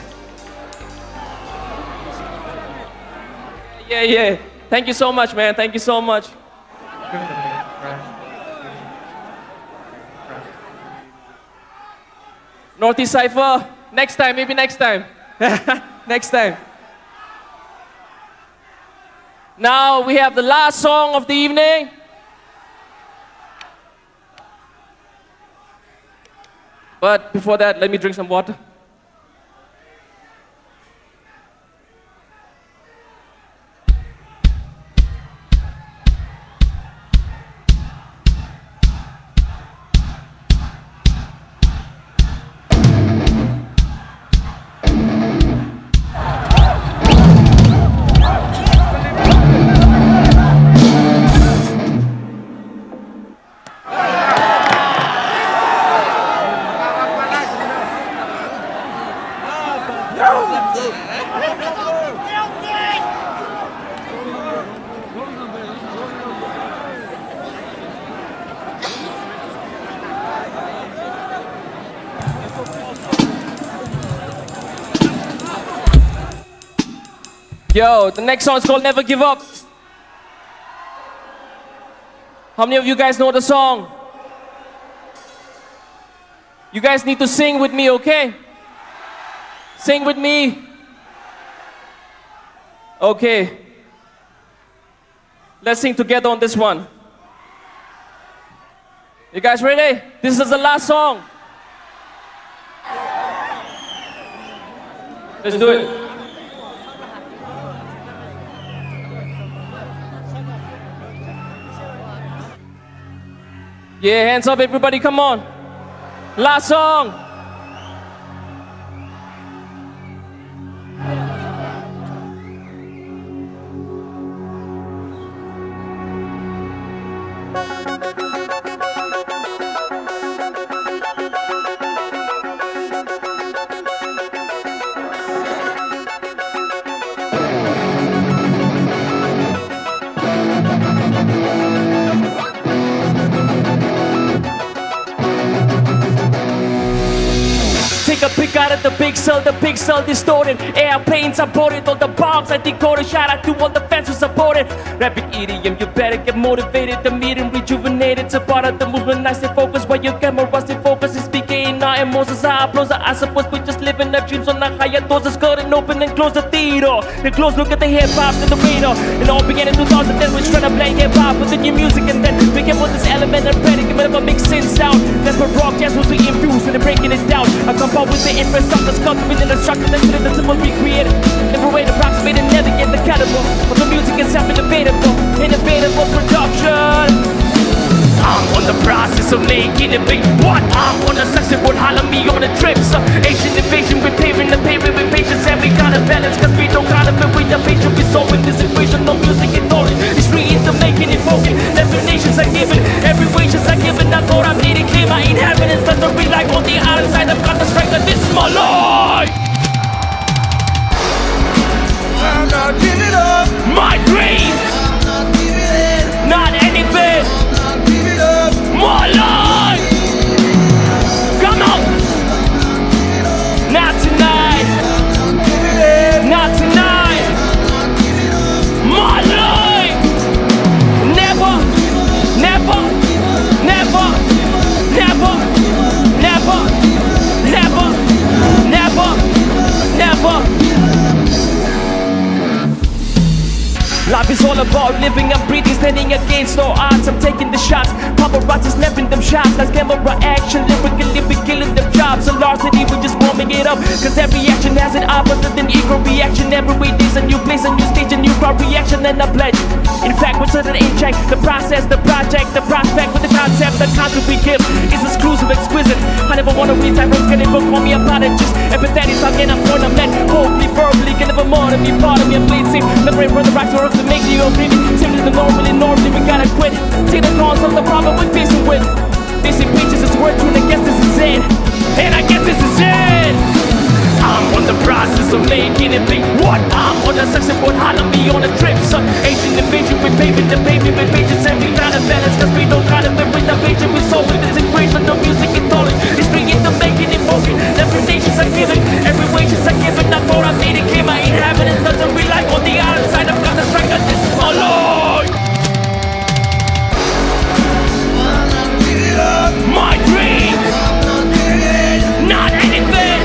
Yeah. Thank you so much, man. Thank you so much. Northeast Cypher, next time, maybe next time. Next time. Now we have the last song of the evening. But before that, let me drink some water. Yo, the next song is called Never Give Up. How many of you guys know the song? You guys need to sing with me, okay? Sing with me. Okay. Let's sing together on this one. You guys ready? This is the last song. Let's do it. Yeah, hands up everybody, come on. Last song. Take a pick out of the pixel distorted. Airplanes are boarded, all the bombs I decoded. Shout out to all the fans who supported. Rapid EDM, you better get motivated. The meeting rejuvenated. It's a part of the movement. I stay focused while your camera stay focused. It's speaking our emotions, our applause. I suppose we just living our dreams on a higher doses. Curtain open and close the theater. Then close look at the hip hop and the radar. It all began in 2000. Then we trying to play hip hop with the new music, and then we can put this element and predicament of a mixing sound. That's what rock jazz was we infused and breaking it down. I come up with the infrastructure, cultivating the structure, then to the symbol recreated. Never way to approximate and never get the caliber. But the music is self-innovatable, innovatable production. I'm on the process of making it big. What? I'm on the section board, holler me on the trips. Asian invasion, we're paving the pavement with patience, and we gotta balance, cause we don't gotta fit with the patient. We're solving this equation, no music is stolen. It's free into making it broken. Definitions are given, every wages are given. I thought I made it clear, I ain't having it. But don't be like on the other side, I've got the strength, that this is my life. I'm not giving up my dreams. I'm not giving in, not anything. More life! Come on! Not tonight! Not tonight! More life! Never! Never! Never! Never! Never! Never! Never! Never! Life is all about living and breathing, standing against all odds. I'm taking the shots, paparazzi snapping them shots. Like camera action, lyrically we killing them jobs. So larceny, we just warming it up, cause every action has an opposite than equal reaction. Every day's a new place, a new stage, a new crowd reaction, and a pledge. In fact, we're certain in check. The process, the project, the prospect with the concept, the concept we give is exclusive, exquisite. I never wanna read tyrants, can never call me apologist. Empathetic, talking, I'm ornament. Boldly, verbally, can never more to be part of me. I'm bleed safe, the brain for the rocks or to make you agree. Simply the normally we gotta quit. Take the cause of the problem we're facing with. Basic pictures is worth doing, I guess this is it. And I guess this is it. I'm on the process of making it big. What? I'm on the section board, holler me on the trips. Asian invasion, we're paving the pavement with patience, and we gotta balance, cause we don't gotta live with the patient. We're solving this equation, no music is stolen. It's bringing the making it broken. Every nations are given, every wages are given. I thought I made it clear, I ain't having it. Doesn't be like on the other side, I've got the strength, that this is my Lord. My dreams, not anything.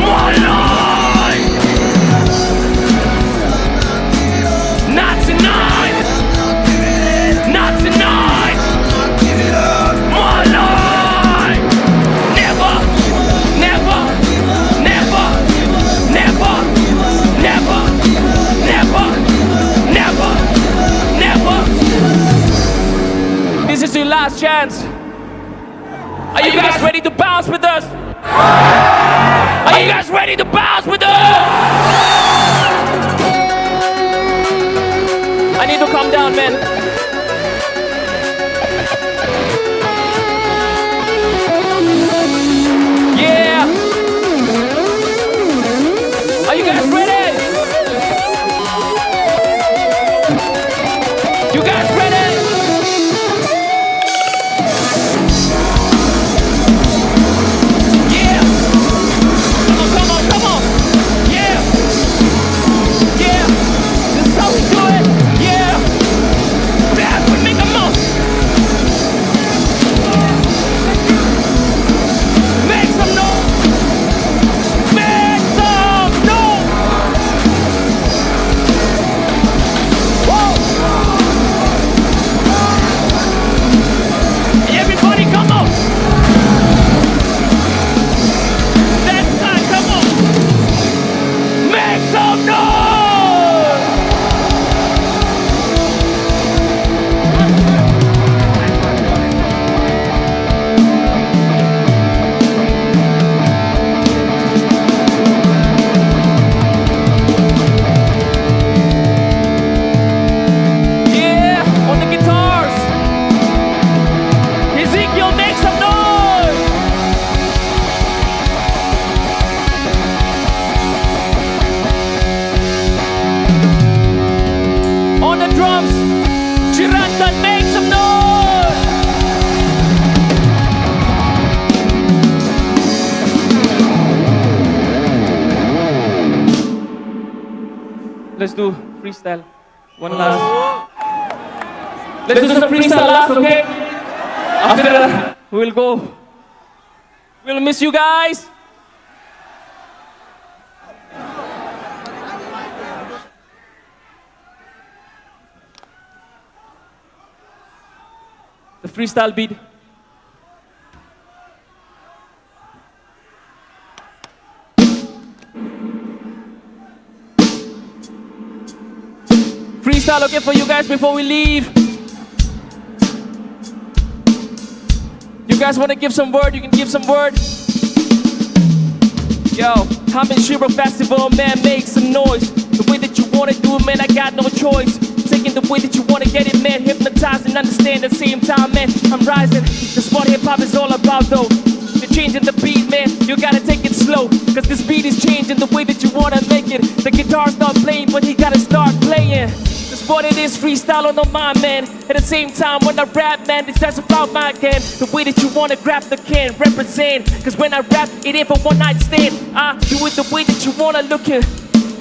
My life, not tonight, not tonight. My life, never, never, never, never, never, never, never, never. This is your last chance. Are you guys ready to bounce with us? Are you guys ready to bounce with us? I need to calm down, man. Yeah. Are you guys ready? You guys ready? just do freestyle. One last. Let's do some freestyle last, okay? After that, we'll go. We'll miss you guys. The freestyle beat. Freestyle okay for you guys before we leave? You guys want to give some word? You can give some word. Yo, I'm in SHIROCK Festival, man, make some noise. The way that you want to do it, man, I got no choice. Taking the way that you want to get it, man, hypnotize and understand at the same time, man. I'm rising, that's what hip-hop is all about, though. You're changing the beat, man, you gotta take it slow. Cause this beat is changing the way that you wanna make it. The guitar's not playing, but you gotta start playing. That's what it is, freestyle on the mind, man. At the same time, when I rap, man, it's just about my can. The way that you wanna grab the can, represent. Cause when I rap, it ain't for one night stand. I do it the way that you wanna look at.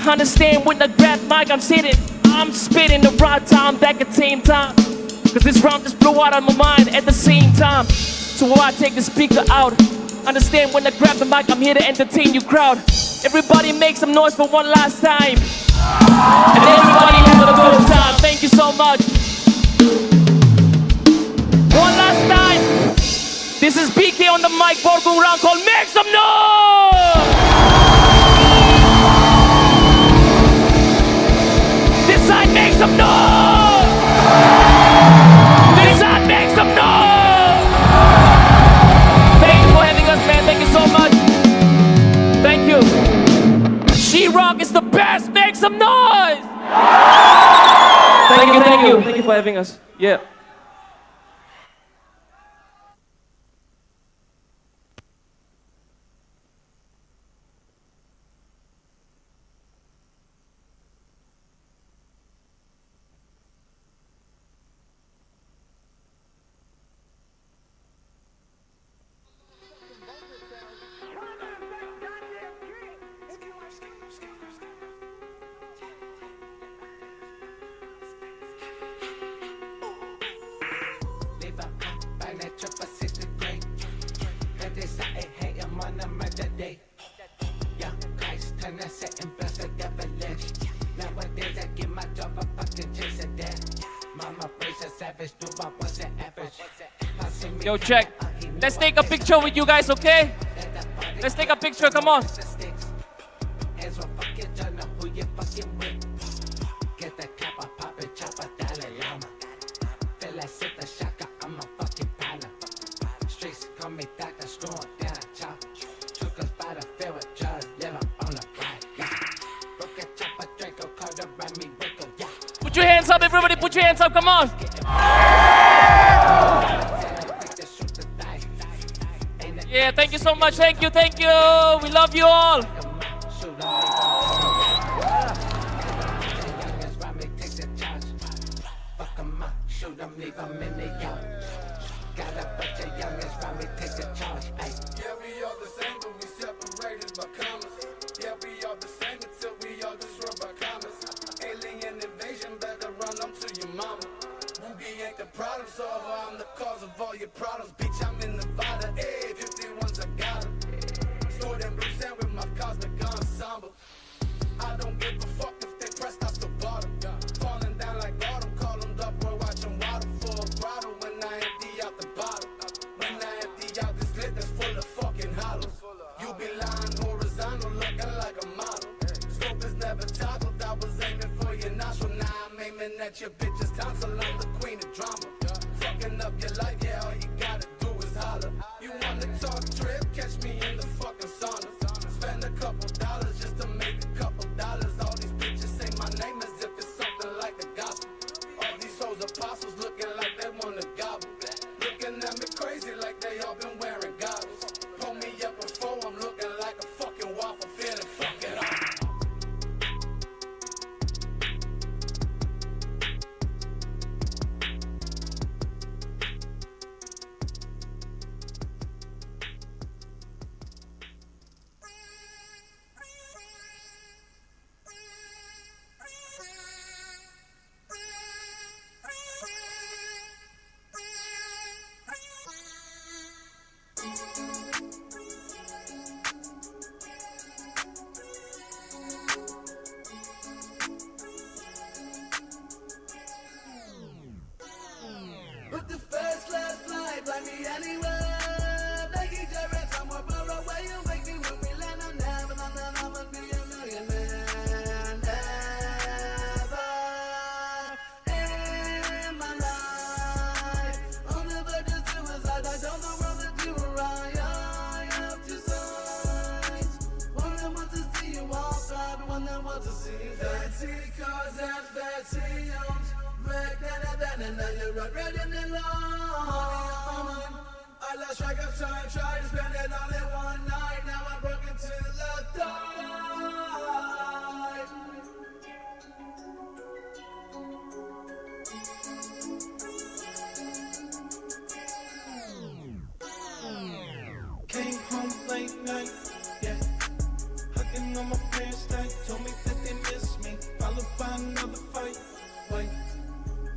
Understand when I grab mic, I'm sitting. I'm spitting the right time, back at the same time. Cause this rhyme just blow out of my mind at the same time. So while I take the speaker out, understand when I grab the mic, I'm here to entertain you crowd. Everybody make some noise for one last time. And everybody have a good time. Thank you so much. One last time. This is BK on the mic, Borgung round called Make Some Noise! This side, make some noise! This side, make some noise! Thank you for having us, man. Thank you so much. Thank you. SHIROCK is the best. Make some noise! Thank you, thank you. Thank you for having us. Yeah. Yo, check. Let's take a picture with you guys, okay? Let's take a picture, come on. Put your hands up, everybody, put your hands up, come on. Yeah, thank you so much. Thank you, thank you. We love you all. Your bitch's tonsil, I'm the queen of drama. Fucking up your life, yeah, all you gotta do is holler. You wanna talk trip, catch me in the fucking sauna. Spend a couple dollars just to make a couple dollars. All these bitches say my name as if it's something like the gospel. All these hoes apostles looking like they wanna gobble. Looking at me crazy like they all been wearing goggles. Pull me up before I'm looking like a fucking waffle, feeling fucking awesome. and now you're running along. I lost track of time, tried to spend it all in one night. Now I'm broken till I die. Came home late night, yeah. Hugging on my parents' night, told me that they miss me. Followed by another fight, wait.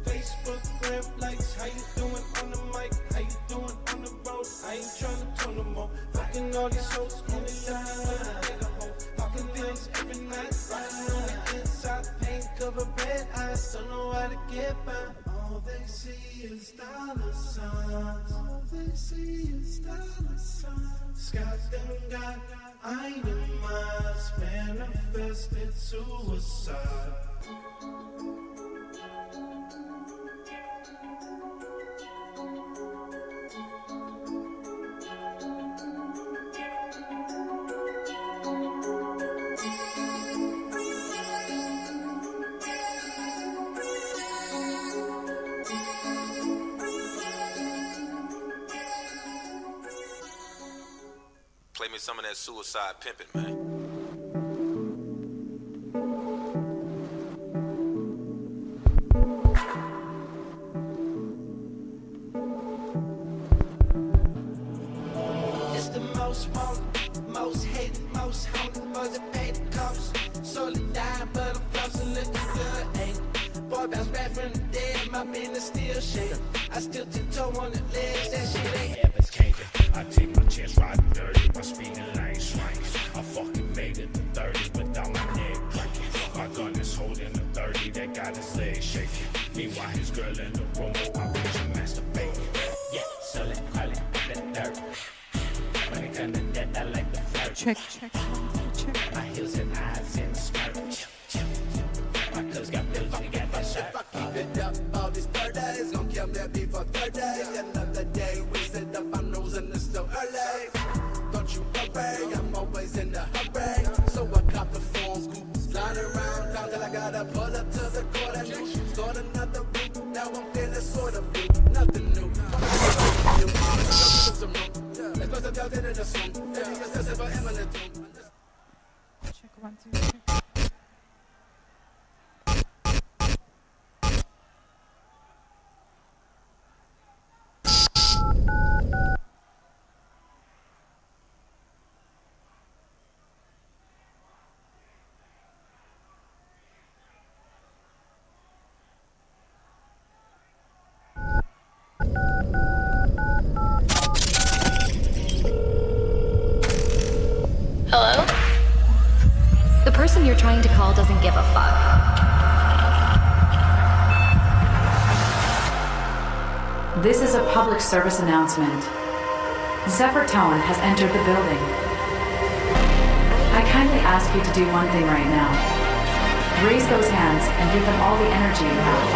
Facebook, grab likes, how you doing on the mic? How you doing on the road? I ain't tryna turn no more. Fucking all these hoes, only left with a nigga home. Popping pills every night, riding on the inside, paint cover red eyes, don't know how to get by. All they see is dollar signs. All they see is dollar signs. Scott them got itemized, manifested suicide. Play me some of that suicide pimping, man. It's the most wanted, most hated, most haunted boys that pay the cost. Slowly dying, but I'm flossing, looking good, ain't it? Boy, bounce back from the dead, my business still shaking. I still tiptoe on the ledge, that shit ain't Heaven's caving. I take my chance riding dirty, my speeding lane swings. I fucking made it to 30 without my neck cracking. My gun is holding a 30 that got his legs shaking. Meanwhile, his girl in the room, I picture masturbating. Yeah, sell it, call it, the dirt. When it comes to death, I like the flirt. Check. My heels and eyes in the smirk. My cuz got bills, we got that shirt. If I keep it up all these 3 days, gon' kill me before 3 days. Another day wasted up, I'm losing this so early. Don't you worry, I'm always in the hurry. So I cop the phone scoop, slide around town till I gotta pull up to the court and start another route. Now I'm feeling sort of blue, nothing new. Let's put some down in the swing. Maybe it's just for imminent doom. Check 1, 2, check. Hello? The person you're trying to call doesn't give a fuck. This is a public service announcement. Zephyr Tone has entered the building. I kindly ask you to do one thing right now. Raise those hands and give them all the energy you have.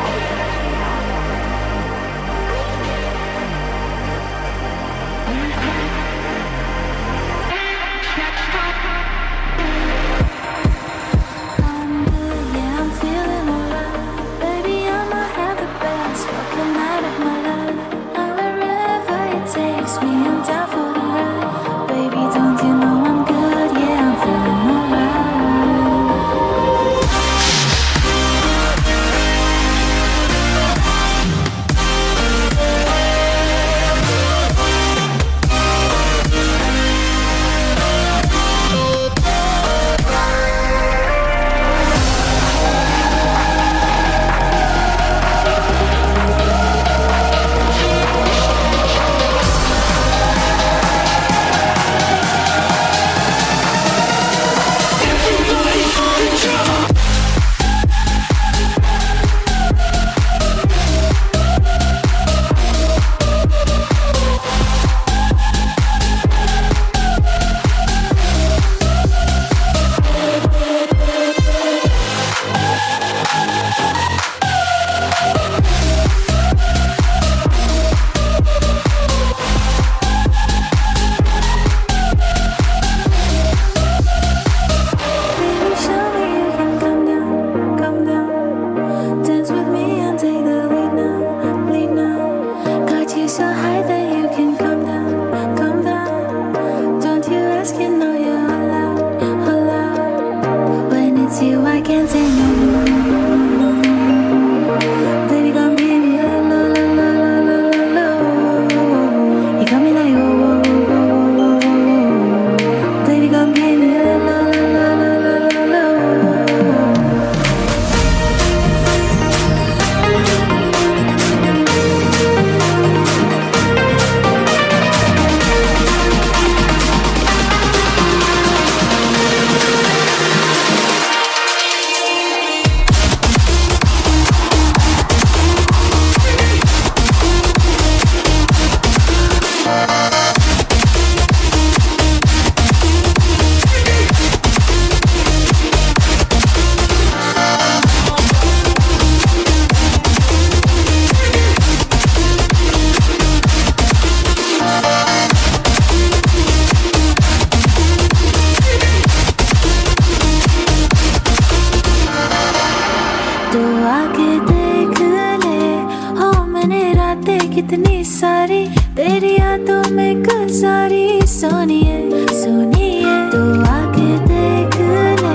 कितनी सारी तेरी यादों में गुजारी सोनिए सोनिए तो आके देख ले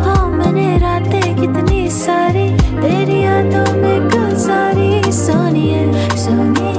हाँ मैंने रातें कितनी सारी तेरी यादों में गुजारी सोनिए सोनिए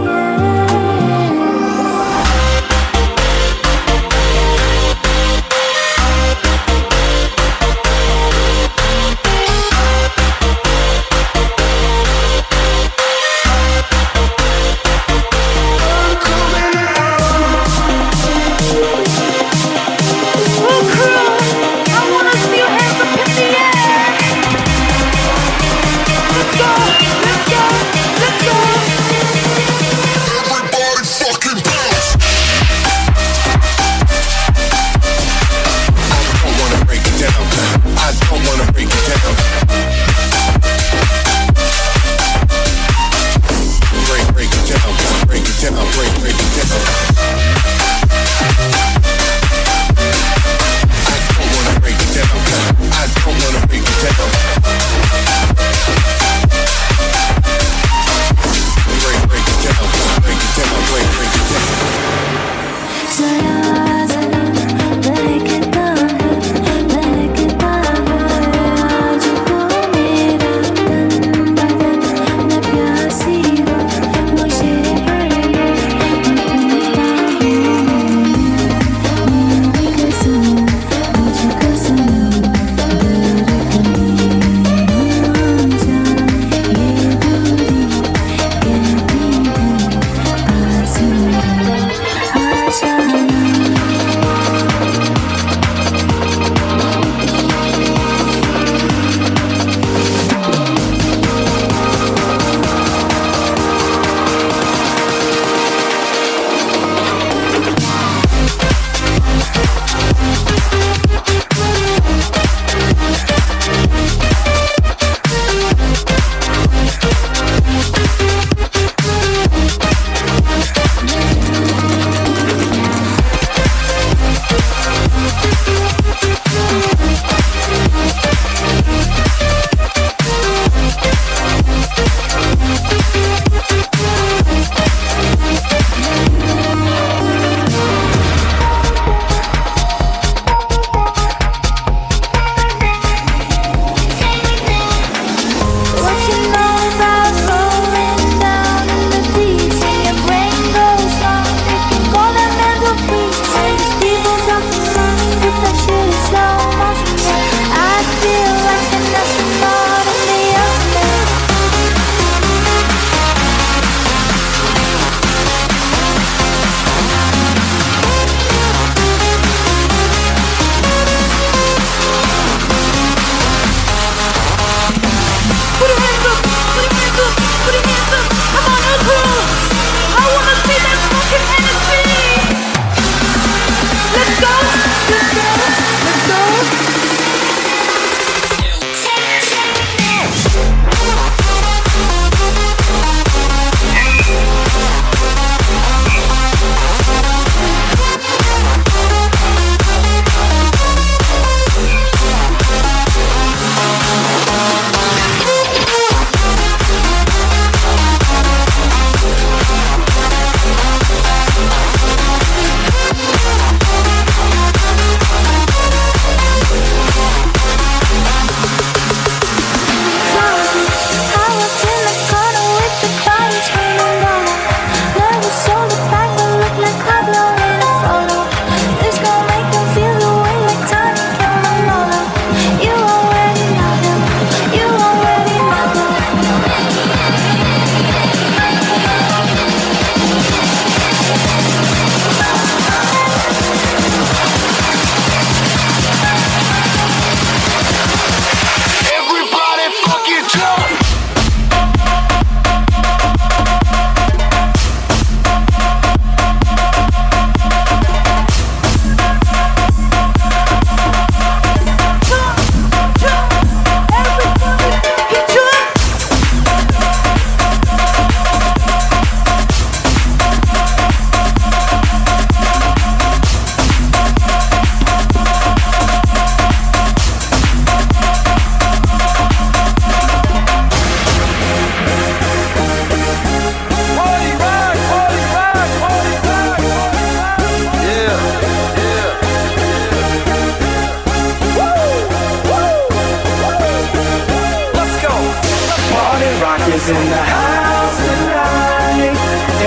is in the house tonight.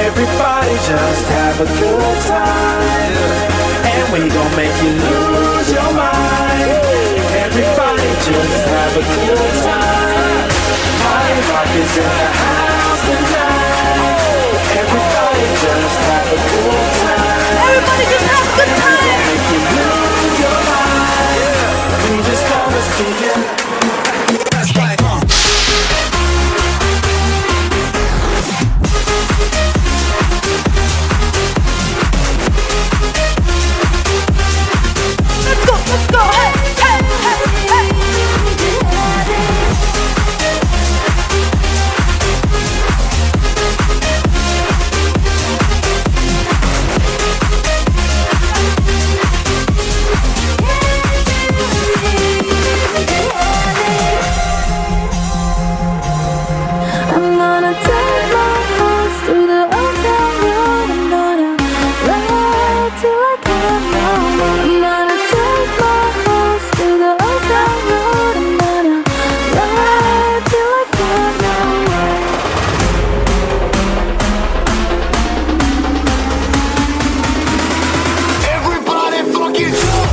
Everybody just have a good time, and we gon' make you lose your mind. Everybody just have a good time. SHIROCK is in the house tonight. Everybody just have a good time. Everybody just have a good time. Make you lose your mind. We just wanna see you. That's right. Let's go, let's go. Hey, hey, hey, hey. I'm gonna take my horse through the old town road. I'm gonna ride till I can't no more. I'm gonna take my horse through the old town road. I'm gonna ride till I can't no more. Everybody fucking jump.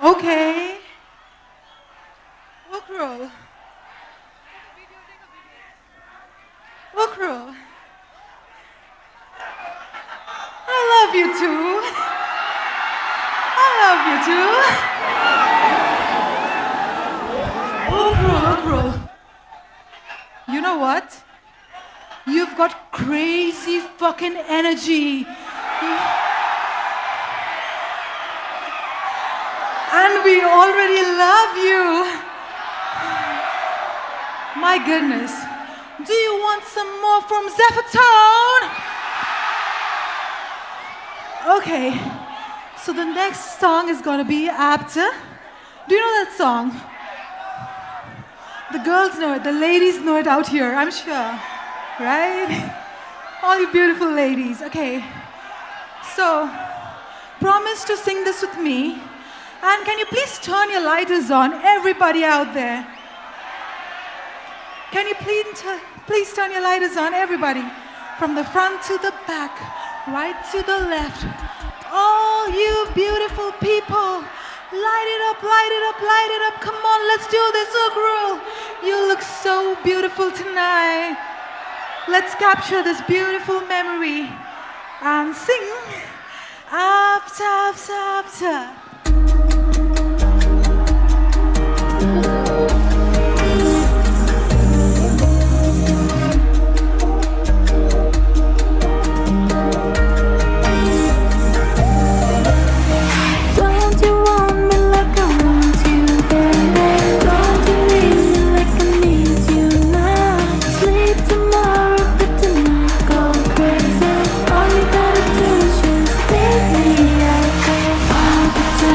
Okay. Ukhrul. Ukhrul. I love you too. I love you too. Ukhrul. You know what? You've got crazy fucking energy. And we already love you. My goodness. Do you want some more from Zephyrtone? Okay. So the next song is gonna be After. Do you know that song? The girls know it, the ladies know it out here, I'm sure. Right? All you beautiful ladies. Okay. So, promise to sing this with me. And can you please turn your lighters on, everybody out there? Can you please turn your lighters on, everybody? From the front to the back, right to the left. All you beautiful people, light it up, light it up, light it up. Come on, let's do this, Ukhrul. You look so beautiful tonight. Let's capture this beautiful memory and sing After, After, After. Don't you want me like I want you, baby? Don't you need me like I need you now? Sleep tomorrow, but tonight go crazy. All you gotta do is just leave me. I go all the time.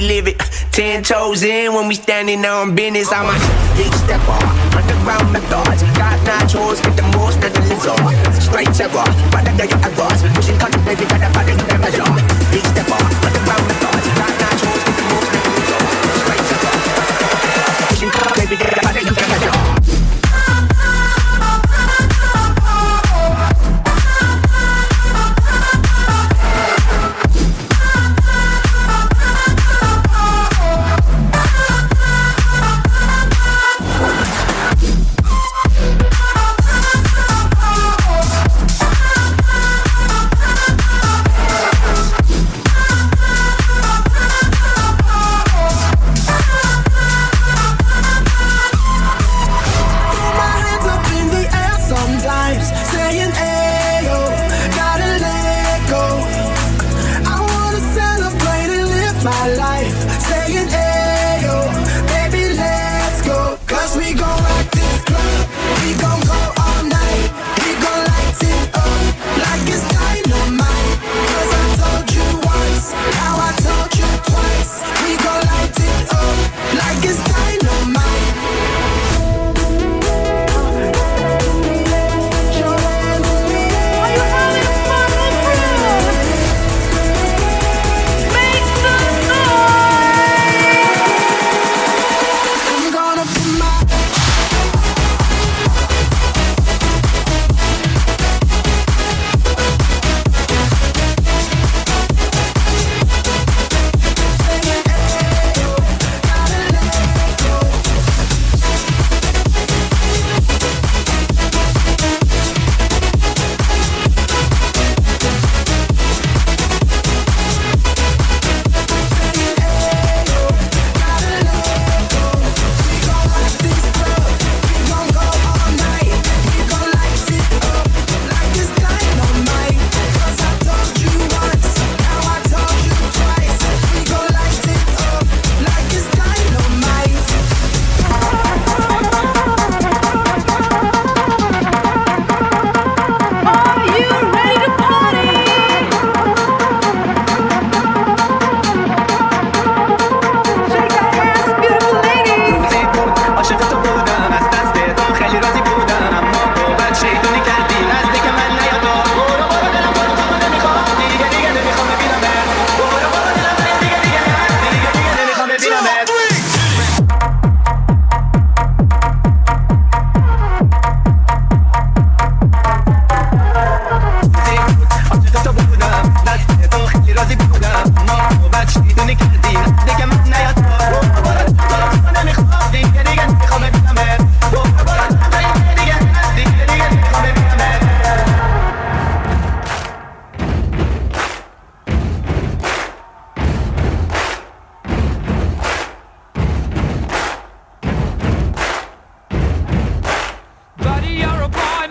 live it. 10 toes in when we standing on business. I'm a big stepper, underground methods. Got nachos, get the most that the lives on. Straight terror, but I got your errors. Pushing country, baby, got a body you never measure. Big stepper, underground methods. Got nachos, get the most that the lives on. Straight terror, pushing country, baby, got a body you never measure.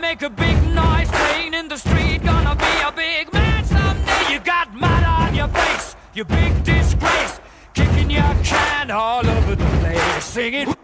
Make a big noise, playing in the street. Gonna be a big man someday. You got mud on your face, you big disgrace. Kicking your can all over the place, singing.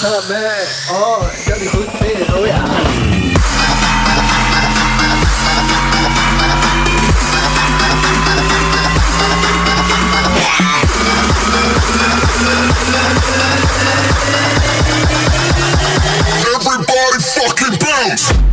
up, man? Oh, jag blir skitfin, oh ja. Everybody fucking bounce!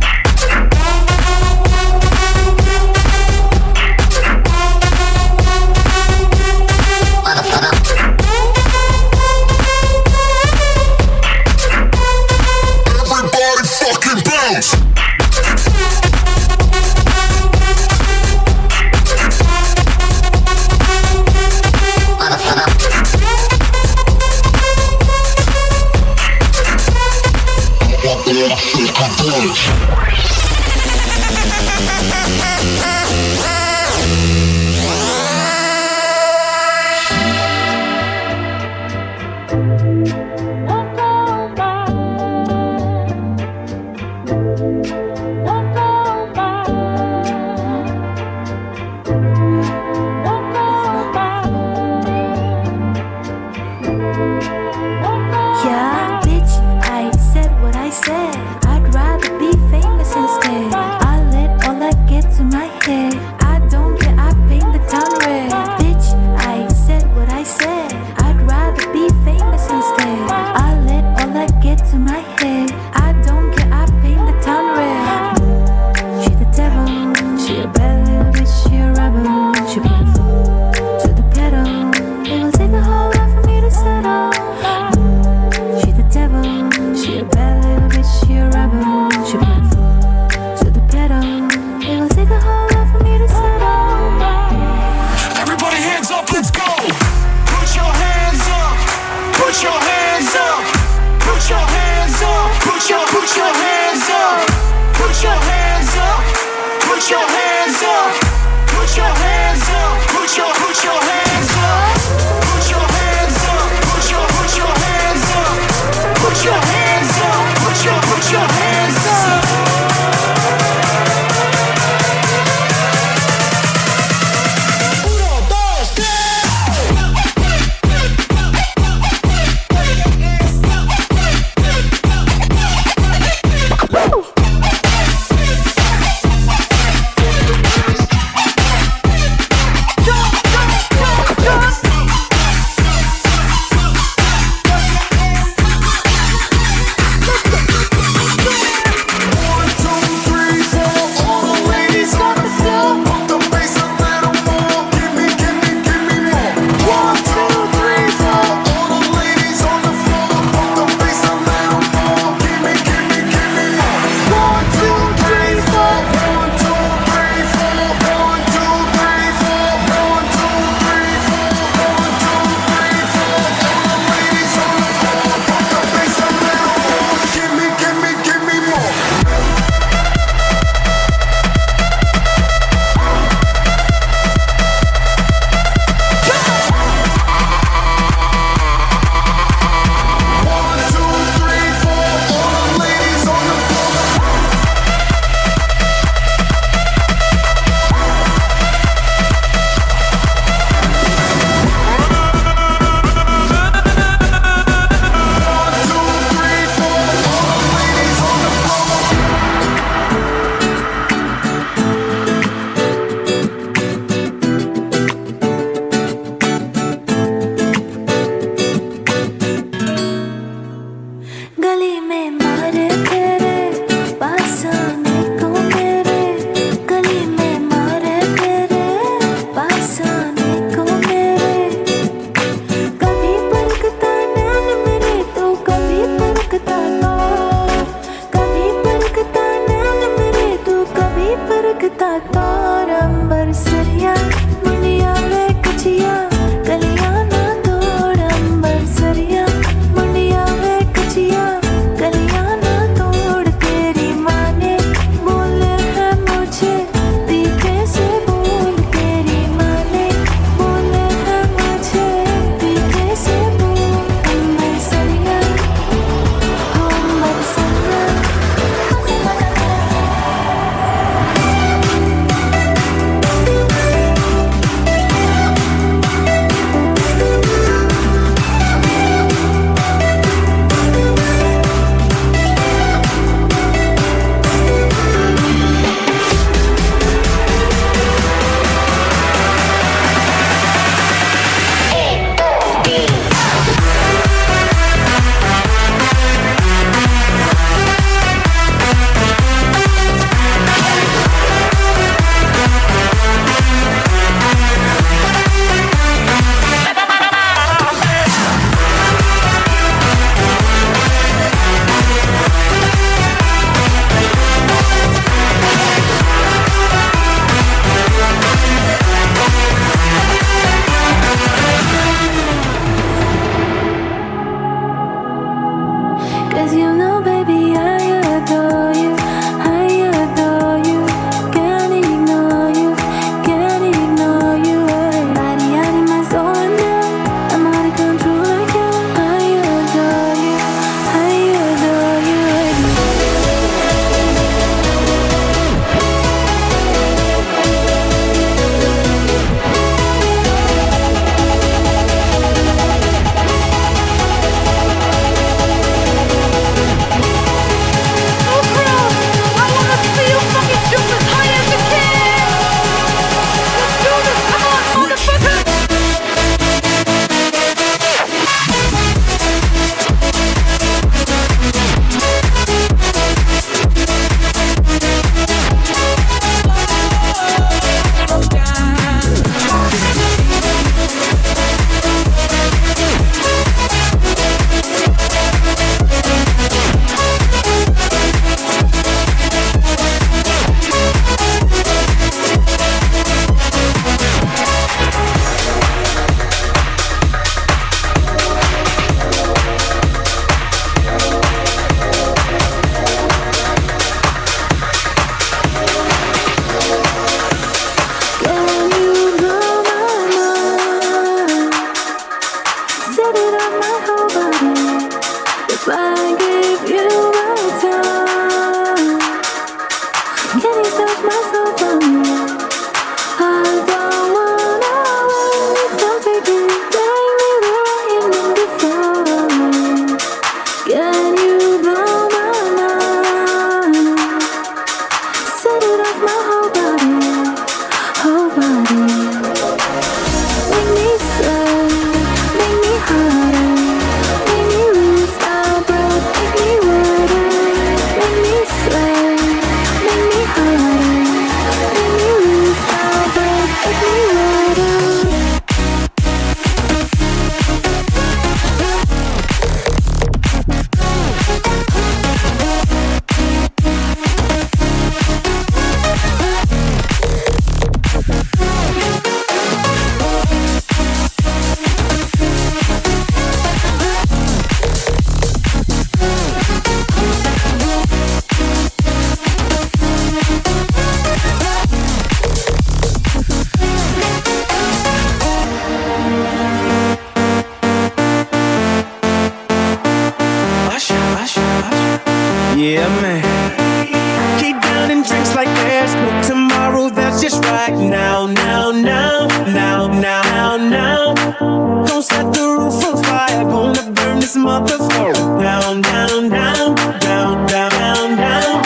Don't set the roof on fire. Gonna burn this motherfucker down, down, down, down, down, down.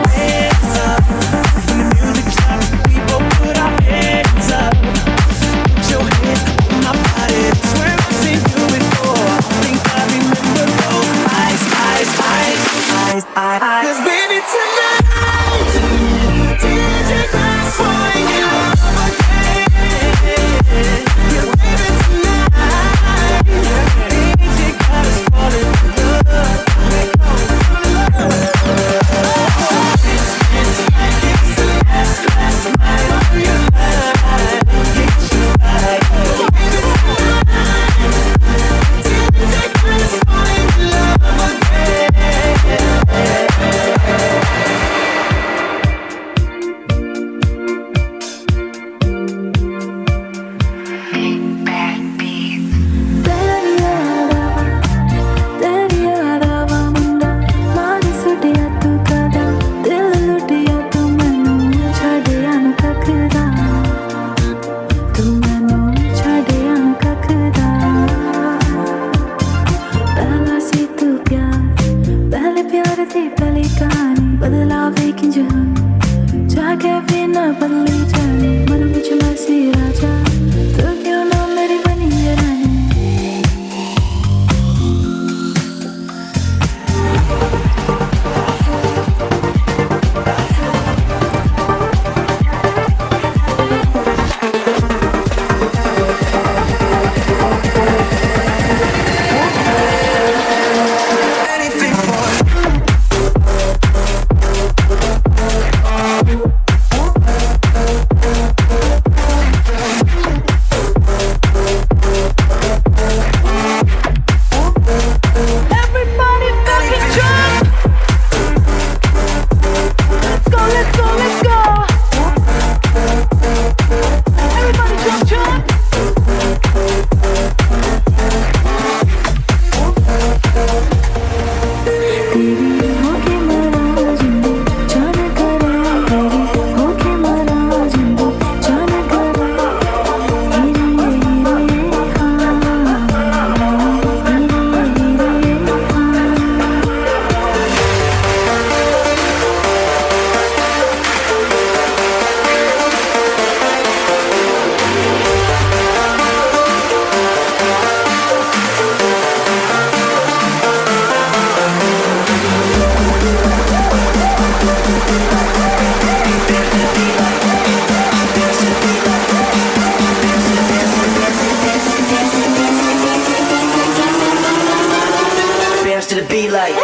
Hands up. When the music stops, we both put our hands up. Put your hands on my body. Swear I've seen you before. I think I remember those eyes, eyes, eyes, eyes, eyes. 'Cause baby tonight, DJ Glass falling in love again. Yeah, baby tonight, DJ Glass falling in love. It's like it's the last night of your life. Get you right. Baby tonight, DJ Glass falling in love again. बदलावे की जहान जाके बिना बदली जाने मन मुझ में सी राजा तो क्यों ना मेरी बनी ये रानी To the beat like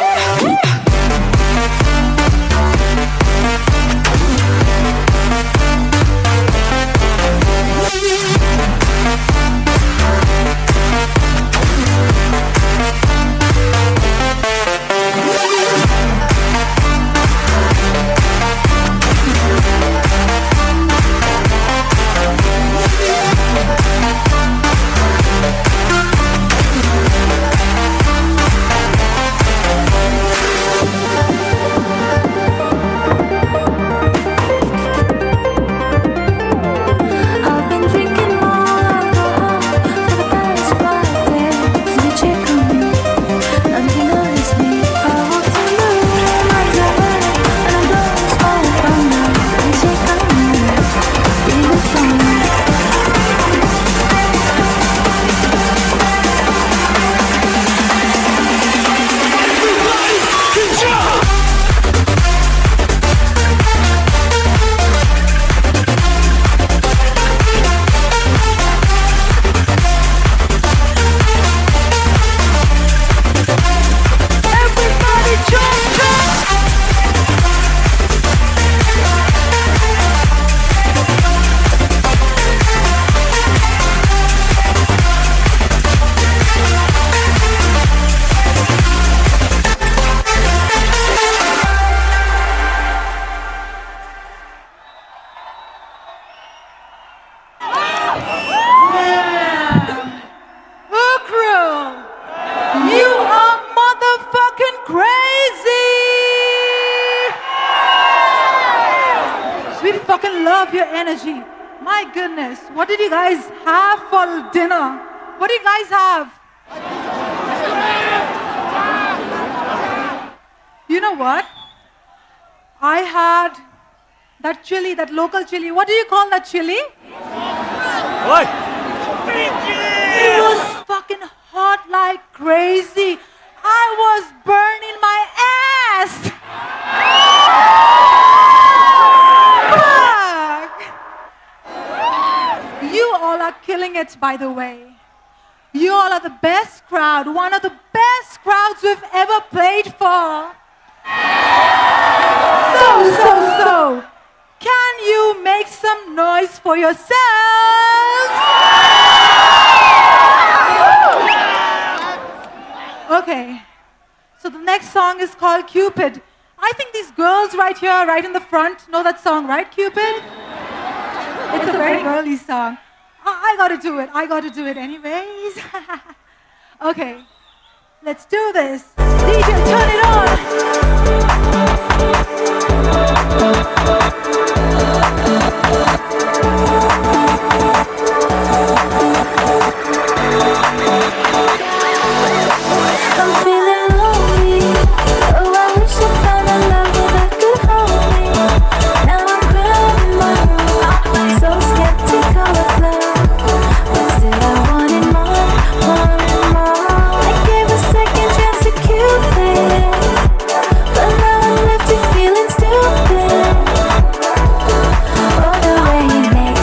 love your energy. My goodness, what did you guys have for dinner? What do you guys have? You know what? I had that chili, that local chili. What do you call that chili? Oi! It was fucking hot like crazy. I was burning my ass. Fuck. You all are killing it, by the way. You all are the best crowd, one of the best crowds we've ever played for. So, can you make some noise for yourselves? Okay, so the next song is called Cupid. I think these girls right here, right in the front, know that song, right, Cupid? It's a very girly song. I gotta do it. I gotta do it anyways. Okay, let's do this. DJ, turn it on. I'm feeling lonely. Oh, I wish I found a lover that could hold me. Now I'm crying in my room, so skeptical of love, but still I wanted more. I gave a second chance to Cupid, but now I'm left feeling stupid. Oh, the way he makes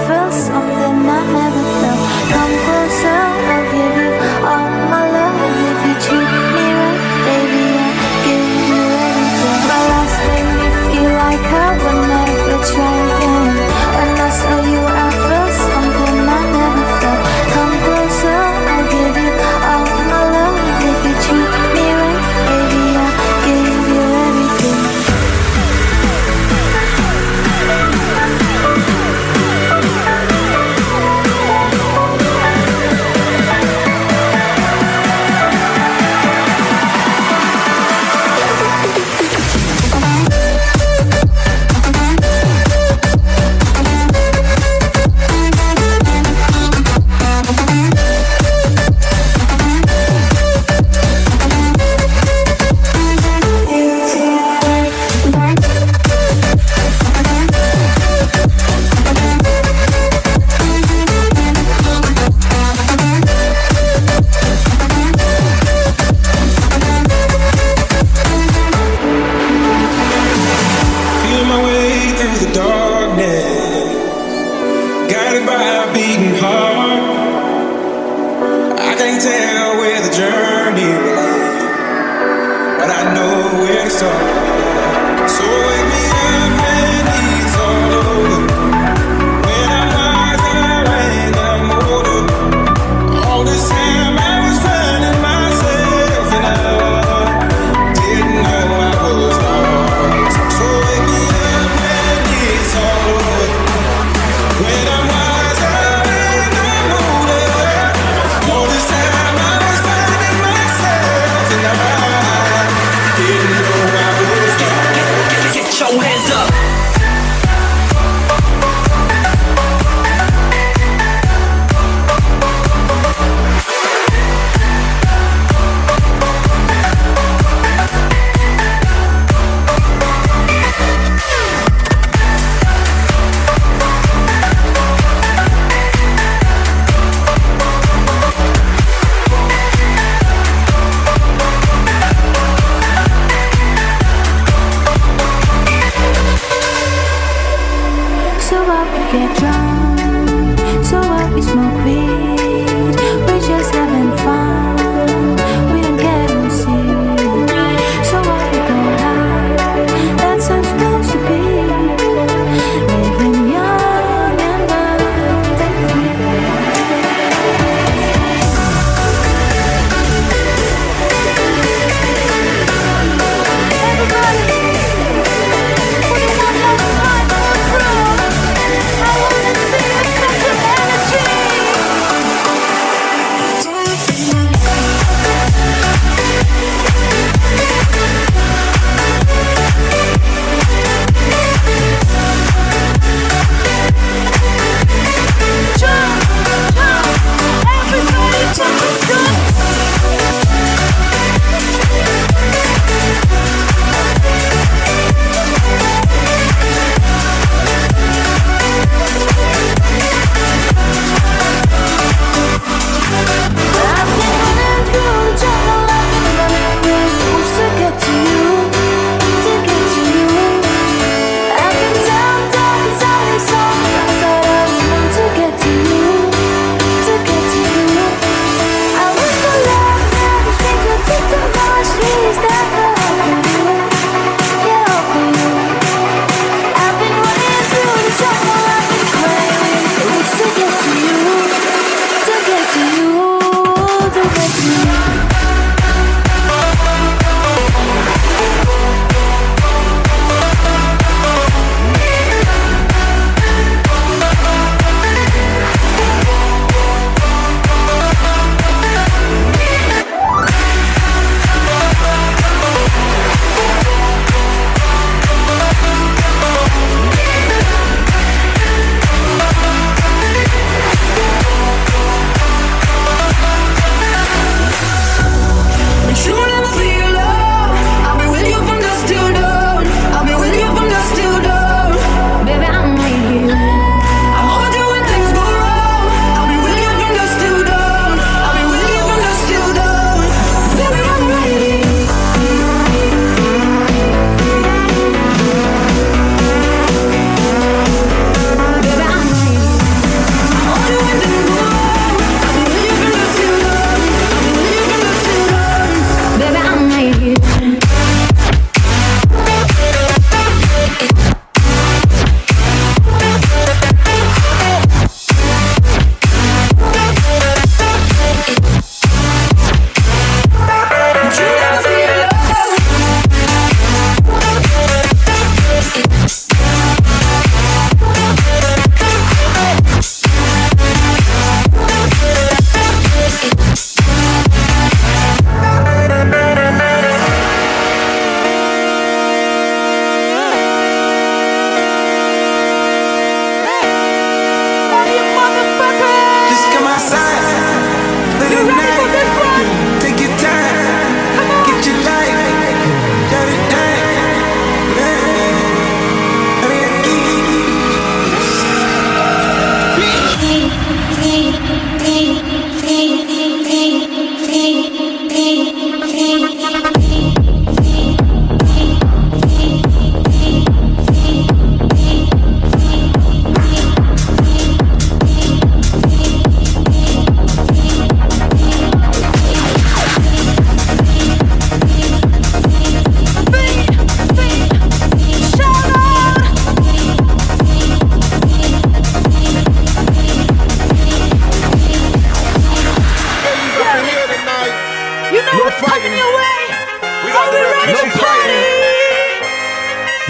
feel something I never felt. Come closer, I'll give you all my love. If you treat me right, baby, I'll give you everything. My last name, you feel like I would never try again. When I saw you, I felt something I never felt. Come closer, I'll give you all my love. If you treat me right, baby, I'll give you everything. Feeling my way through the darkness, guided by a beating heart. I can't tell where the journey will end, but I know where to start. So wake me up when it's all over, when I'm wiser and I'm older. All this time I was finding myself and I didn't know I was lost. So wake me up when it's all over, when I'm wiser and I'm older. All this time I was finding myself and I didn't know I was lost. Get your hands up. So what, we get drunk, so what, we smoke weed. We just having fun, we don't get no seat. So what, we go out, that's how it's supposed to be. Living young and wild and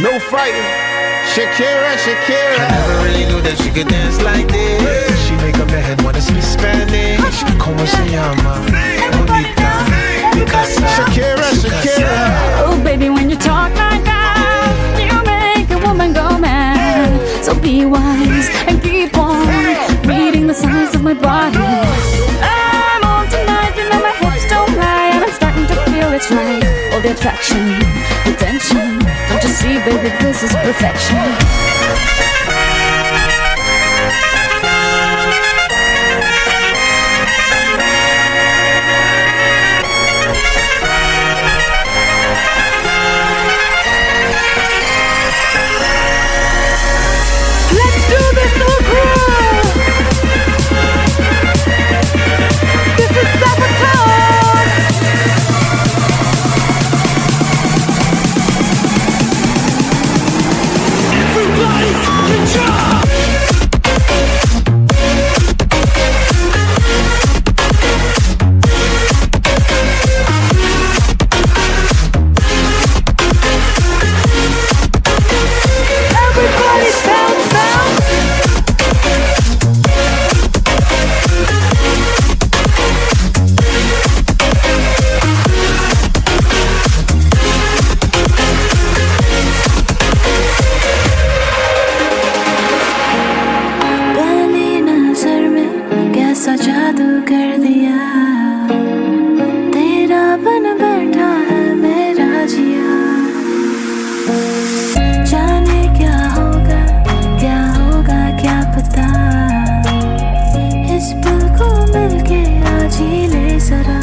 No fighting. Shakira, Shakira. I never really knew that she could dance like this. She make up her head wanna speak Spanish. Como se llama? Bonita. Picasa. Shakira, Shakira. Oh baby, when you talk like that, you make a woman go mad. So be wise and keep on reading the signs of my body. I'm on tonight, you know my hips don't lie, and I'm starting to feel it's right. All the attraction, the tension. Don't you see, baby, this is perfection. Let's do this, Ukhrul! This is Sabotage! Everybody, good job! Everybody bounce, bounce! पहली नजर में कैसा जादू कर दिया, तेरा बन बैठा है मेरा जिया। जाने क्या होगा क्या पता, इस पल को मिलके आज ही ले जरा।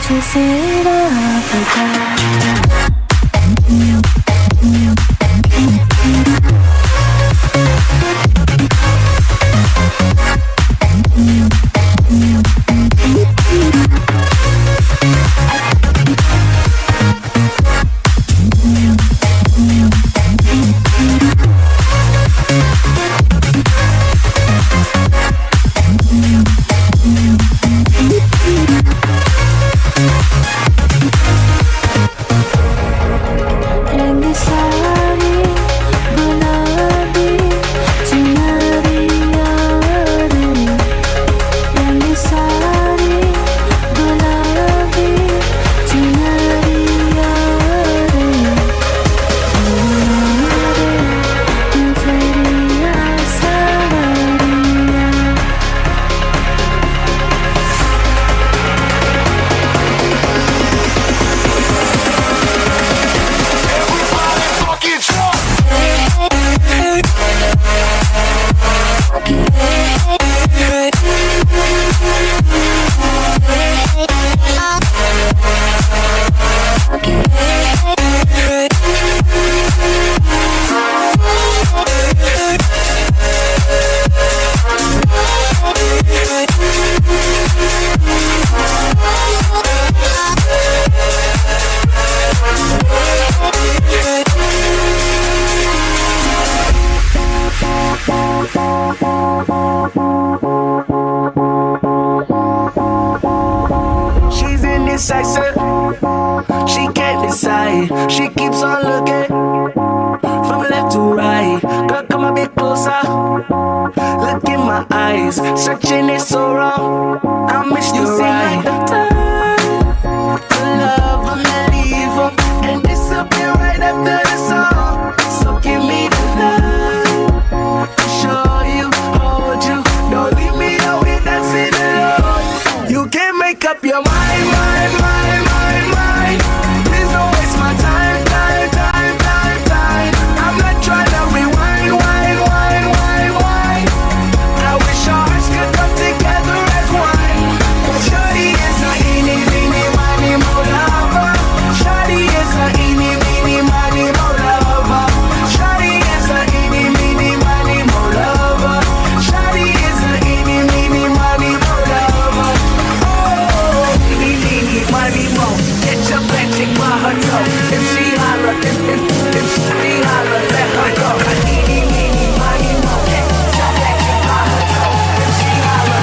you save Africa? indecisive. She can't decide. She keeps on looking from left to right. Girl, come a bit closer. Look in my eyes. Searching is so wrong. I miss you right. Like the time to love them and leave them and disappear right after the song. So give me the love to show you, hold you. Don't leave me out here dancing alone. You can't make up your mind. Please don't waste my time. I'm not trying to rewind. I wish our hearts could come together as one. Shawty is a eeny, meeny, miny, mo lover. Shawty is a eeny, meeny, miny, mo lover. Shawty is a eeny, meeny, miny, mo lover. Shawty is a eeny, meeny, miny, mo lover. Oh, eeny, meeny, miny, mo. Get your magic by her toe. If she holler, if she holler, let her go. Eeny, meeny, miny, mo. Get your magic by her toe. If she holler,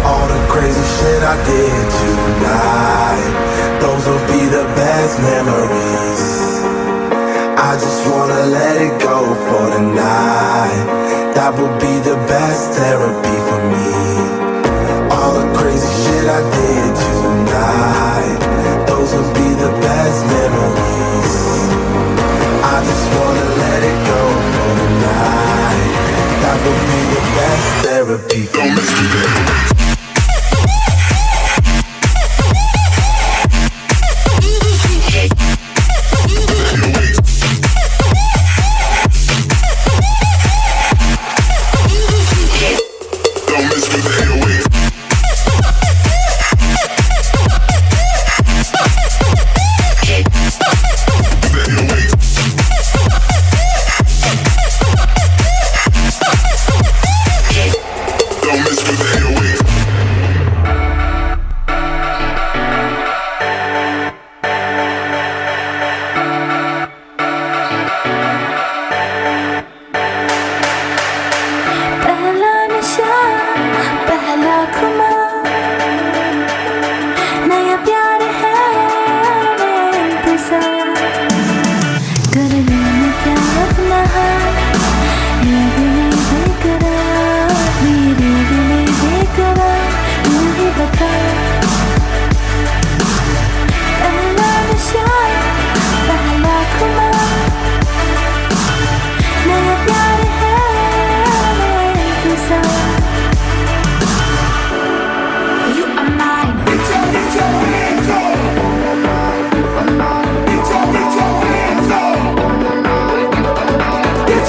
all the crazy shit I did tonight, those will be the best memories. I just wanna let it go for the night. That would be the best therapy for me. All the crazy shit I did tonight, those will be the best memories. I just wanna let it go for the night. That would be the best therapy for me.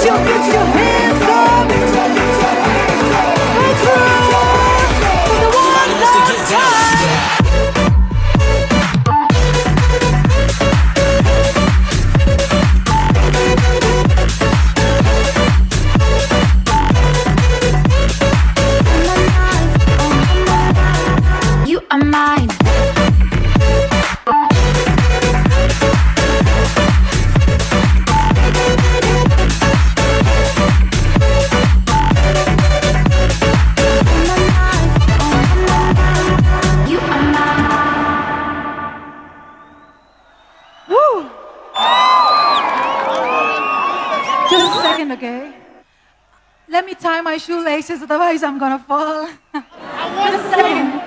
your hands up. Ukhrul, for the one last time. You are mine. You are mine. Woo! Just a second, okay? Let me tie my shoelaces, otherwise I'm gonna fall. Just a second.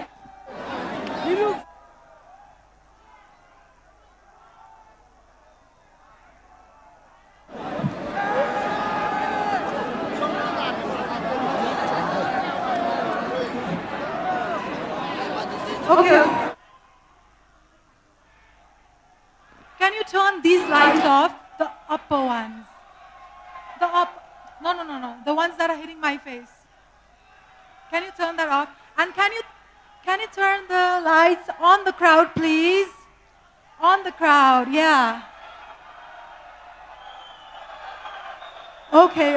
Okay. Can you turn these lights off? The upper ones. The up. No. The ones that are hitting my face. Can you turn that off? And can you turn the lights on the crowd, please? On the crowd, yeah. Okay.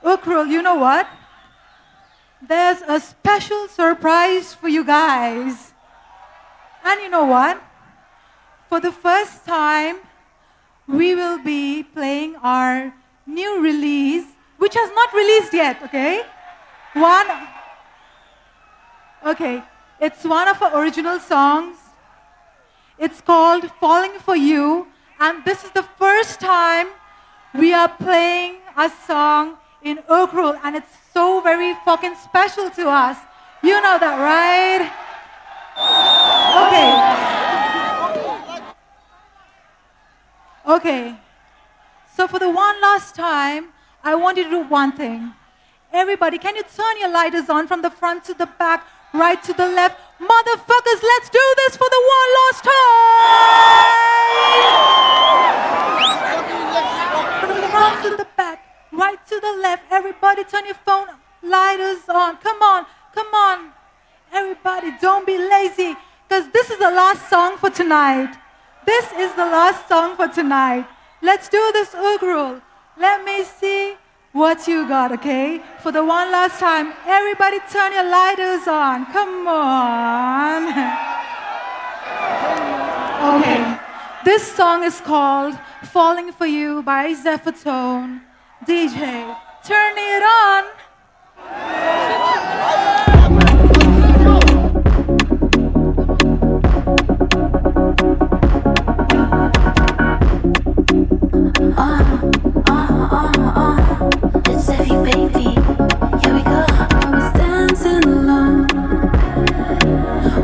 Ukhrul, you know what? There's a special surprise for you guys. And you know what? For the first time, we will be playing our new release, which has not released yet, okay? It's one of our original songs. It's called Falling For You, and this is the first time we are playing a song in Ukhrul, and it's so very fucking special to us. You know that, right? Okay. So for the one last time, I want you to do one thing. Everybody, can you turn your lighters on from the front to the back, right to the left? Motherfuckers, let's do this for the one last time! From the front to the back, right to the left. Everybody turn your phone lighters on. Come on. Everybody, don't be lazy, because this is the last song for tonight. Let's do this, Ukhrul. Let me see what you got, okay? For the one last time, everybody turn your lighters on. Come on. Okay. This song is called Falling For You by Zephyrtone. DJ, turn it on. It's heavy, baby. Here we go. I was dancing alone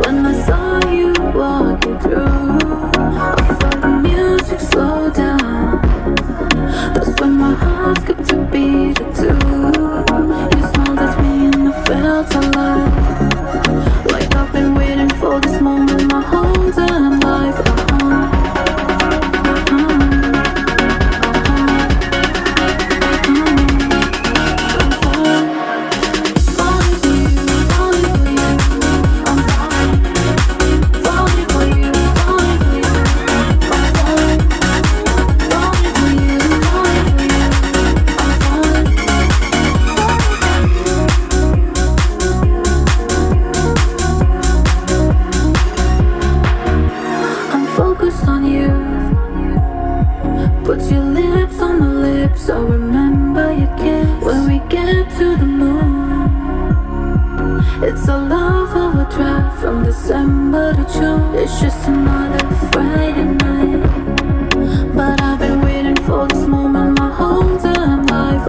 when I saw you walking through. I felt the music slow down. That's when my heart skipped a beat or two. You smiled at me and I felt alive, like I've been waiting for this moment my whole damn life. So remember your kiss when we get to the moon. It's a love of a drive from December to June. It's just another Friday night, but I've been waiting for this moment my whole damn life.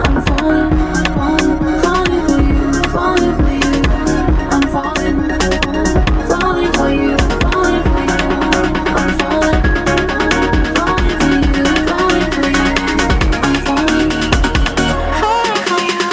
I'm falling for you, falling for you. I'm falling for you, falling for you. I'm falling for you, falling for you. I'm falling for you.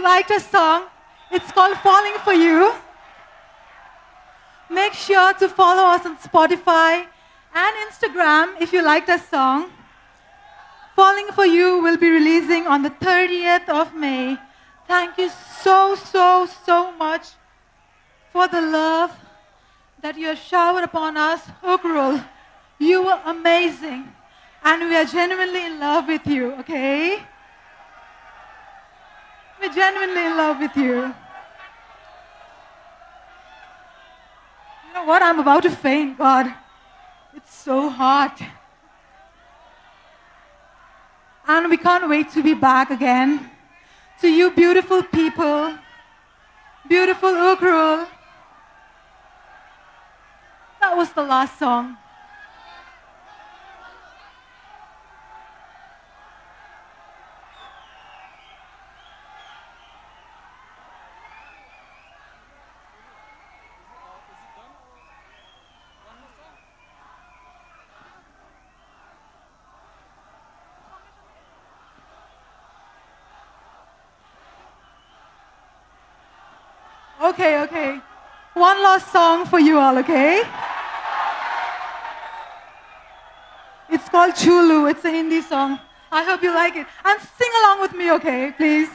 you liked a song, it's called Falling For You. Make sure to follow us on Spotify and Instagram if you liked a song. Falling For You will be releasing on the 30th of May. Thank you so much for the love that you have showered upon us. Ukhrul, you were amazing. And we are genuinely in love with you, okay? We're genuinely in love with you. You know what? I'm about to faint, God. It's so hot. And we can't wait to be back again. To you beautiful people, beautiful Ukhrul. That was the last song. Okay. One last song for you all, okay? It's called Chulu. It's a Hindi song. I hope you like it. And sing along with me, okay, please?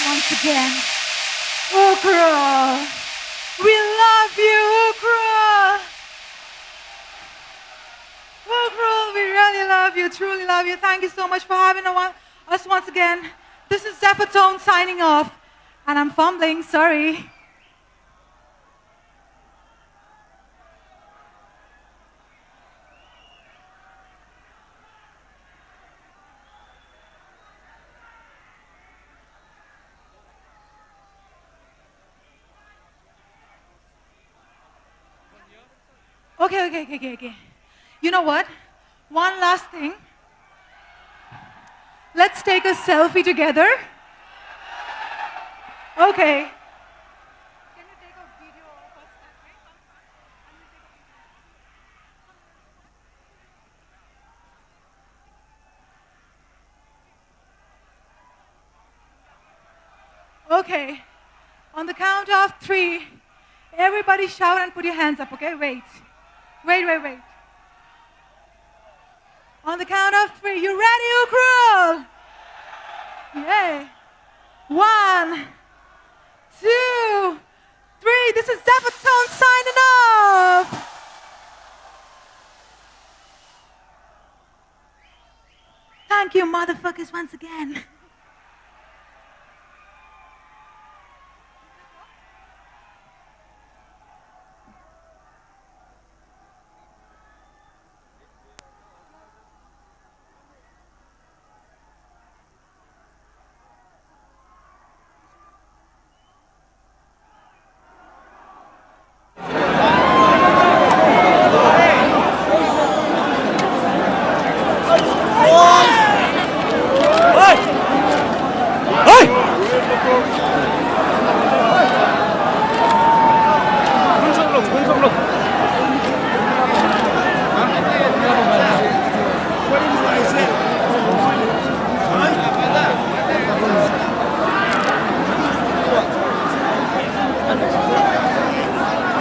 Once again, Ukhrul, we love you, Ukhrul. Ukhrul, we really love you, truly love you. Thank you so much for having us once again. This is Zephyrtone signing off, and I'm fumbling, sorry. Okay. You know what? One last thing. Let's take a selfie together. Okay. Can you take a video of us that way? Okay. On the count of 3, everybody shout and put your hands up, okay? Wait. On the count of 3, you ready, Ukhrul? Yeah. 1, 2, 3. This is Zephyrtone signing off. Thank you, motherfuckers, once again.